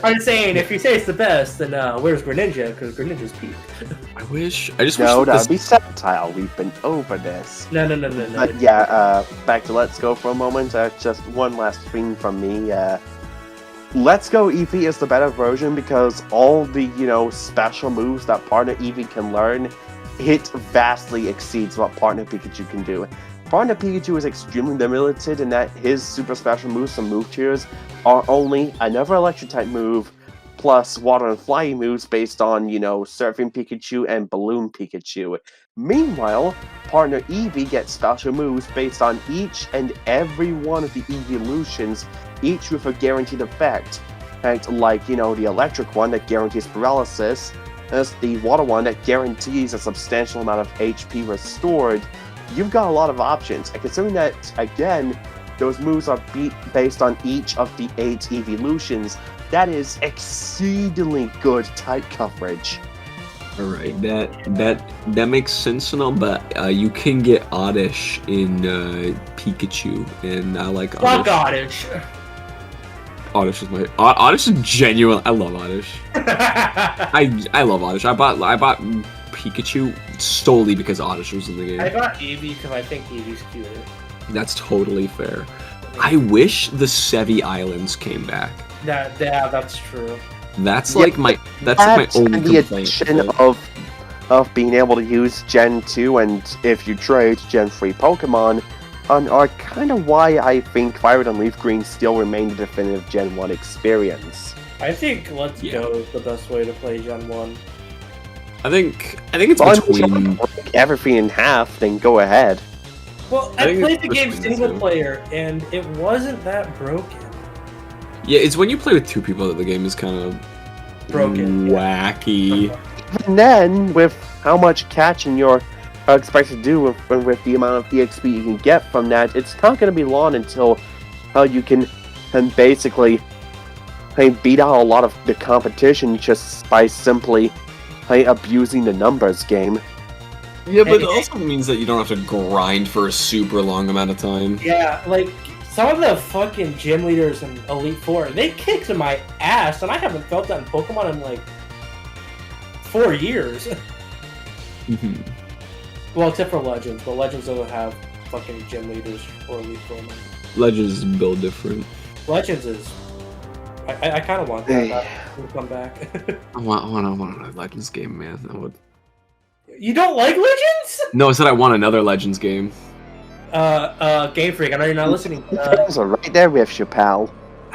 I'm saying, if you say it's the best, then where's Greninja? Because Greninja's peak. I just no, wish that'd be Sceptile. We've been over this. No. But yeah, back to Let's Go for a moment. Just one last thing from me. Let's Go Eevee is the better version because all the, special moves that Partner Eevee can learn, it vastly exceeds what Partner Pikachu can do. Partner Pikachu is extremely limited in that his super special moves and move tiers are only another electric type move plus water and flying moves based on, Surfing Pikachu and Balloon Pikachu. Meanwhile, Partner Eevee gets special moves based on each and every one of the evolutions, each with a guaranteed effect. Like, the electric one that guarantees paralysis, there's the water one that guarantees a substantial amount of HP restored. You've got a lot of options, and considering that, again, those moves are based on each of the 8 evolutions, that is exceedingly good type coverage. Alright, that makes sense and all, but you can get Oddish in Pikachu, and I like Oddish. Fuck Oddish! Oddish is Oddish is genuine. I love Oddish. I love Oddish. I bought Pikachu solely because Oddish was in the game. I bought Eevee because I think Eevee's cuter. That's totally fair. I wish the Sevi Islands came back. Yeah, that's true. That's like my only the complaint. Addition of being able to use Gen 2 and if you trade Gen 3 Pokemon are kind of why I think Violet and Leaf Green still remain the definitive Gen 1 experience. I think Let's Go is the best way to play Gen 1. I think it's between break everything in half, then go ahead. Well, I played the game single player, and it wasn't that broken. Yeah, it's when you play with 2 people that the game is kind of broken, wacky. And then, with how much catching you're expected to do with the amount of EXP you can get from that, it's not going to be long until you can basically beat out a lot of the competition just by simply abusing the numbers game. Yeah, but it also means that you don't have to grind for a super long amount of time. Yeah, like, some of the fucking gym leaders in Elite Four, they kicked my ass, and I haven't felt that in Pokemon in, like, 4 years. Mm-hmm. Well, except for Legends, but Legends doesn't have fucking gym leaders or Elite Four. Legends is built different. Legends is... I kind of want that to come back. I want a Legends game, man. You don't like Legends? No, I said I want another Legends game. Game Freak, I know you're not listening. Friends are right there with you, pal.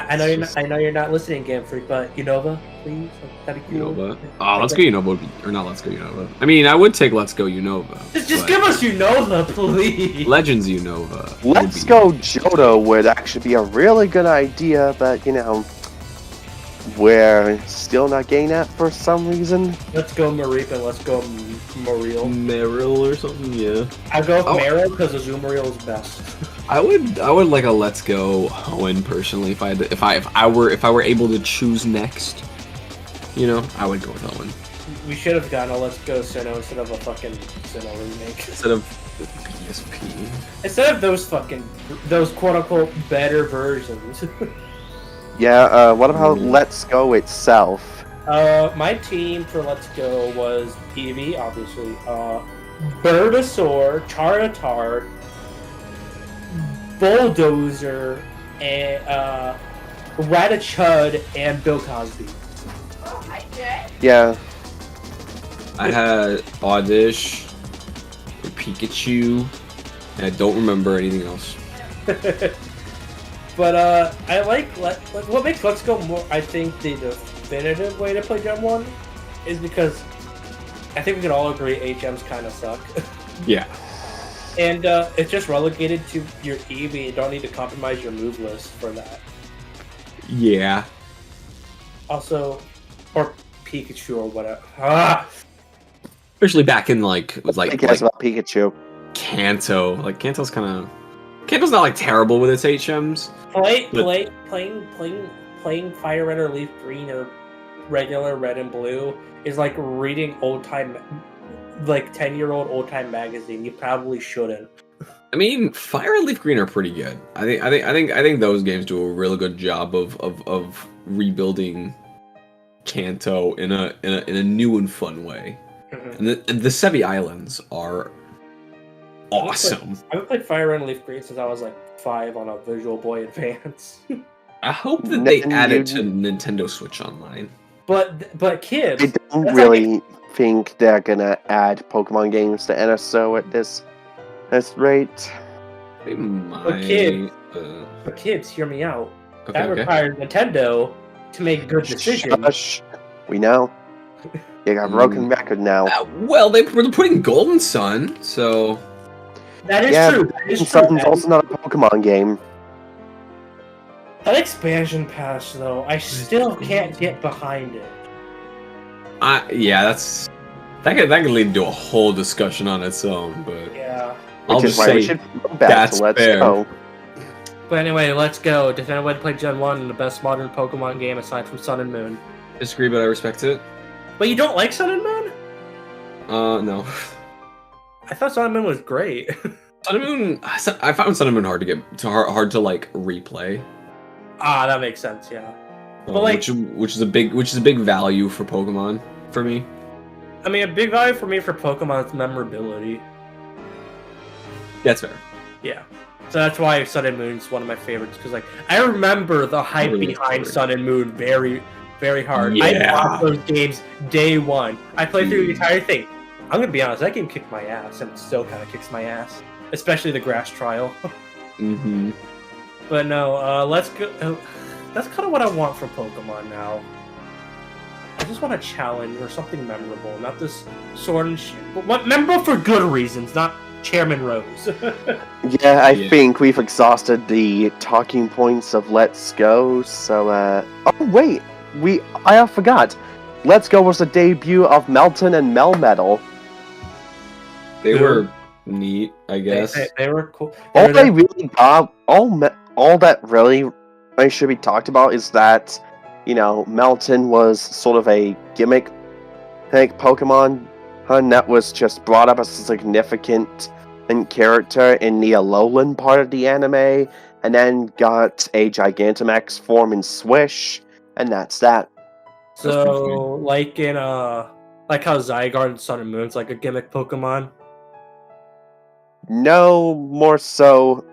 I know you're not listening, Game Freak, but Unova, please. That'd be cool. Unova. Oh, Let's Go Unova, or not Let's Go Unova. I mean, I would take Let's Go Unova. Just give us Unova, please. Legends Unova. Let's Go Johto would actually be a really good idea, but you know, we're still not getting that for some reason. Let's go Mareep and let's go Mariel. Merrill or something, yeah. I go with Mariel because Azumarill is best. I would like a Let's Go Hoenn personally if I were able to choose next. You know, I would go with Hoenn. We should have gotten a Let's Go Sinnoh instead of a fucking Sinnoh remake. Instead of PSP. Instead of those quote unquote better versions. Yeah, what about Let's Go itself? My team for Let's Go was Eevee, obviously, Birdosaur, Charizard, Bulldozer, and Ratachud, and Bill Cosby. Yeah. I had Oddish, Pikachu, and I don't remember anything else. But I like what makes Let's Go more. I think the definitive way to play Gen 1 is because I think we can all agree HMs kind of suck. Yeah. And it's just relegated to your Eevee. You don't need to compromise your move list for that. Yeah. Also, or Pikachu or whatever. Ah! Especially back in like it was like about Pikachu. Kanto. Like Kanto's not like terrible with its HMs. Playing Fire Red or Leaf Green or regular Red and Blue is like reading old time, like 10-year-old old time magazine. You probably shouldn't. I mean, Fire and Leaf Green are pretty good. I think those games do a really good job of rebuilding Kanto in a new and fun way. Mm-hmm. And the Sevi Islands are awesome. I've played Fire Red and Leaf Green since I was like 5 on a Visual Boy Advance. I hope that they add it to Nintendo Switch Online. But Kibbs, I don't really think they're gonna add Pokemon games to NSO at this rate. They might. But Kibbs, hear me out. Okay, That requires Nintendo to make good decisions. Shush. We know. You got a broken record now. Well, they're putting Golden Sun, so... That is true. That is Sun's also not a Pokemon game. That expansion pass, though, I still can't get behind it. Yeah, that could lead to a whole discussion on its own, but yeah, I'll just say that's fair. Go. But anyway, let's go. Definitive way to play Gen 1 in the best modern Pokemon game aside from Sun and Moon. Disagree, but I respect it. But you don't like Sun and Moon? No. I thought Sun and Moon was great. Sun and Moon, I found Sun and Moon hard to like replay. Ah, that makes sense. Yeah, but like, which is a big value for Pokemon for me. I mean, a big value for me for Pokemon is memorability. That's fair. Yeah, so that's why Sun and Moon is one of my favorites because like I remember the hype behind Sun and Moon very, very hard. Yeah. I bought those games day one. I played through the entire thing. I'm gonna be honest, that game kicked my ass, and it still kind of kicks my ass, especially the grass trial. Mm-hmm. But no, let's go. That's kind of what I want from Pokemon now. I just want a challenge or something memorable, not this sword and shield. But what memorable for good reasons, not Chairman Rose. Yeah, I think we've exhausted the talking points of Let's Go. So, oh wait, I forgot. Let's Go was the debut of Melton and Melmetal. They were neat, I guess. They were cool. All that really should be talked about is that, you know, Melton was sort of a gimmick Pokemon that was just brought up as a significant character in the Alolan part of the anime, and then got a Gigantamax form in Swish, and that's that. So, like in like how Zygarde in Sun and Moon's like a gimmick Pokemon. No, more so.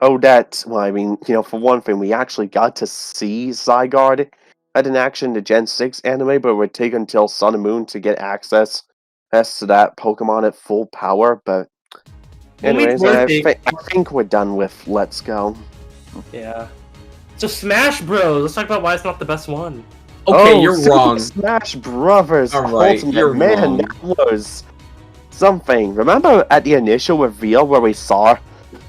Oh, well, I mean, you know, for one thing, we actually got to see Zygarde in action in the Gen 6 anime, but it would take until Sun and Moon to get access to that Pokemon at full power. But anyways, I think we're done with Let's Go. Yeah. So Smash Bros. Let's talk about why it's not the best one. Okay, you're Super wrong. Smash Brothers Alright, Ultimate. you're Man, wrong. that was something. Remember at the initial reveal where we saw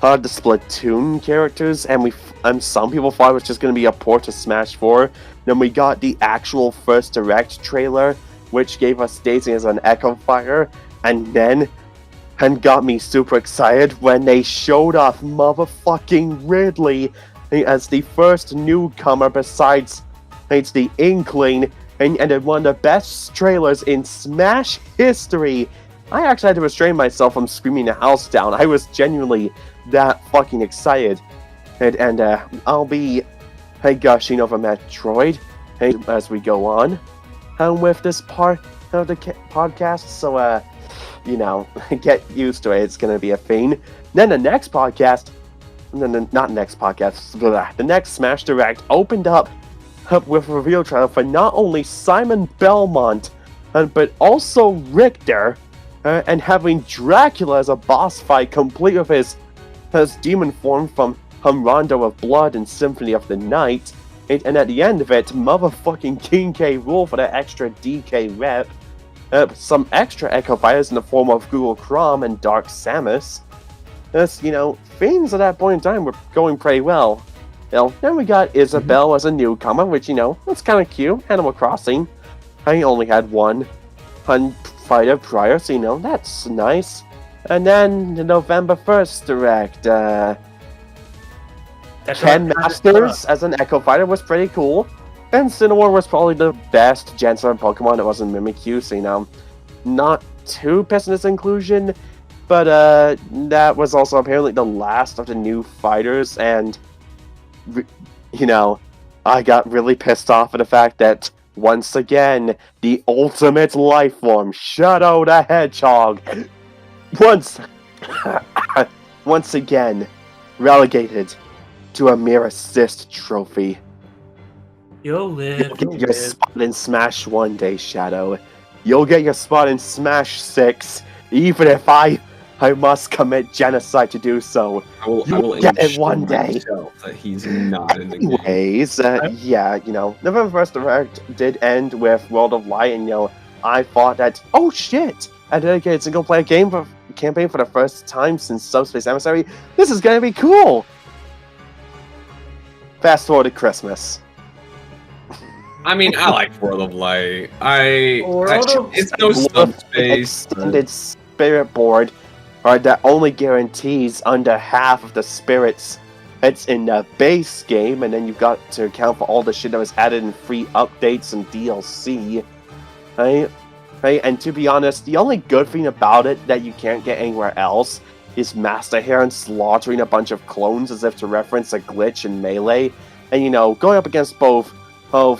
the Splatoon characters, and some people thought it was just going to be a port to Smash 4. Then we got the actual first direct trailer, which gave us Daisy as an Echo Fire, and got me super excited when they showed off motherfucking Ridley as the first newcomer besides the Inkling, and one of the best trailers in Smash history. I actually had to restrain myself from screaming the house down. I was genuinely that fucking excited. And I'll be gushing over Metroid as we go on with this part of the podcast. So, get used to it. It's going to be a thing. Then the next podcast, not next podcast, the next Smash Direct opened up with a reveal trailer for not only Simon Belmont, but also Richter, and having Dracula as a boss fight, complete with his demon form from Rondo of Blood and Symphony of the Night, and at the end of it, motherfucking King K. Rool for that extra DK rep, some extra Echo Fighters in the form of Google Crom and Dark Samus. Things at that point in time were going pretty well. Then we got Isabelle as a newcomer, which, that's kind of cute. Animal Crossing. I only had one fighter prior, so, that's nice. And then the November 1st Direct, Ken Masters as an Echo Fighter was pretty cool. And Cinnamore was probably the best Gen 7 Pokemon that wasn't Mimikyu, so, not too pissed in its inclusion. But that was also apparently the last of the new fighters, and I got really pissed off at the fact that once again, the ultimate life form, Shadow the Hedgehog, once again relegated to a mere assist trophy. You'll live. You'll get your spot in Smash one day, Shadow. You'll get your spot in Smash 6, even if I must commit genocide to do so. I will get it one day. That he's not in the game. Anyways, November 1st Direct did end with World of Light, and I thought that, oh shit, a dedicated single-player campaign for the first time since Subspace Emissary. This is gonna be cool. Fast forward to Christmas. I mean, I like World of Light. It's no Subspace. Extended Spirit Board, that only guarantees under half of the spirits that's in the base game, and then you've got to account for all the shit that was added in free updates and DLC. Right? And to be honest, the only good thing about it that you can't get anywhere else is Master Heron slaughtering a bunch of clones as if to reference a glitch in Melee. And, going up against both Darkon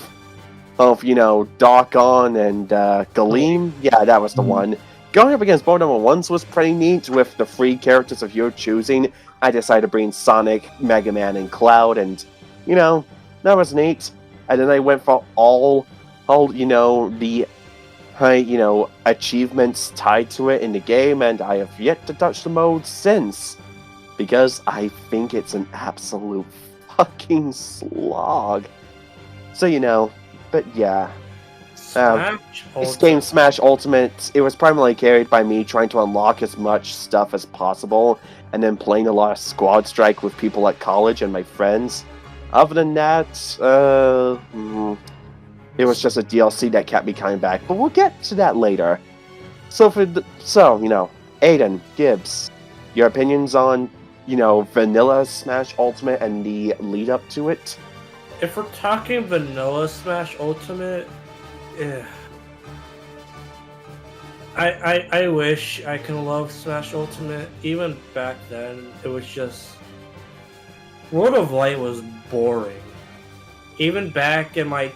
and Galeem. Yeah, that was the one. Going up against both number ones was pretty neat with the free characters of your choosing. I decided to bring Sonic, Megaman, and Cloud, and, that was neat. And then I went for all the achievements tied to it in the game, and I have yet to touch the mode since. Because I think it's an absolute fucking slog. So, but yeah. This game, Smash Ultimate, it was primarily carried by me trying to unlock as much stuff as possible, and then playing a lot of Squad Strike with people at college and my friends. Other than that, it was just a DLC that kept me coming back, but we'll get to that later. So, Aidan, Gibbs, your opinions on, Vanilla Smash Ultimate and the lead up to it? If we're talking Vanilla Smash Ultimate, I wish I could love Smash Ultimate. Even back then, it was just... World of Light was boring. Even back in my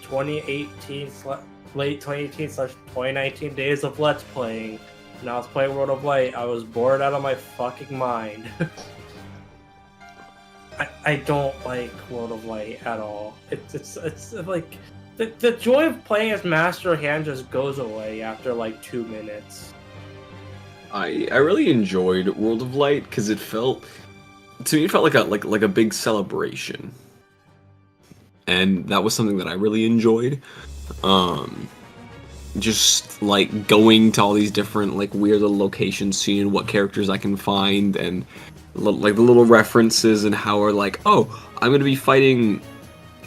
late 2018/2019 days of Let's Playing, when I was playing World of Light, I was bored out of my fucking mind. I don't like World of Light at all. It's like... The joy of playing as Master Hand just goes away after like 2 minutes. I really enjoyed World of Light because it felt like a big celebration. and that was something that I really enjoyed. Just like going to all these different like weird little locations, seeing what characters I can find, and like the little references and how are like, oh, I'm gonna be fighting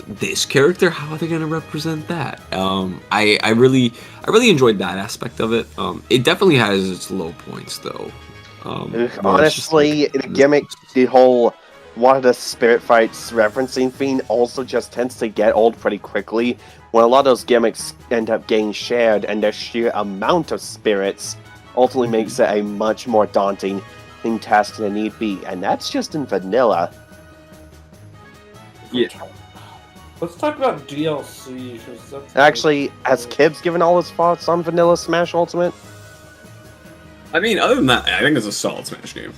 this character. How are they gonna represent that? I really enjoyed that aspect of it. It definitely has its low points though. Honestly, the gimmick, the whole one of the spirit fights referencing thing also just tends to get old pretty quickly when a lot of those gimmicks end up getting shared, and their sheer amount of spirits ultimately makes it a much more daunting task than need be, and that's just in vanilla. Yeah. Let's talk about DLC. Actually, has Kibbs given all his thoughts on Vanilla Smash Ultimate? I mean, other than that, I think it's a solid Smash game.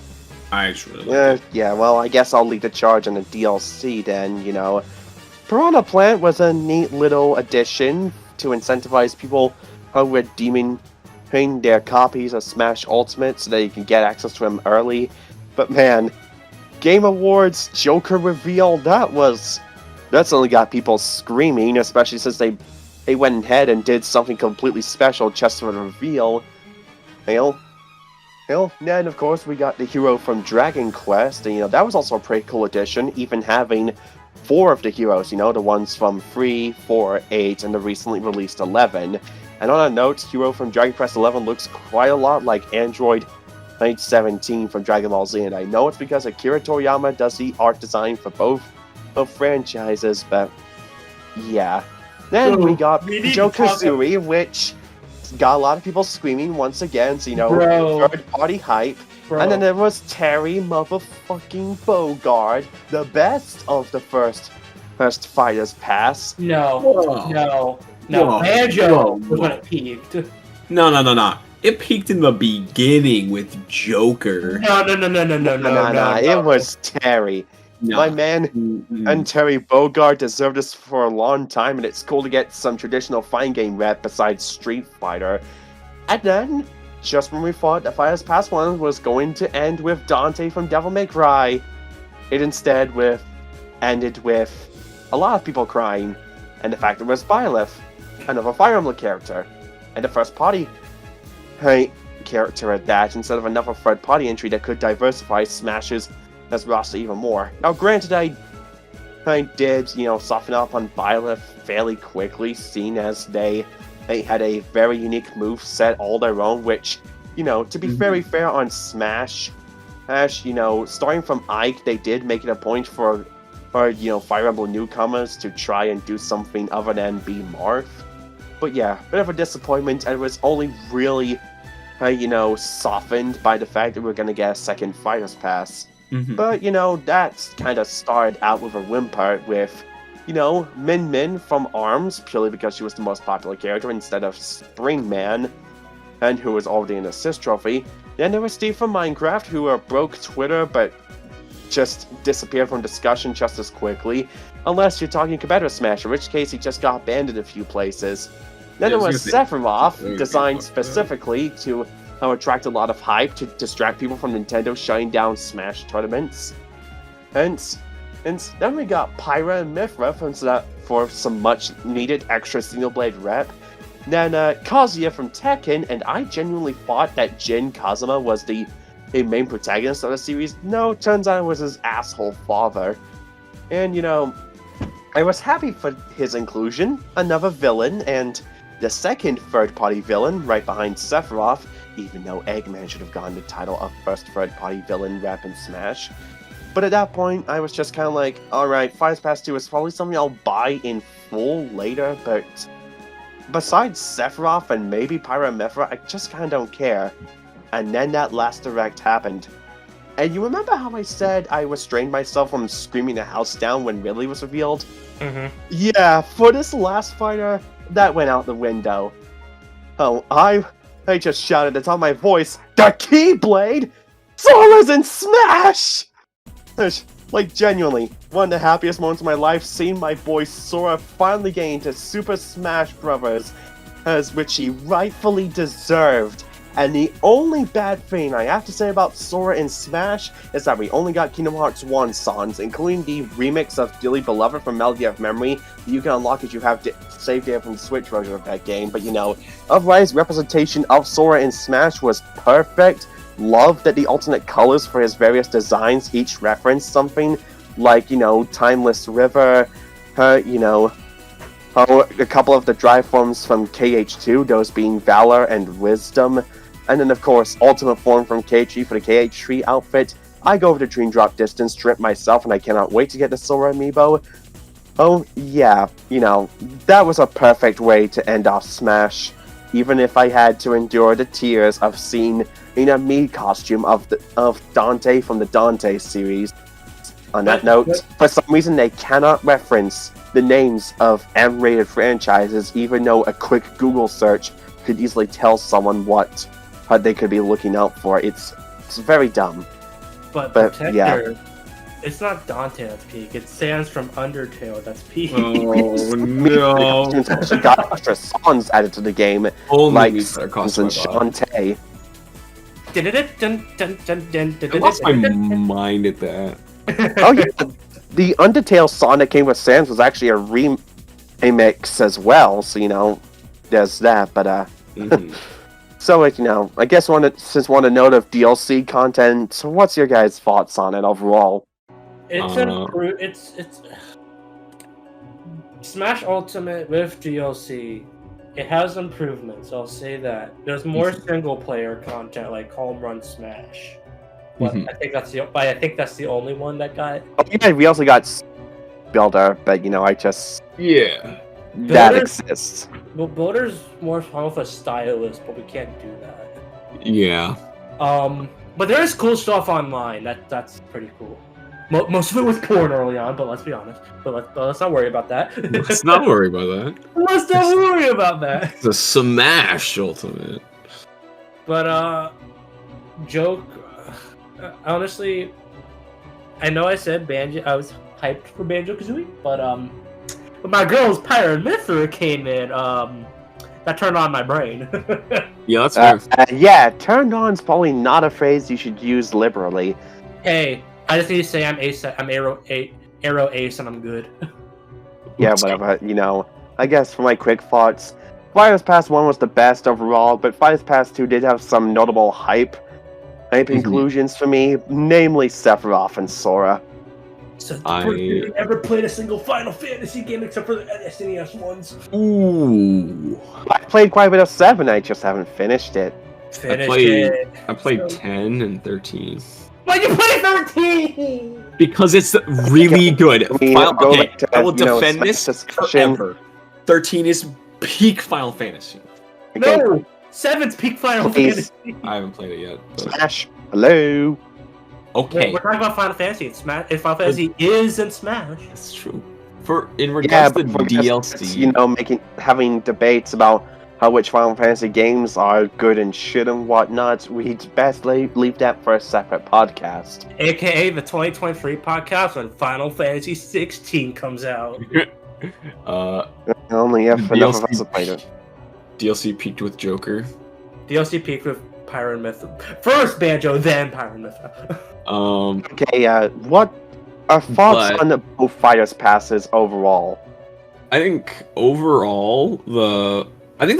I just really like it. Yeah, well, I guess I'll lead the charge on the DLC then, you know. Piranha Plant was a neat little addition to incentivize people who were redeeming their copies of Smash Ultimate so that you can get access to them early. But man, Game Awards Joker reveal, that's only got people screaming, especially since they went ahead and did something completely special just for the reveal. Then of course we got the hero from Dragon Quest, and that was also a pretty cool addition, even having 4 of the heroes, the ones from 3, 4, 8, and the recently released 11. And on a note, hero from Dragon Quest 11 looks quite a lot like Android 917 from Dragon Ball Z, and I know it's because Akira Toriyama does the art design for both of franchises, but yeah. Then we got Banjo-Kazooie, which got a lot of people screaming once again, so third-party hype. Bro. And then there was Terry motherfucking Bogard, the best of the first Fighters Pass. No. Banjo was when it peaked. No. It peaked in the beginning with Joker. No. It was Terry. No. My man and Terry Bogard deserved this for a long time, and it's cool to get some traditional fighting game rep besides Street Fighter. And then, just when we thought the Fighters Pass 1 was going to end with Dante from Devil May Cry, it instead ended with a lot of people crying, and the fact it was Byleth, another Fire Emblem character, and a first-party character at that, instead of another third-party entry that could diversify Smash's roster even more. Now, granted, I did, soften up on Byleth fairly quickly, seeing as they had a very unique move set all their own, which, to be very fair on Smash, starting from Ike, they did make it a point for Fire Emblem newcomers to try and do something other than be Marth. But yeah, bit of a disappointment, and it was only really, softened by the fact that we're going to get a second Fighters Pass. But, that kind of started out with a whimper with, Min Min from ARMS, purely because she was the most popular character instead of Springman, and who was already an assist trophy. Then there was Steve from Minecraft, who broke Twitter, but just disappeared from discussion just as quickly, unless you're talking competitive Smash, in which case he just got banned in a few places. Then there was Sephiroth, designed specifically to attract a lot of hype to distract people from Nintendo shutting down Smash tournaments. And then we got Pyra and Mythra for some much needed extra Xenoblade rep. Then Kazuya from Tekken, and I genuinely thought that Jin Kazuma was the main protagonist of the series. No, turns out it was his asshole father. And I was happy for his inclusion, another villain, and the second third-party villain right behind Sephiroth, even though Eggman should have gotten the title of first third-party villain rep in Smash. But at that point, I was just kind of like, alright, Fighters Pass 2 is probably something I'll buy in full later, but besides Sephiroth and maybe Pyra and Mythra, I just kind of don't care. And then that last direct happened. And you remember how I said I restrained myself from screaming the house down when Ridley was revealed? Yeah, for this last fighter, that went out the window. Oh, I just shouted at the top of my voice, the Keyblade! Sora's in Smash! Like, genuinely, one of the happiest moments of my life, seeing my boy Sora finally get into Super Smash Bros., which he rightfully deserved. And the only bad thing I have to say about Sora in Smash is that we only got Kingdom Hearts 1 songs, including the remix of Dearly Beloved from Melody of Memory that you can unlock if you have saved data from the Switch version of that game. But otherwise, representation of Sora in Smash was perfect. Love that the alternate colors for his various designs each reference something, like, Timeless River, a couple of the drive forms from KH2, those being Valor and Wisdom. And then, of course, Ultimate Form from KH3 for the KH3 outfit. I go over the Dream Drop Distance trip myself, and I cannot wait to get the Sora amiibo. Oh, yeah, that was a perfect way to end off Smash, even if I had to endure the tears of seeing a Mii costume of Dante from the Dante series. On that note, for some reason they cannot reference the names of M-rated franchises, even though a quick Google search could easily tell someone what they could be looking out for. It's very dumb. But Protector, it's not Dante that's peak. It's Sans from Undertale that's peak. Oh no! Actually got extra songs added to the game, like Sans and Shantae. I lost my mind at that. Oh yeah, the Undertale song that came with Sans was actually a remix as well. So there's that. But so I guess since we're on a note of DLC content, so what's your guys' thoughts on it overall? It's Smash Ultimate with DLC. It has improvements. I'll say that. There's more single player content like Home Run Smash. But I think that's the only one that got. Oh yeah, we also got Builder, but that exists. Well, Builder's more fun with a stylist, but we can't do that. Yeah. But there is cool stuff online. That's pretty cool. Most of it was porn early on, but let's be honest. But let's not worry about that. Let's not worry about that. Let's not worry about that. It's a Smash Ultimate. But joke. Honestly, I know I said Banjo. I was hyped for Banjo-Kazooie, but my girl's Pyra Mythra came in. That turned on my brain. Yeah, that's fair. Turned on's probably not a phrase you should use liberally. Hey, I just need to say I'm Arrow Ace, and I'm good. Yeah, whatever. I guess for my quick thoughts, Fighters Pass 1 was the best overall, but Fighters Pass 2 did have some notable hype inclusions for me, namely Sephiroth and Sora. So I ever played a single Final Fantasy game except for the SNES ones. Ooh. I played quite a bit of 7, I just haven't finished it. I played 10 and 13. Why'd you play 13? Because it's really good. I will defend this discussion. Forever. 13 is peak Final Fantasy. Okay. No! 7's peak Final Fantasy. I haven't played it yet. But... Smash. Hello. Okay. We're talking about Final Fantasy. Smash. If Final Fantasy is in Smash. That's true. In regards to DLC, having debates about which Final Fantasy games are good and shit and whatnot, we'd best leave that for a separate podcast. AKA the 2023 podcast when Final Fantasy 16 comes out. Only if enough of us have played it. DLC peaked with Joker. DLC peaked with Pyra Mythra. First Banjo, then Pyra Mythra. Okay, what are thoughts on both Fighters Passes overall? I think overall, the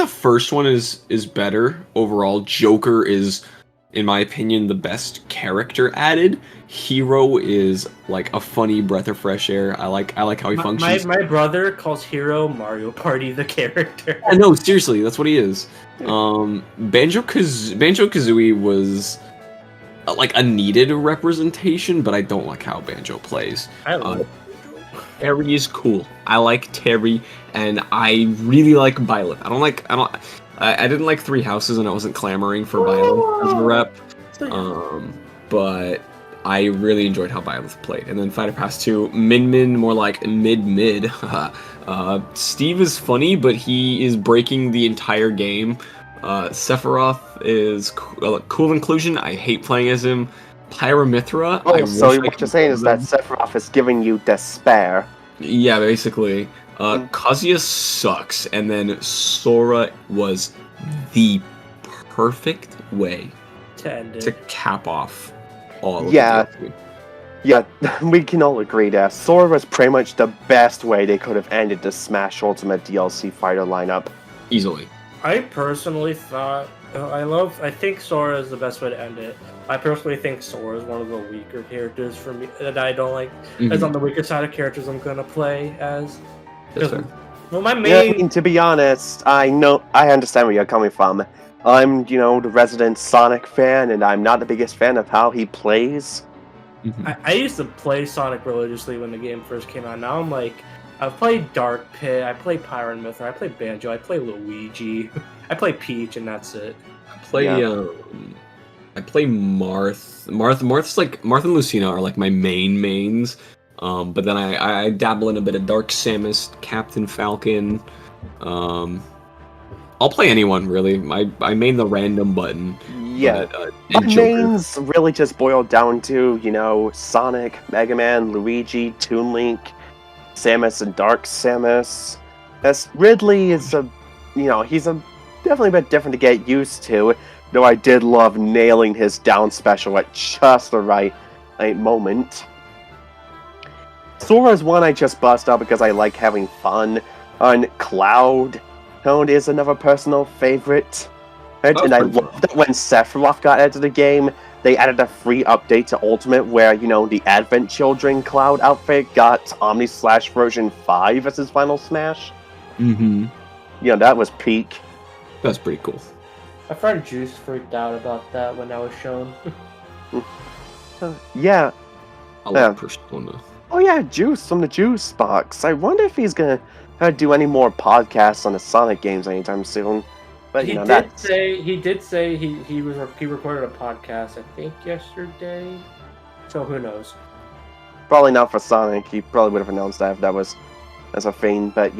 first one is better. Overall, Joker is, in my opinion, the best character added. Hero is like a funny breath of fresh air. I like how he functions. My brother calls Hero Mario Party the character. No, seriously, that's what he is. Banjo-Kazooie was like a needed representation, but I don't like how Banjo plays. I love Terry is cool. I like Terry, and I really like Violet. I didn't like Three Houses, and I wasn't clamoring for Violet as a rep. But I really enjoyed how Violet played. And then Fighter Pass 2, Min, more like mid. Steve is funny, but he is breaking the entire game. Sephiroth is cool inclusion. I hate playing as him. Pyra Mythra. So what you're saying is that Sephiroth is giving you despair. Yeah, basically. Kazuya sucks, and then Sora was the perfect way To end to it. cap off all of Yeah. the DLC. Yeah, we can all agree that Sora was pretty much the best way they could have ended the Smash Ultimate DLC fighter lineup. Easily. I personally thought I think Sora is the best way to end it. I personally think Sora is one of the weaker characters for me that I don't like. As on the weaker side of characters I'm gonna play as. That's fair. Well, my Yeah, I main mean, to be honest, I understand where you're coming from. I'm, the resident Sonic fan, and I'm not the biggest fan of how he plays. I used to play Sonic religiously when the game first came out. Now I'm like, I've played Dark Pit, I play Pyron Mythra, I play Banjo, I play Luigi, I play Peach, and that's it. I play Marth. Marth and Lucina are like my mains. But then I dabble in a bit of Dark Samus, Captain Falcon. I'll play anyone really. I main the random button. Yeah. And My Joker. mains really just boil down to, Sonic, Megaman, Luigi, Toon Link, Samus, and Dark Samus. As Ridley is he's definitely a bit different to get used to, though I did love nailing his down special at just the right moment. Sora's one I just bust out because I like having fun. On Cloud is another personal favorite. Right? And I love that when Sephiroth got added to the game, they added a free update to Ultimate where, the Advent Children Cloud outfit got Omni Slash version 5 as his final smash. Mm-hmm. That was peak. That's pretty cool. My friend Juice freaked out about that when that was shown. Yeah. I love Persona. Oh yeah, Juice from the Juice Box. I wonder if he's gonna do any more podcasts on the Sonic games anytime soon. But he did say he recorded a podcast, I think yesterday. So who knows? Probably not for Sonic. He probably would have announced that if that was as a thing. But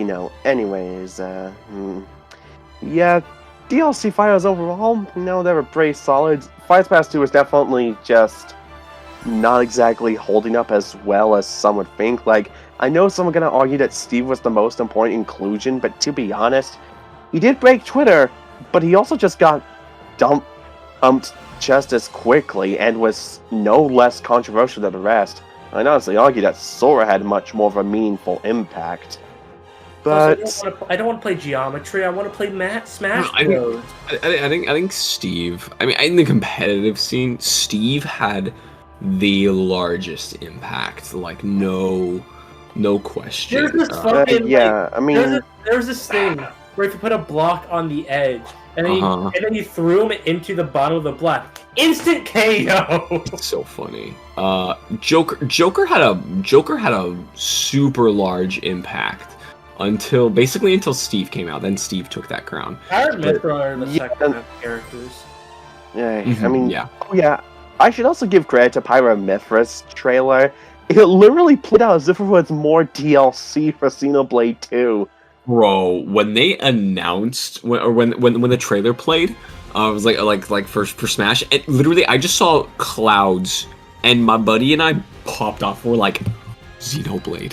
anyways, yeah, DLC fighters overall, they were pretty solid. Fight Pass 2 was definitely just not exactly holding up as well as some would think. Like, I know someone gonna argue that Steve was the most important inclusion, but to be honest, he did break Twitter, but he also just got dumped just as quickly and was no less controversial than the rest. I'd honestly argue that Sora had much more of a meaningful impact. But I don't want to play Geometry. I want to play Smash No, Bros. I think Steve. I mean, in the competitive scene, Steve had the largest impact. Like no question. There's this fucking yeah, I mean, there's this thing where if you put a block on the edge and then you threw him into the bottom of the block, instant KO. It's so funny. Joker had a super large impact until Steve came out. Then Steve took that crown. Pyron Mythra are the second half characters. Yeah, I mean, yeah. Oh yeah, I should also give credit to Pyro Mythra's trailer. It literally played out as if it was more DLC for Xenoblade 2. Bro, when they announced when the trailer played, it was like for Smash, and literally I just saw clouds, and my buddy and I popped off. We're like, Xenoblade.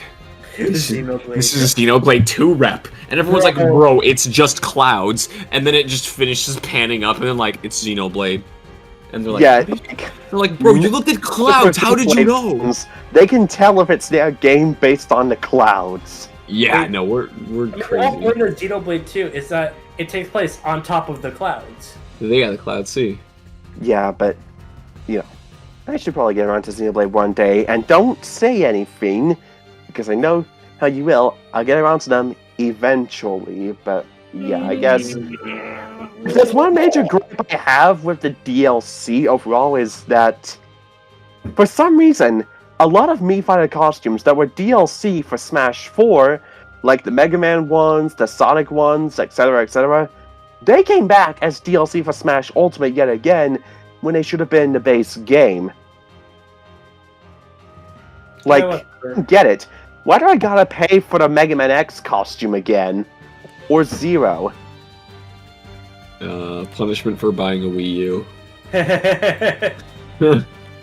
This is a Xenoblade 2 rep, and everyone's like, bro, it's just clouds, and then it just finishes panning up, and then like it's Xenoblade, and they're like, Yeah, they're like, bro, you looked at clouds. How did you know? They can tell if it's their game based on the clouds. Yeah, no, we're crazy. All point of Xenoblade 2 is that it takes place on top of the clouds. They got the cloud sea. Yeah, but I should probably get around to Xenoblade one day, and don't say anything, because I know how you will. I'll get around to them eventually, but yeah, I guess there's one major gripe I have with the DLC overall is that for some reason, a lot of Mii Fighter costumes that were DLC for Smash 4, like the Mega Man ones, the Sonic ones, etc., they came back as DLC for Smash Ultimate yet again when they should have been the base game. Like, get it. Why do I gotta pay for the Mega Man X costume again? Or Zero? Punishment for buying a Wii U.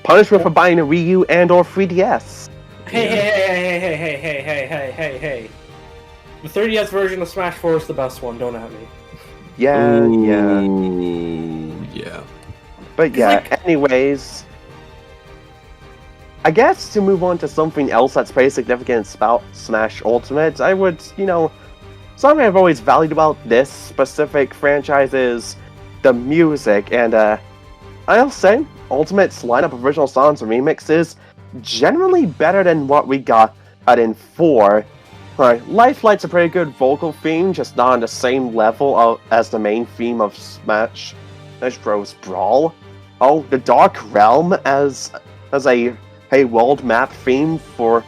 Punishment for buying a Wii U and or 3DS. Hey. The 3DS version of Smash 4 is the best one, don't at me. Yeah, yeah. Ooh, yeah. But yeah, like- anyways, I guess to move on to something else that's pretty significant about Smash Ultimate, I would, something I've always valued about this specific franchise is the music, and I'll say Ultimate's lineup of original songs and remixes generally better than what we got in 4. Life Light's a pretty good vocal theme, just not on the same level as the main theme of Smash Bros. Brawl. Oh, the Dark Realm as a world map theme for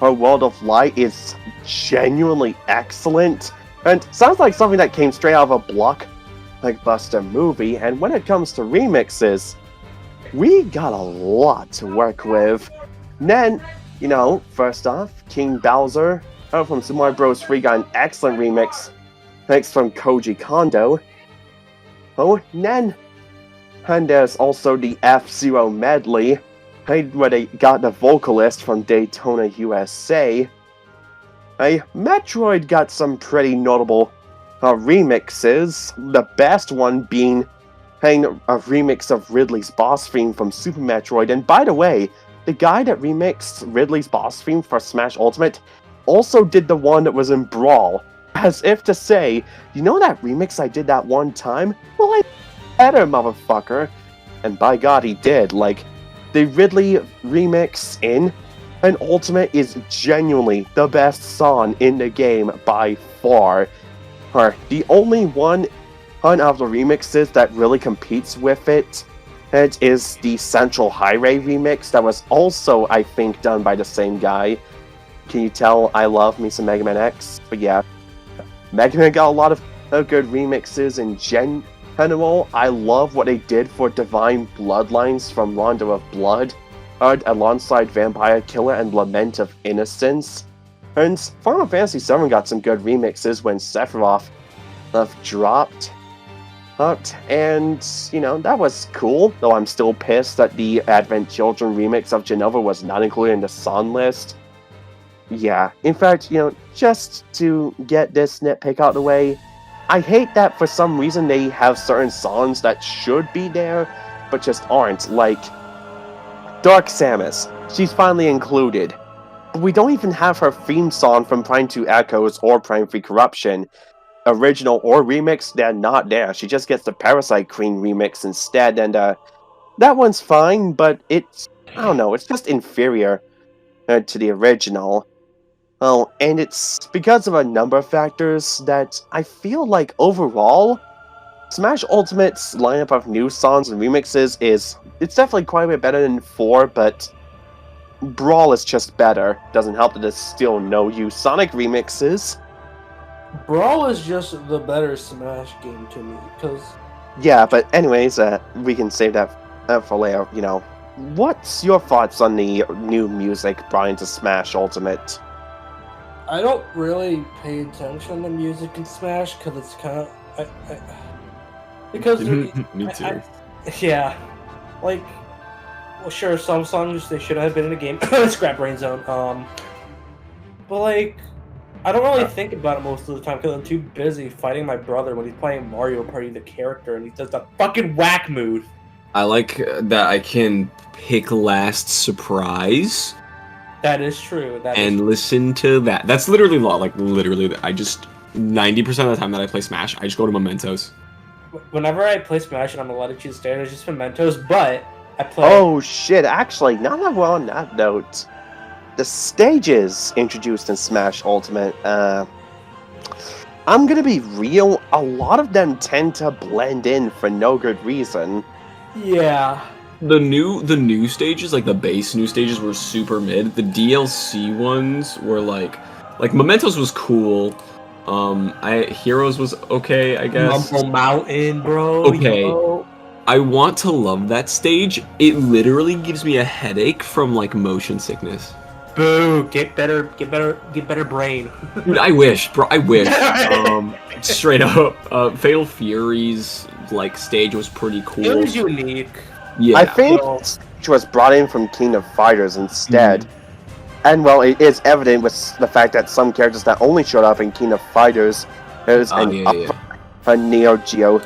World of Light is genuinely excellent, and sounds like something that came straight out of a blockbuster movie. And when it comes to remixes, we got a lot to work with. And then, first off, King Bowser from Super Mario Bros. 3 got an excellent remix, thanks from Koji Kondo. Oh, and there's also the F-Zero medley, where they got the vocalist from Daytona, USA. Metroid got some pretty notable remixes, the best one being a remix of Ridley's boss theme from Super Metroid. And by the way, the guy that remixed Ridley's boss theme for Smash Ultimate also did the one that was in Brawl, as if to say, that remix I did that one time? Well, I better, motherfucker. And by God, he did. The Ridley remix in Ultimate is genuinely the best song in the game by far. The only one of the remixes that really competes with it is the Central Highway remix that was also, I think, done by the same guy. Can you tell I love me some Mega Man X? But yeah, Mega Man got a lot of good remixes in general. I love what they did for Divine Bloodlines from Rondo of Blood, alongside Vampire Killer and Lament of Innocence. And Final Fantasy VII got some good remixes when Sephiroth dropped. And, that was cool, though I'm still pissed that the Advent Children remix of Genova was not included in the song list. Yeah, in fact, just to get this nitpick out of the way, I hate that for some reason they have certain songs that should be there, but just aren't, like Dark Samus. She's finally included. But we don't even have her theme song from Prime 2 Echoes or Prime 3 Corruption, original or remix, they're not there. She just gets the Parasite Queen remix instead, and that one's fine, but it's, I don't know, it's just inferior to the original. Oh, and it's because of a number of factors that I feel like overall, Smash Ultimate's lineup of new songs and remixes it's definitely quite a bit better than 4, but Brawl is just better. Doesn't help that there's still no use Sonic remixes. Brawl is just the better Smash game to me, because... Yeah, but anyways, we can save that for later, What's your thoughts on the new music brought into Smash Ultimate? I don't really pay attention to music in Smash, because it's kind of... because... Me too. Yeah. Well, sure, some songs, they should have been in the game. Scrap Brain Zone. But, I don't really think about it most of the time because I'm too busy fighting my brother when he's playing Mario Party, the character, and he does the fucking whack move. I like that I can pick last surprise. That is true. Listen to that. That's literally literally. I just 90% of the time that I play Smash, I just go to Mementos. Whenever I play Smash and I'm allowed to choose stage, it's just Mementos. But I play. Oh shit! Actually, now that we're on that note, the stages introduced in Smash Ultimate, I'm gonna be real, a lot of them tend to blend in for no good reason. Yeah. The new stages, like the base new stages, were super mid. The DLC ones were like Mementos was cool. Heroes was okay, I guess. Rumble Mountain, bro. Okay. Yo. I want to love that stage. It literally gives me a headache from motion sickness. Boo! Get better brain. Dude, I wish, bro. I wish. Straight up, Fatal Fury's stage was pretty cool. It was unique. Yeah. I think it was brought in from King of Fighters instead. Mm-hmm. And well, it is evident with the fact that some characters that only showed up in King of Fighters Neo Geo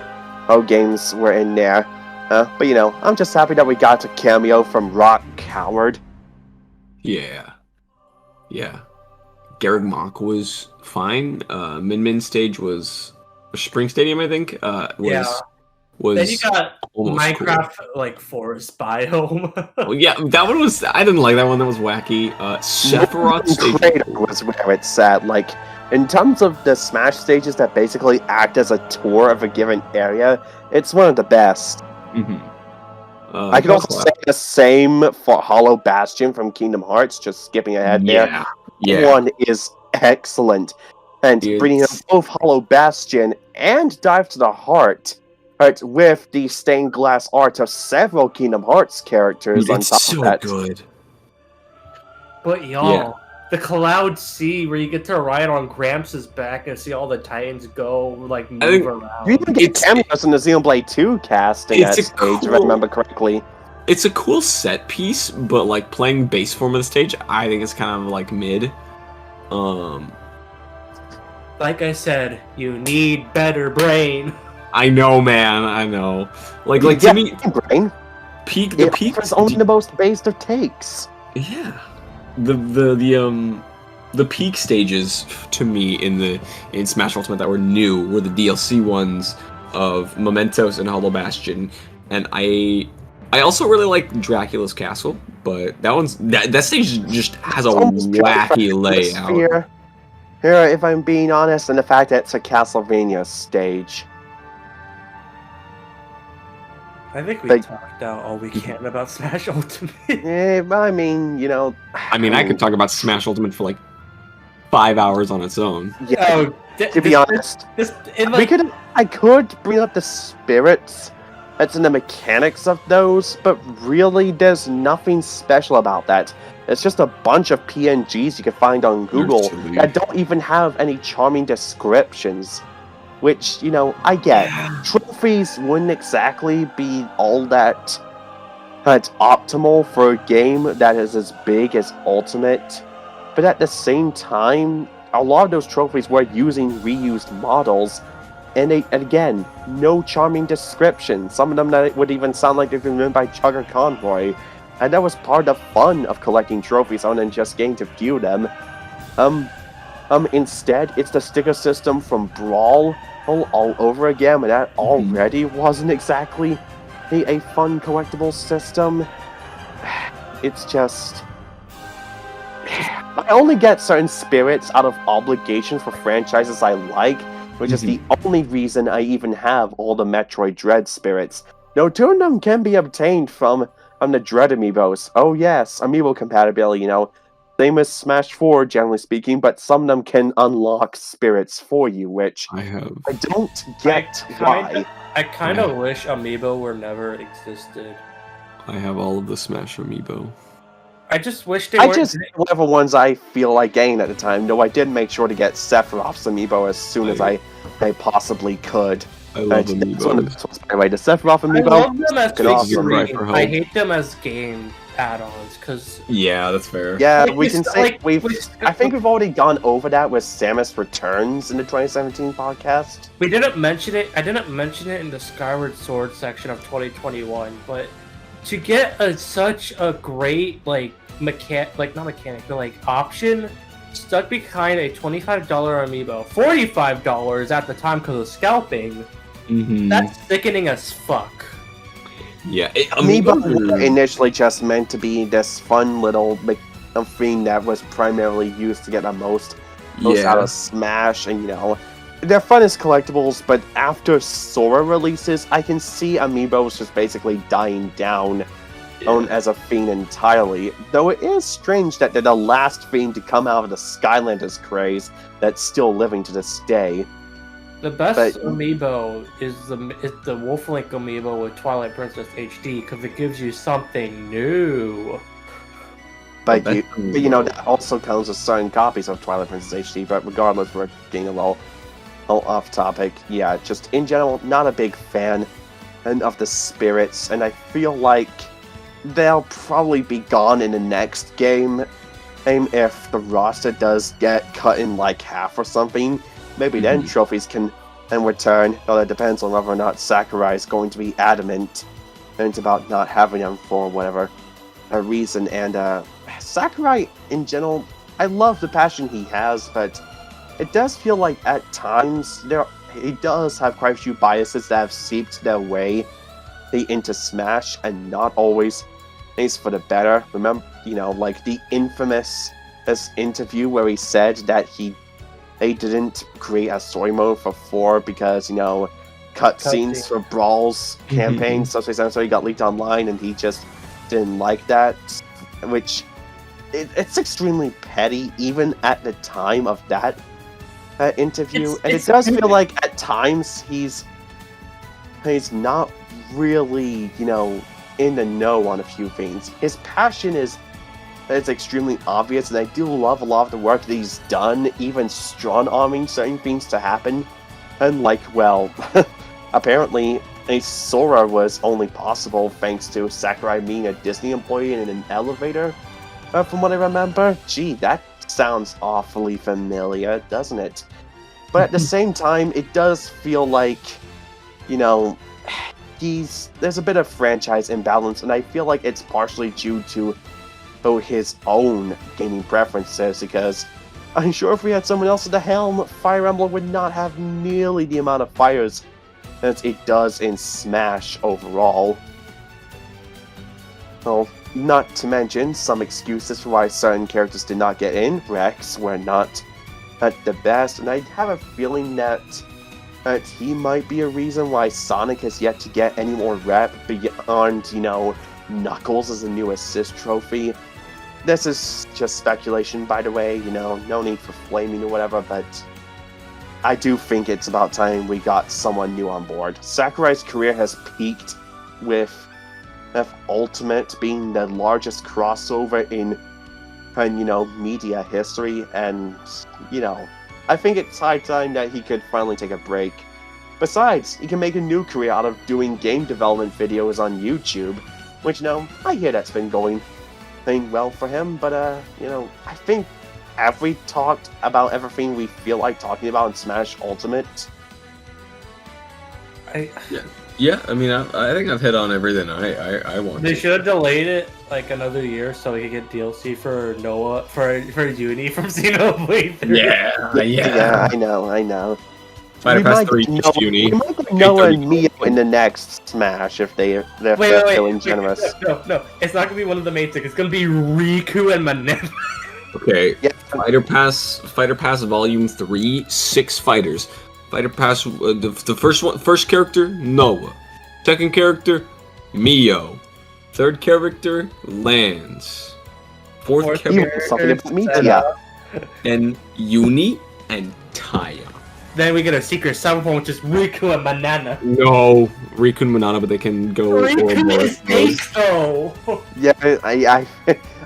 games were in there. But I'm just happy that we got a cameo from Rock Coward. Yeah. Garreg Mach was fine. Min Min stage was Spring Stadium, I think. Was then you got Minecraft cool. Forest biome. Well, yeah, that one was. I didn't like that one. That was wacky. Sephiroth stage was where it's at. Like, in terms of the Smash stages that basically act as a tour of a given area, it's one of the best. I could also say the same for Hollow Bastion from Kingdom Hearts. Just skipping ahead there. Yeah. One is excellent, and bringing up both Hollow Bastion and Dive to the Heart. With the stained glass art of several Kingdom Hearts characters on top of that. It's so good. But y'all, the Cloud Sea, where you get to ride on Gramps' back and see all the Titans go, move around. You even get cameos in the Xenoblade 2 cast in that stage, if I remember correctly. It's a cool set piece, but playing base form of the stage, I think it's kind of mid. Like I said, you need better brain. I know, man. I know. To me, brain. The peak is only the most based of takes. Yeah, the peak stages to me in Smash Ultimate that were new were the DLC ones of Mementos and Hollow Bastion, and I also really like Dracula's Castle, but that stage just has a wacky layout. Here, if I'm being honest, and the fact that it's a Castlevania stage. I think we talked out all we can about Smash Ultimate. I mean, I could talk about Smash Ultimate for 5 hours on its own. Yeah, to be honest. I could bring up the spirits that's in the mechanics of those, but really there's nothing special about that. It's just a bunch of PNGs you can find on Google that don't even have any charming descriptions. Which, I get. Yeah. Trophies wouldn't exactly be all that optimal for a game that is as big as Ultimate. But at the same time, a lot of those trophies were using reused models. And again, no charming description. Some of them that would even sound like they've been written by Chugger Convoy. And that was part of the fun of collecting trophies other than just getting to view them. Instead, it's the sticker system from Brawl all over again, and that already wasn't exactly a fun collectible system. It's just... I only get certain spirits out of obligation for franchises I like, which is the only reason I even have all the Metroid Dread spirits. Though two of them can be obtained from the Dread amiibos. Oh yes, amiibo compatibility, same as Smash 4, generally speaking, but some of them can unlock spirits for you, which I don't get why. I kind of wish amiibo were never existed. I have all of the Smash amiibo. I just wish they weren't... whatever ones I feel like getting at the time, though I did make sure to get Sephiroth's amiibo as soon as I possibly could. I love amiibo. By the Sephiroth amiibo. I love them as awesome. I hate them as game add-ons, because... Yeah, that's fair. Yeah, we can say I think we've already gone over that with Samus Returns in the 2017 podcast. We didn't mention it. I didn't mention it in the Skyward Sword section of 2021, but to get such a great option stuck behind a $25 amiibo, $45 at the time because of scalping. That's sickening as fuck. Yeah, amiibo were initially just meant to be this fun little thing that was primarily used to get the most out of Smash, and they're fun as collectibles. But after Sora releases, I can see amiibos just basically dying down as a thing entirely. Though it is strange that they're the last thing to come out of the Skylanders craze that's still living to this day. The best amiibo is the Wolf Link amiibo with Twilight Princess HD, because it gives you something new. But that also comes with certain copies of Twilight Princess HD. But regardless, we're getting a little off topic. Yeah, just in general, not a big fan of the spirits, and I feel like they'll probably be gone in the next game. If the roster does get cut in half or something. Maybe then trophies can in return. Though that depends on whether or not Sakurai is going to be adamant and about not having him for whatever reason. And Sakurai, in general, I love the passion he has, but it does feel like at times he does have quite a few biases that have seeped their way into Smash, and not always for the better. Remember, like the infamous this interview where he said that they didn't create a story mode for 4 because, cutscenes for Brawl's campaign, so he got leaked online, and he just didn't like that, which it's extremely petty even at the time of that interview. It does feel like at times he's not really, in the know on a few things. His passion is extremely obvious, and I do love a lot of the work that he's done, even strong-arming certain things to happen. And apparently Sora was only possible thanks to Sakurai being a Disney employee in an elevator, from what I remember. Gee, that sounds awfully familiar, doesn't it? But at the same time, it does feel like, there's a bit of franchise imbalance, and I feel like it's partially due to his own gaming preferences, because I'm sure if we had someone else at the helm, Fire Emblem would not have nearly the amount of fires as it does in Smash overall. Well, not to mention some excuses for why certain characters did not get in. Rex were not at the best, and I have a feeling that he might be a reason why Sonic has yet to get any more rep beyond, Knuckles as a new assist trophy. This is just speculation, by the way, no need for flaming or whatever, but I do think it's about time we got someone new on board. Sakurai's career has peaked with Ultimate being the largest crossover in media history, and, I think it's high time that he could finally take a break. Besides, he can make a new career out of doing game development videos on YouTube, which, I hear that's been going well for him, but, I think, have we talked about everything we feel like talking about in Smash Ultimate? Yeah, I mean, I think I've hit on everything I want. They should have delayed it like another year so we could get DLC for Noah for Uni from Xenoblade 3. Yeah, I know. Fighter Pass 3 Uni. We might get Noah and Mio in the next Smash if they're feeling generous. No, it's not gonna be one of the main things. It's gonna be Riku and Manette. Okay, yeah. Fighter Pass Volume 3, 6 fighters. Fighter Pass, the first character, Noah. Second character, Mio. Third character, Lance. Fourth character, and Uni and Taya. Then we get a secret summon, which is Riku and Banana. No, Riku and Banana, but they can go. Riku is Ace, though. Yeah,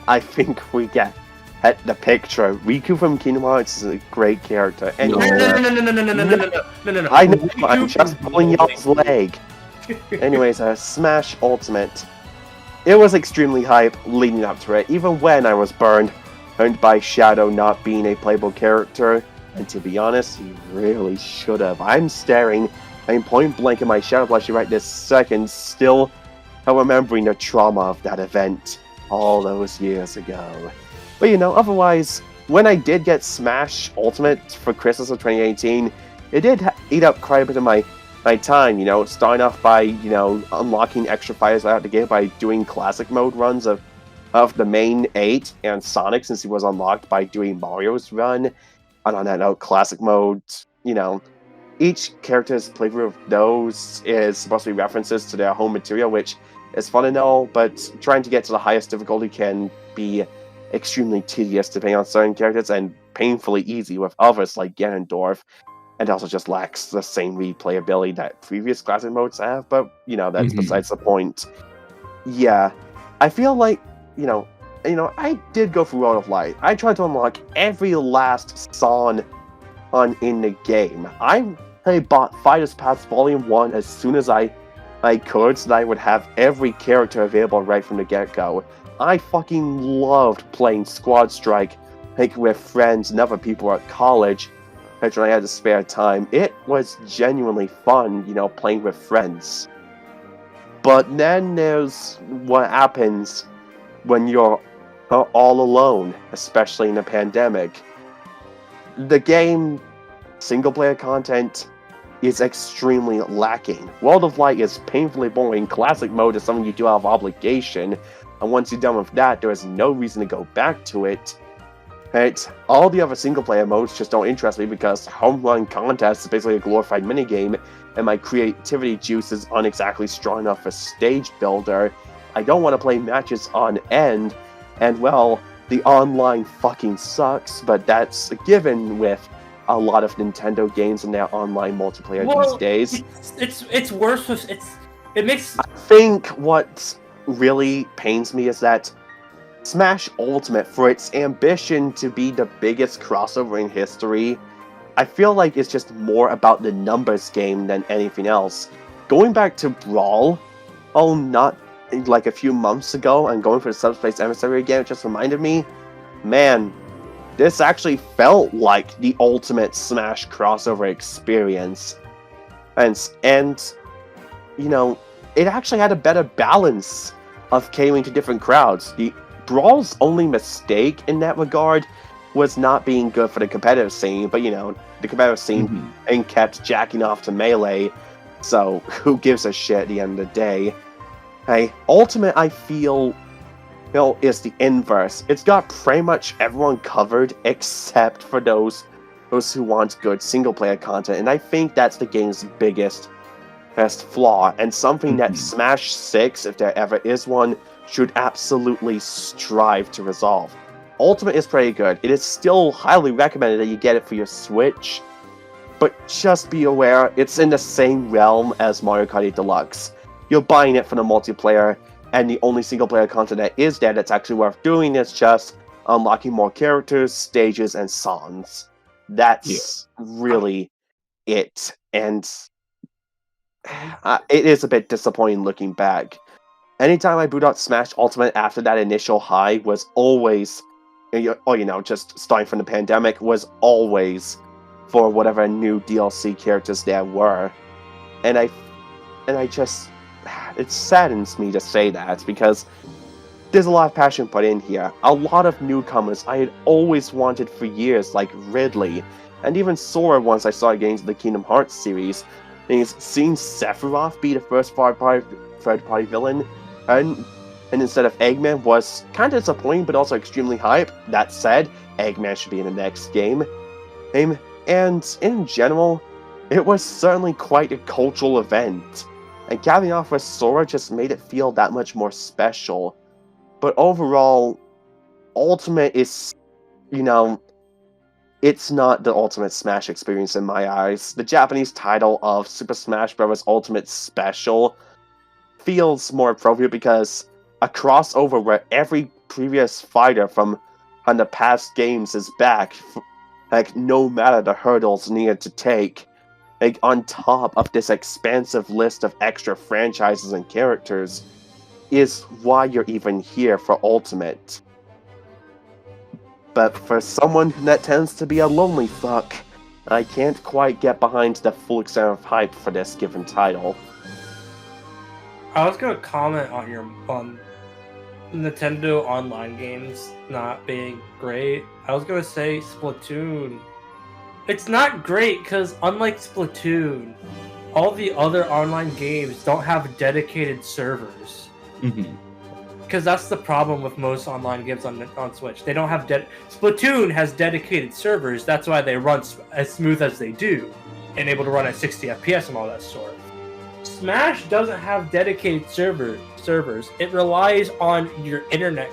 I think we get at the picture. Riku from Kingdom Hearts is a great character. And No. I know, I'm just pulling y'all's leg. Anyways, Smash Ultimate. It was extremely hype leading up to it, even when I was burned by Shadow not being a playable character. And to be honest, he really should have. I'm point blank in my Shadow plushie right this second, still remembering the trauma of that event all those years ago. But otherwise, when I did get Smash Ultimate for Christmas of 2018, it did eat up quite a bit of my time, starting off by, unlocking extra fighters out of the game by doing classic mode runs of the main 8 and Sonic, since he was unlocked by doing Mario's run. And on that note, classic mode, each character's playthrough of those is supposed to be references to their home material, which is fun and all, but trying to get to the highest difficulty can be extremely tedious depending on certain characters, and painfully easy with others like Ganondorf, and also just lacks the same replayability that previous classic modes have, but, that's besides the point. Yeah, I feel like, I did go through Road of Light. I tried to unlock every last song in the game. I bought Fighters Pass Volume 1 as soon as I could, so that I would have every character available right from the get-go. I fucking loved playing Squad Strike with friends and other people at college, when I had the spare time, it was genuinely fun, playing with friends. But then there's what happens when you're all alone, especially in a pandemic. The game single-player content is extremely lacking. World of Light is painfully boring. Classic mode is something you do out of obligation, and once you're done with that, there is no reason to go back to it. Right? All the other single-player modes just don't interest me because Home Run Contest is basically a glorified minigame, and my creativity juices aren't exactly strong enough for Stage Builder. I don't want to play matches on end, and well, the online fucking sucks, but that's a given with a lot of Nintendo games and their online multiplayer these days. It's worse with it makes. I think what really pains me is that Smash Ultimate, for its ambition to be the biggest crossover in history, I feel like it's just more about the numbers game than anything else. Going back to Brawl, not like a few months ago, and going for the Subspace Emissary again, it just reminded me, man, this actually felt like the ultimate Smash crossover experience. And it actually had a better balance of catering to different crowds. The Brawl's only mistake in that regard was not being good for the competitive scene, but the competitive scene and kept jacking off to Melee, so who gives a shit at the end of the day. Ultimate, I feel, is the inverse. It's got pretty much everyone covered except for those who want good single-player content, and I think that's the game's biggest flaw, and something that Smash 6, if there ever is one, should absolutely strive to resolve. Ultimate is pretty good. It is still highly recommended that you get it for your Switch, but just be aware, it's in the same realm as Mario Kart 8 Deluxe. You're buying it for the multiplayer, and the only single-player content that is there that's actually worth doing is just unlocking more characters, stages, and songs. That's really it, and it is a bit disappointing looking back. Anytime I boot out Smash Ultimate after that initial high was always, just starting from the pandemic, was always for whatever new DLC characters there were. And I just, it saddens me to say that, because there's a lot of passion put in here. A lot of newcomers I had always wanted for years, like Ridley, and even Sora once I started getting into the Kingdom Hearts series. And seeing Sephiroth be the first third-party villain, and instead of Eggman, was kind of disappointing, but also extremely hype. That said, Eggman should be in the next game. And in general, it was certainly quite a cultural event. And capping off with Sora just made it feel that much more special. But overall, Ultimate is, it's not the Ultimate Smash experience in my eyes. The Japanese title of Super Smash Bros. Ultimate Special feels more appropriate because a crossover where every previous fighter from the past games is back, no matter the hurdles needed to take, on top of this expansive list of extra franchises and characters, is why you're even here for Ultimate. But for someone that tends to be a lonely fuck, I can't quite get behind the full extent of hype for this given title. I was gonna comment on Nintendo online games not being great. I was gonna say Splatoon. It's not great because unlike Splatoon, all the other online games don't have dedicated servers. Because that's the problem with most online games on Switch. They don't have Splatoon has dedicated servers. That's why they run as smooth as they do, and able to run at 60 FPS and all that sort. Smash doesn't have dedicated servers. It relies on your internet,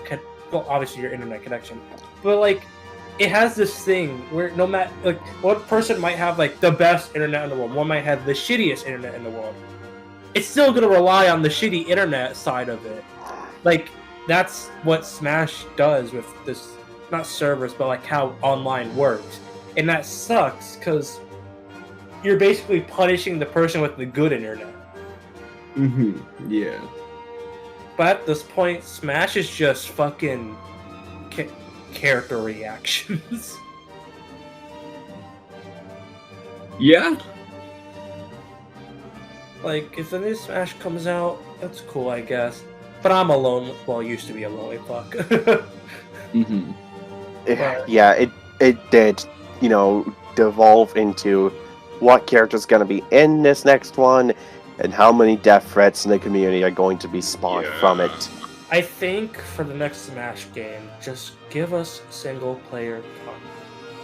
obviously your internet connection, but it has this thing where no matter one person might have the best internet in the world, one might have the shittiest internet in the world. It's still gonna rely on the shitty internet side of it. That's what Smash does with this, not servers, but how online works, and that sucks because you're basically punishing the person with the good internet. Yeah. But at this point, Smash is just fucking character reactions. Yeah. Like, if the new Smash comes out, that's cool, I guess. But I'm alone. Well, used to be a lonely fuck. Mm-hmm. But- Yeah, it did, devolve into what character's going to be in this next one, and how many death threats in the community are going to be spawned from it. I think for the next Smash game, just give us single-player content,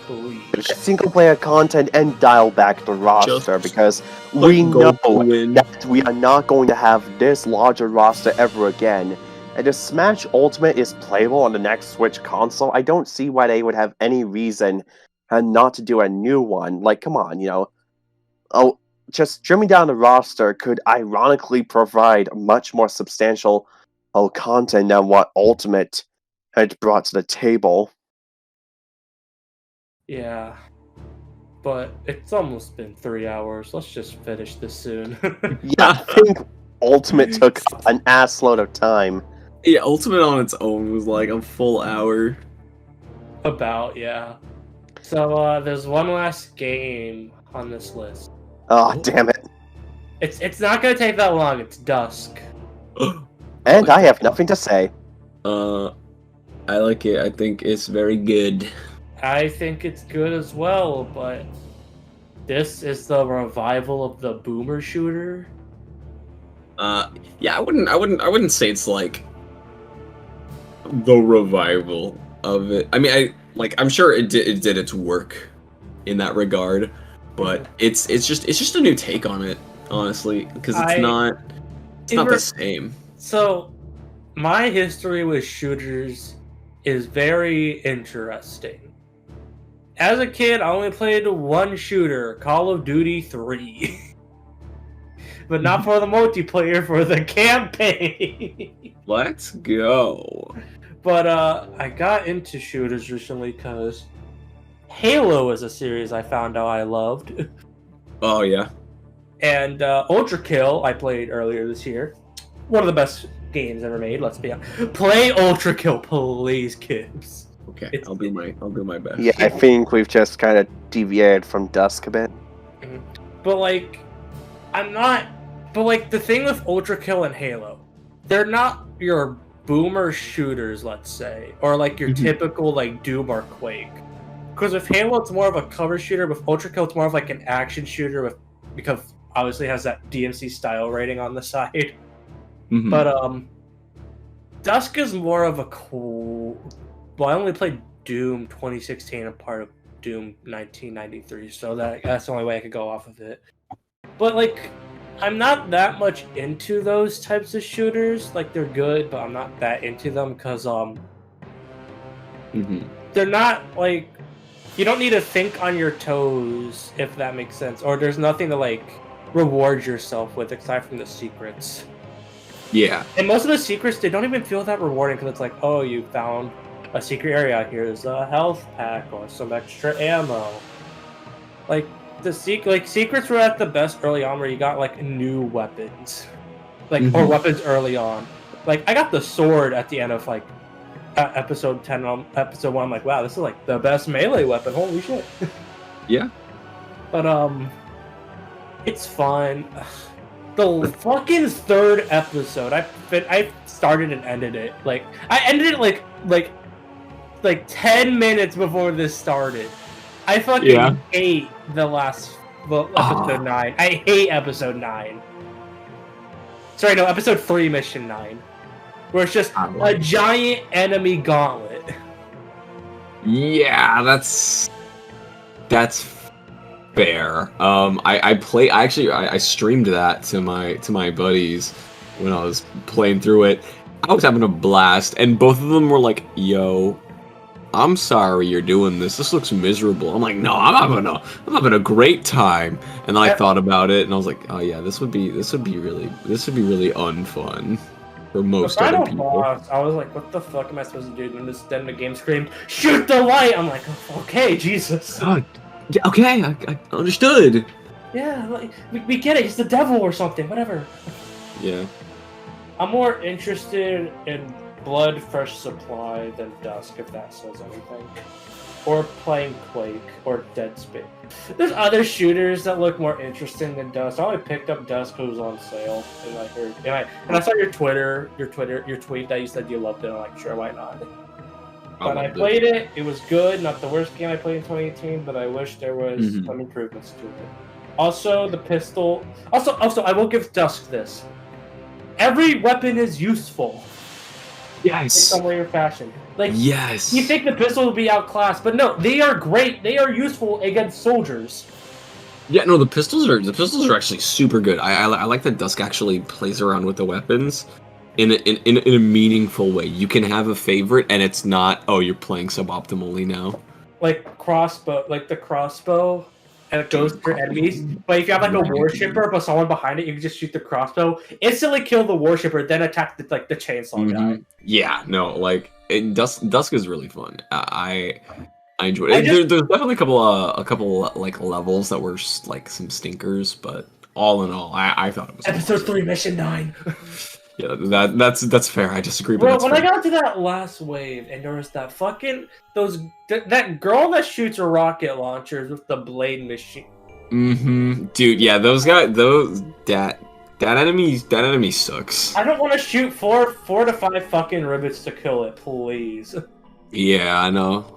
please. Single player content and dial back the roster, because we know that we are not going to have this larger roster ever again. And if Smash Ultimate is playable on the next Switch console, I don't see why they would have any reason not to do a new one. Like, come on, just trimming down the roster could ironically provide much more substantial content than what Ultimate had brought to the table. Yeah. But it's almost been 3 hours. Let's just finish this soon. Yeah, I think Ultimate took an assload of time. Yeah, Ultimate on its own was like a full hour. About, yeah. So, there's one last game on this list. Oh, damn it. It's not gonna take that long. It's Dusk. And I have nothing to say. I like it. I think it's very good. I think it's good as well, but this is the revival of the boomer shooter. Yeah, I wouldn't say it's like the revival of it. I mean, I'm sure it did its work in that regard, but it's just a new take on it, honestly, because it's not the same. So, my history with shooters is very interesting. As a kid, I only played one shooter, Call of Duty 3. But not for the multiplayer, for the campaign. Let's go. But I got into shooters recently because Halo is a series I found out I loved. Oh, yeah. And Ultra Kill, I played earlier this year. One of the best games ever made, let's be honest. Play Ultra Kill, please, kids. Okay, I'll do my best. Yeah, I think we've just kind of deviated from Dusk a bit. But like, the thing with Ultra Kill and Halo, they're not your boomer shooters, let's say, or like your typical like Doom or Quake. Because with Halo, it's more of a cover shooter. With Ultra Kill, it's more of like an action shooter because obviously it has that DMC style rating on the side. But Dusk is more of a cool. Well, I only played Doom 2016 and part of Doom 1993, so that's the only way I could go off of it. But like, I'm not that much into those types of shooters. Like, they're good, but I'm not that into them because they're not like, you don't need to think on your toes, if that makes sense, or there's nothing to like reward yourself with aside from the secrets. Yeah. And most of the secrets, they don't even feel that rewarding because it's like, oh, you found a secret area. Here's a health pack or some extra ammo. Like secrets were at the best early on, where you got like new weapons, or weapons early on. Like, I got the sword at the end of like episode 10, episode 1. I'm like, wow, this is like the best melee weapon. Holy shit. Yeah. But it's fun. The fucking third episode, I started and ended it. Like, I ended it like 10 minutes before this started. I fucking hate episode 9. I hate episode 9. Sorry, no, episode 3, mission 9. Where it's just a giant enemy gauntlet. Yeah, that's fair. I streamed that to my buddies when I was playing through it. I was having a blast, and both of them were like, "Yo, I'm sorry you're doing this. This looks miserable." I'm like, "No, I'm having a great time." And then I thought about it, and I was like, "Oh yeah, this would be really unfun for most other people." Boss, I was like, "What the fuck am I supposed to do?" And then the game screamed, "Shoot the light!" I'm like, oh, "Okay, Jesus." Okay, I understood. Yeah, like, we get it. He's the devil or something. Whatever. Yeah. I'm more interested in Blood Fresh Supply than Dusk, if that says anything. or playing Quake or Dead Space. There's other shooters that look more interesting than Dusk. I only picked up Dusk because it was on sale, and I heard, and I saw your tweet that you said you loved it. I'm like, sure, why not? But I played it. It was good. Not the worst game I played in 2018, but I wish there was some improvements to it. Also, the pistol. Also, I will give Dusk this. Every weapon is useful. Yes. In some way or fashion. Like, yes. You think the pistol will be outclassed, but no, they are great. They are useful against soldiers. Yeah, no, the pistols are actually super good. I like that Dusk actually plays around with the weapons in a meaningful way. You can have a favorite, and it's not, oh, you're playing suboptimally now. Like the crossbow, and it goes through enemies. But if you have like a worshipper, but someone behind it, you can just shoot the crossbow, instantly kill the worshipper, then attack the chainsaw guy. Yeah, no, like Dusk is really fun. I enjoyed it. There's definitely a couple like levels that were just, like some stinkers, but all in all, I thought it was Episode 3, Mission 9. Yeah, that's fair. I disagree. Bro, when I got to that last wave, and there was that fucking that girl that shoots rocket launchers with the blade machine. Dude, yeah, that enemy sucks. I don't want to shoot four to 5 fucking rivets to kill it, please. Yeah, I know.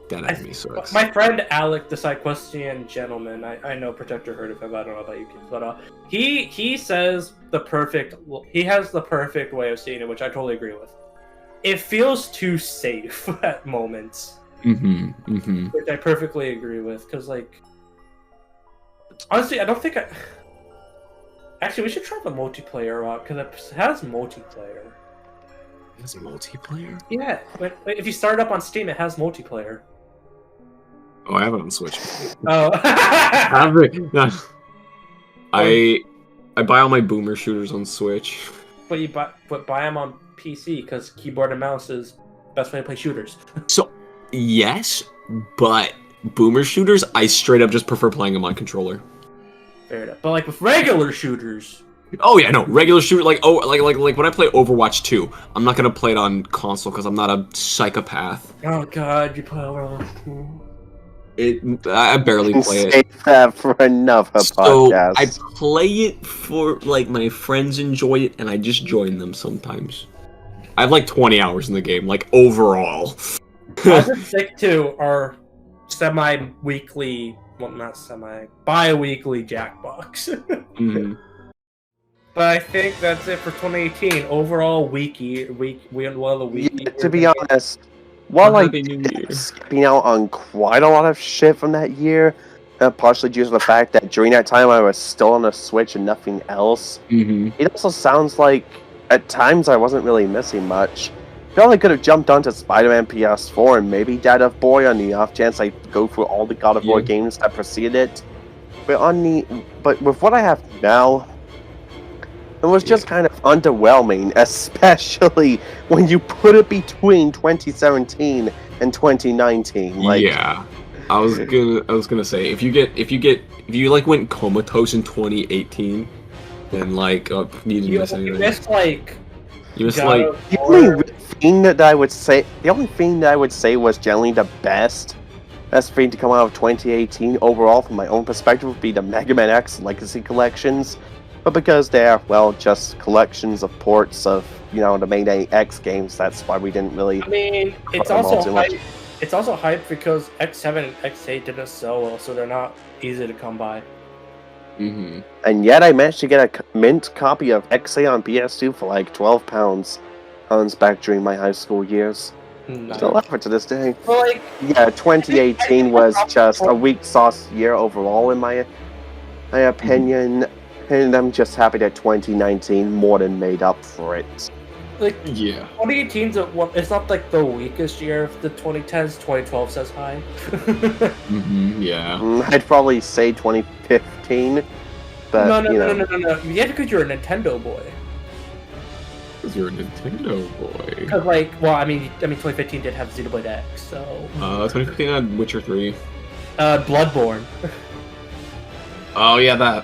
That enemy sucks. My friend Alec, the Psyquestian gentleman, I know Protector heard of him, I don't know about you kids, but he says he has the perfect way of seeing it, which I totally agree with. It feels too safe at moments. Which I perfectly agree with, because, like, honestly, I don't think actually, we should try the multiplayer out, because it has multiplayer. It has multiplayer? Yeah, but if you start it up on Steam, it has multiplayer. Oh, I have it on Switch. Oh. I buy all my boomer shooters on Switch. But buy them on PC, because keyboard and mouse is the best way to play shooters. So, yes, but boomer shooters, I straight up just prefer playing them on controller. Fair enough. But like with regular shooters. Oh yeah, no, regular shooter like when I play Overwatch 2, I'm not gonna play it on console because I'm not a psychopath. Oh god, you play Overwatch 2. I barely play it. Save that for another podcast. I play it for, like, my friends enjoy it, and I just join them sometimes. I have like 20 hours in the game, like, overall. I just stick to our bi-weekly Jackbox. But I think that's it for 2018. Overall, one of the week. Yeah, to be honest, while I skipping out on quite a lot of shit from that year, partially due to the fact that during that time I was still on the Switch and nothing else, it also sounds like at times I wasn't really missing much. Probably could have jumped onto Spider-Man PS4 and maybe Dead of Boy on the off chance I go through all the God of War games that preceded it. But with what I have now, it was just kind of underwhelming, especially when you put it between 2017 and 2019. Like, yeah, I was gonna say if you like went comatose in 2018 then like you didn't miss anything. You missed like the only thing that I would say was generally the best thing to come out of 2018 overall from my own perspective would be the Megaman X Legacy collections. But because they're, well, just collections of ports of, the main X games, that's why we didn't really... I mean, it's also hype because X7 and X8 didn't sell well, so they're not easy to come by. And yet I managed to get a mint copy of X8 on PS2 for like £12 back during my high school years. Nice. Still love it to this day. Well, like, yeah, 2018 was just a weak sauce year overall in my opinion. And I'm just happy that 2019 more than made up for it. Like, 2018's it's not like the weakest year of the 2010s. 2012 says hi. I'd probably say 2015. But, no. Yeah, because you're a Nintendo boy. Because you're a Nintendo boy. Because, like, well, I mean, 2015 did have Xenoblade X, so. 2015 had Witcher 3. Bloodborne. Oh yeah, that.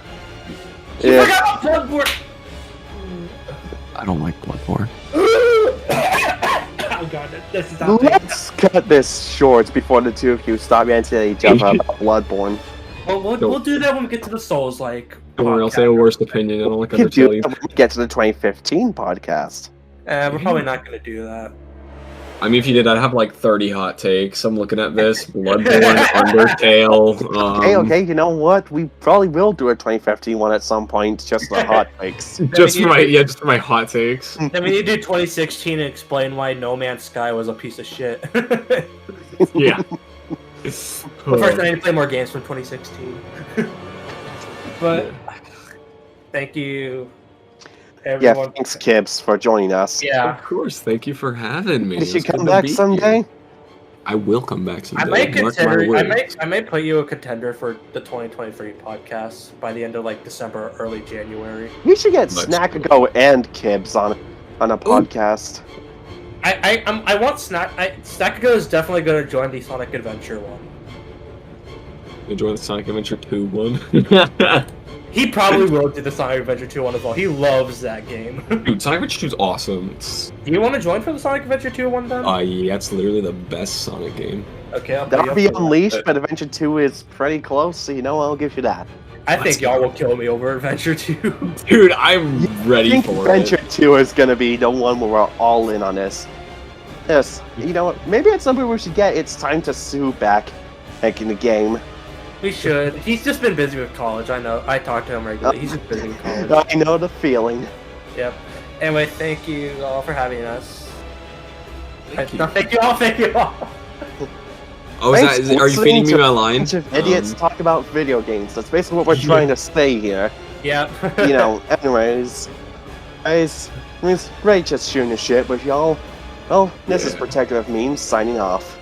You forgot about Bloodborne! I don't like Bloodborne. Oh god. on it. This is happening. Let's cut this short before the two of you stop ranting at each other about Bloodborne. We'll do that when we get to the Souls, like. Don't worry, I'll say a worst opinion. I don't like We could do undertell you. that when we get to the 2015 podcast. We're probably not going to do that. I mean, if you did, I'd have like 30 hot takes. I'm looking at this. Bloodborne, Undertale. Okay, you know what? We probably will do a 2015 one at some point, just the hot takes. Just for my hot takes. Then we need to do 2016 and explain why No Man's Sky was a piece of shit. Yeah. But first, I need to play more games from 2016. But thank you, everyone. Yeah, thanks, Kibbs, for joining us. Yeah. Of course, thank you for having me. Did you It's good come to back be someday? here. I will come back someday. I might Mark my consider. words. I might put you a contender for the 2023 podcast by the end of like December, or early January. We should get Let's Snackago and Kibbs on a podcast. I want Snackago is definitely going to join the Sonic Adventure one. Enjoy the Sonic Adventure 2 one. He probably will do the Sonic Adventure 2 one as well. He loves that game. Dude, Sonic Adventure 2 is awesome. Do you want to join for the Sonic Adventure 2 one then? Yeah, it's literally the best Sonic game. Okay, I'll put That'll you up be for that. Unleashed, but Adventure 2 is pretty close, so you know I'll give you that. I think y'all will kill me over Adventure 2. Dude, I'm I ready think for Adventure it. 2 is gonna be the one where we're all in on this. Yes, you know what? Maybe it's something we should get. It's time to sue back in the game. We should. He's just been busy with college. I know. I talk to him regularly. He's just busy with college. I know the feeling. Yep. Anyway, thank you all for having us. Thank you. No, thank you all. Thank you all. Oh, Thanks for are you listening feeding me to my a line? bunch of idiots talk about video games. That's basically what we're trying to say here. Yep. You know, anyways. Guys, it's great just shooting the shit with y'all. Well, this is Yeah. Protective Memes signing off.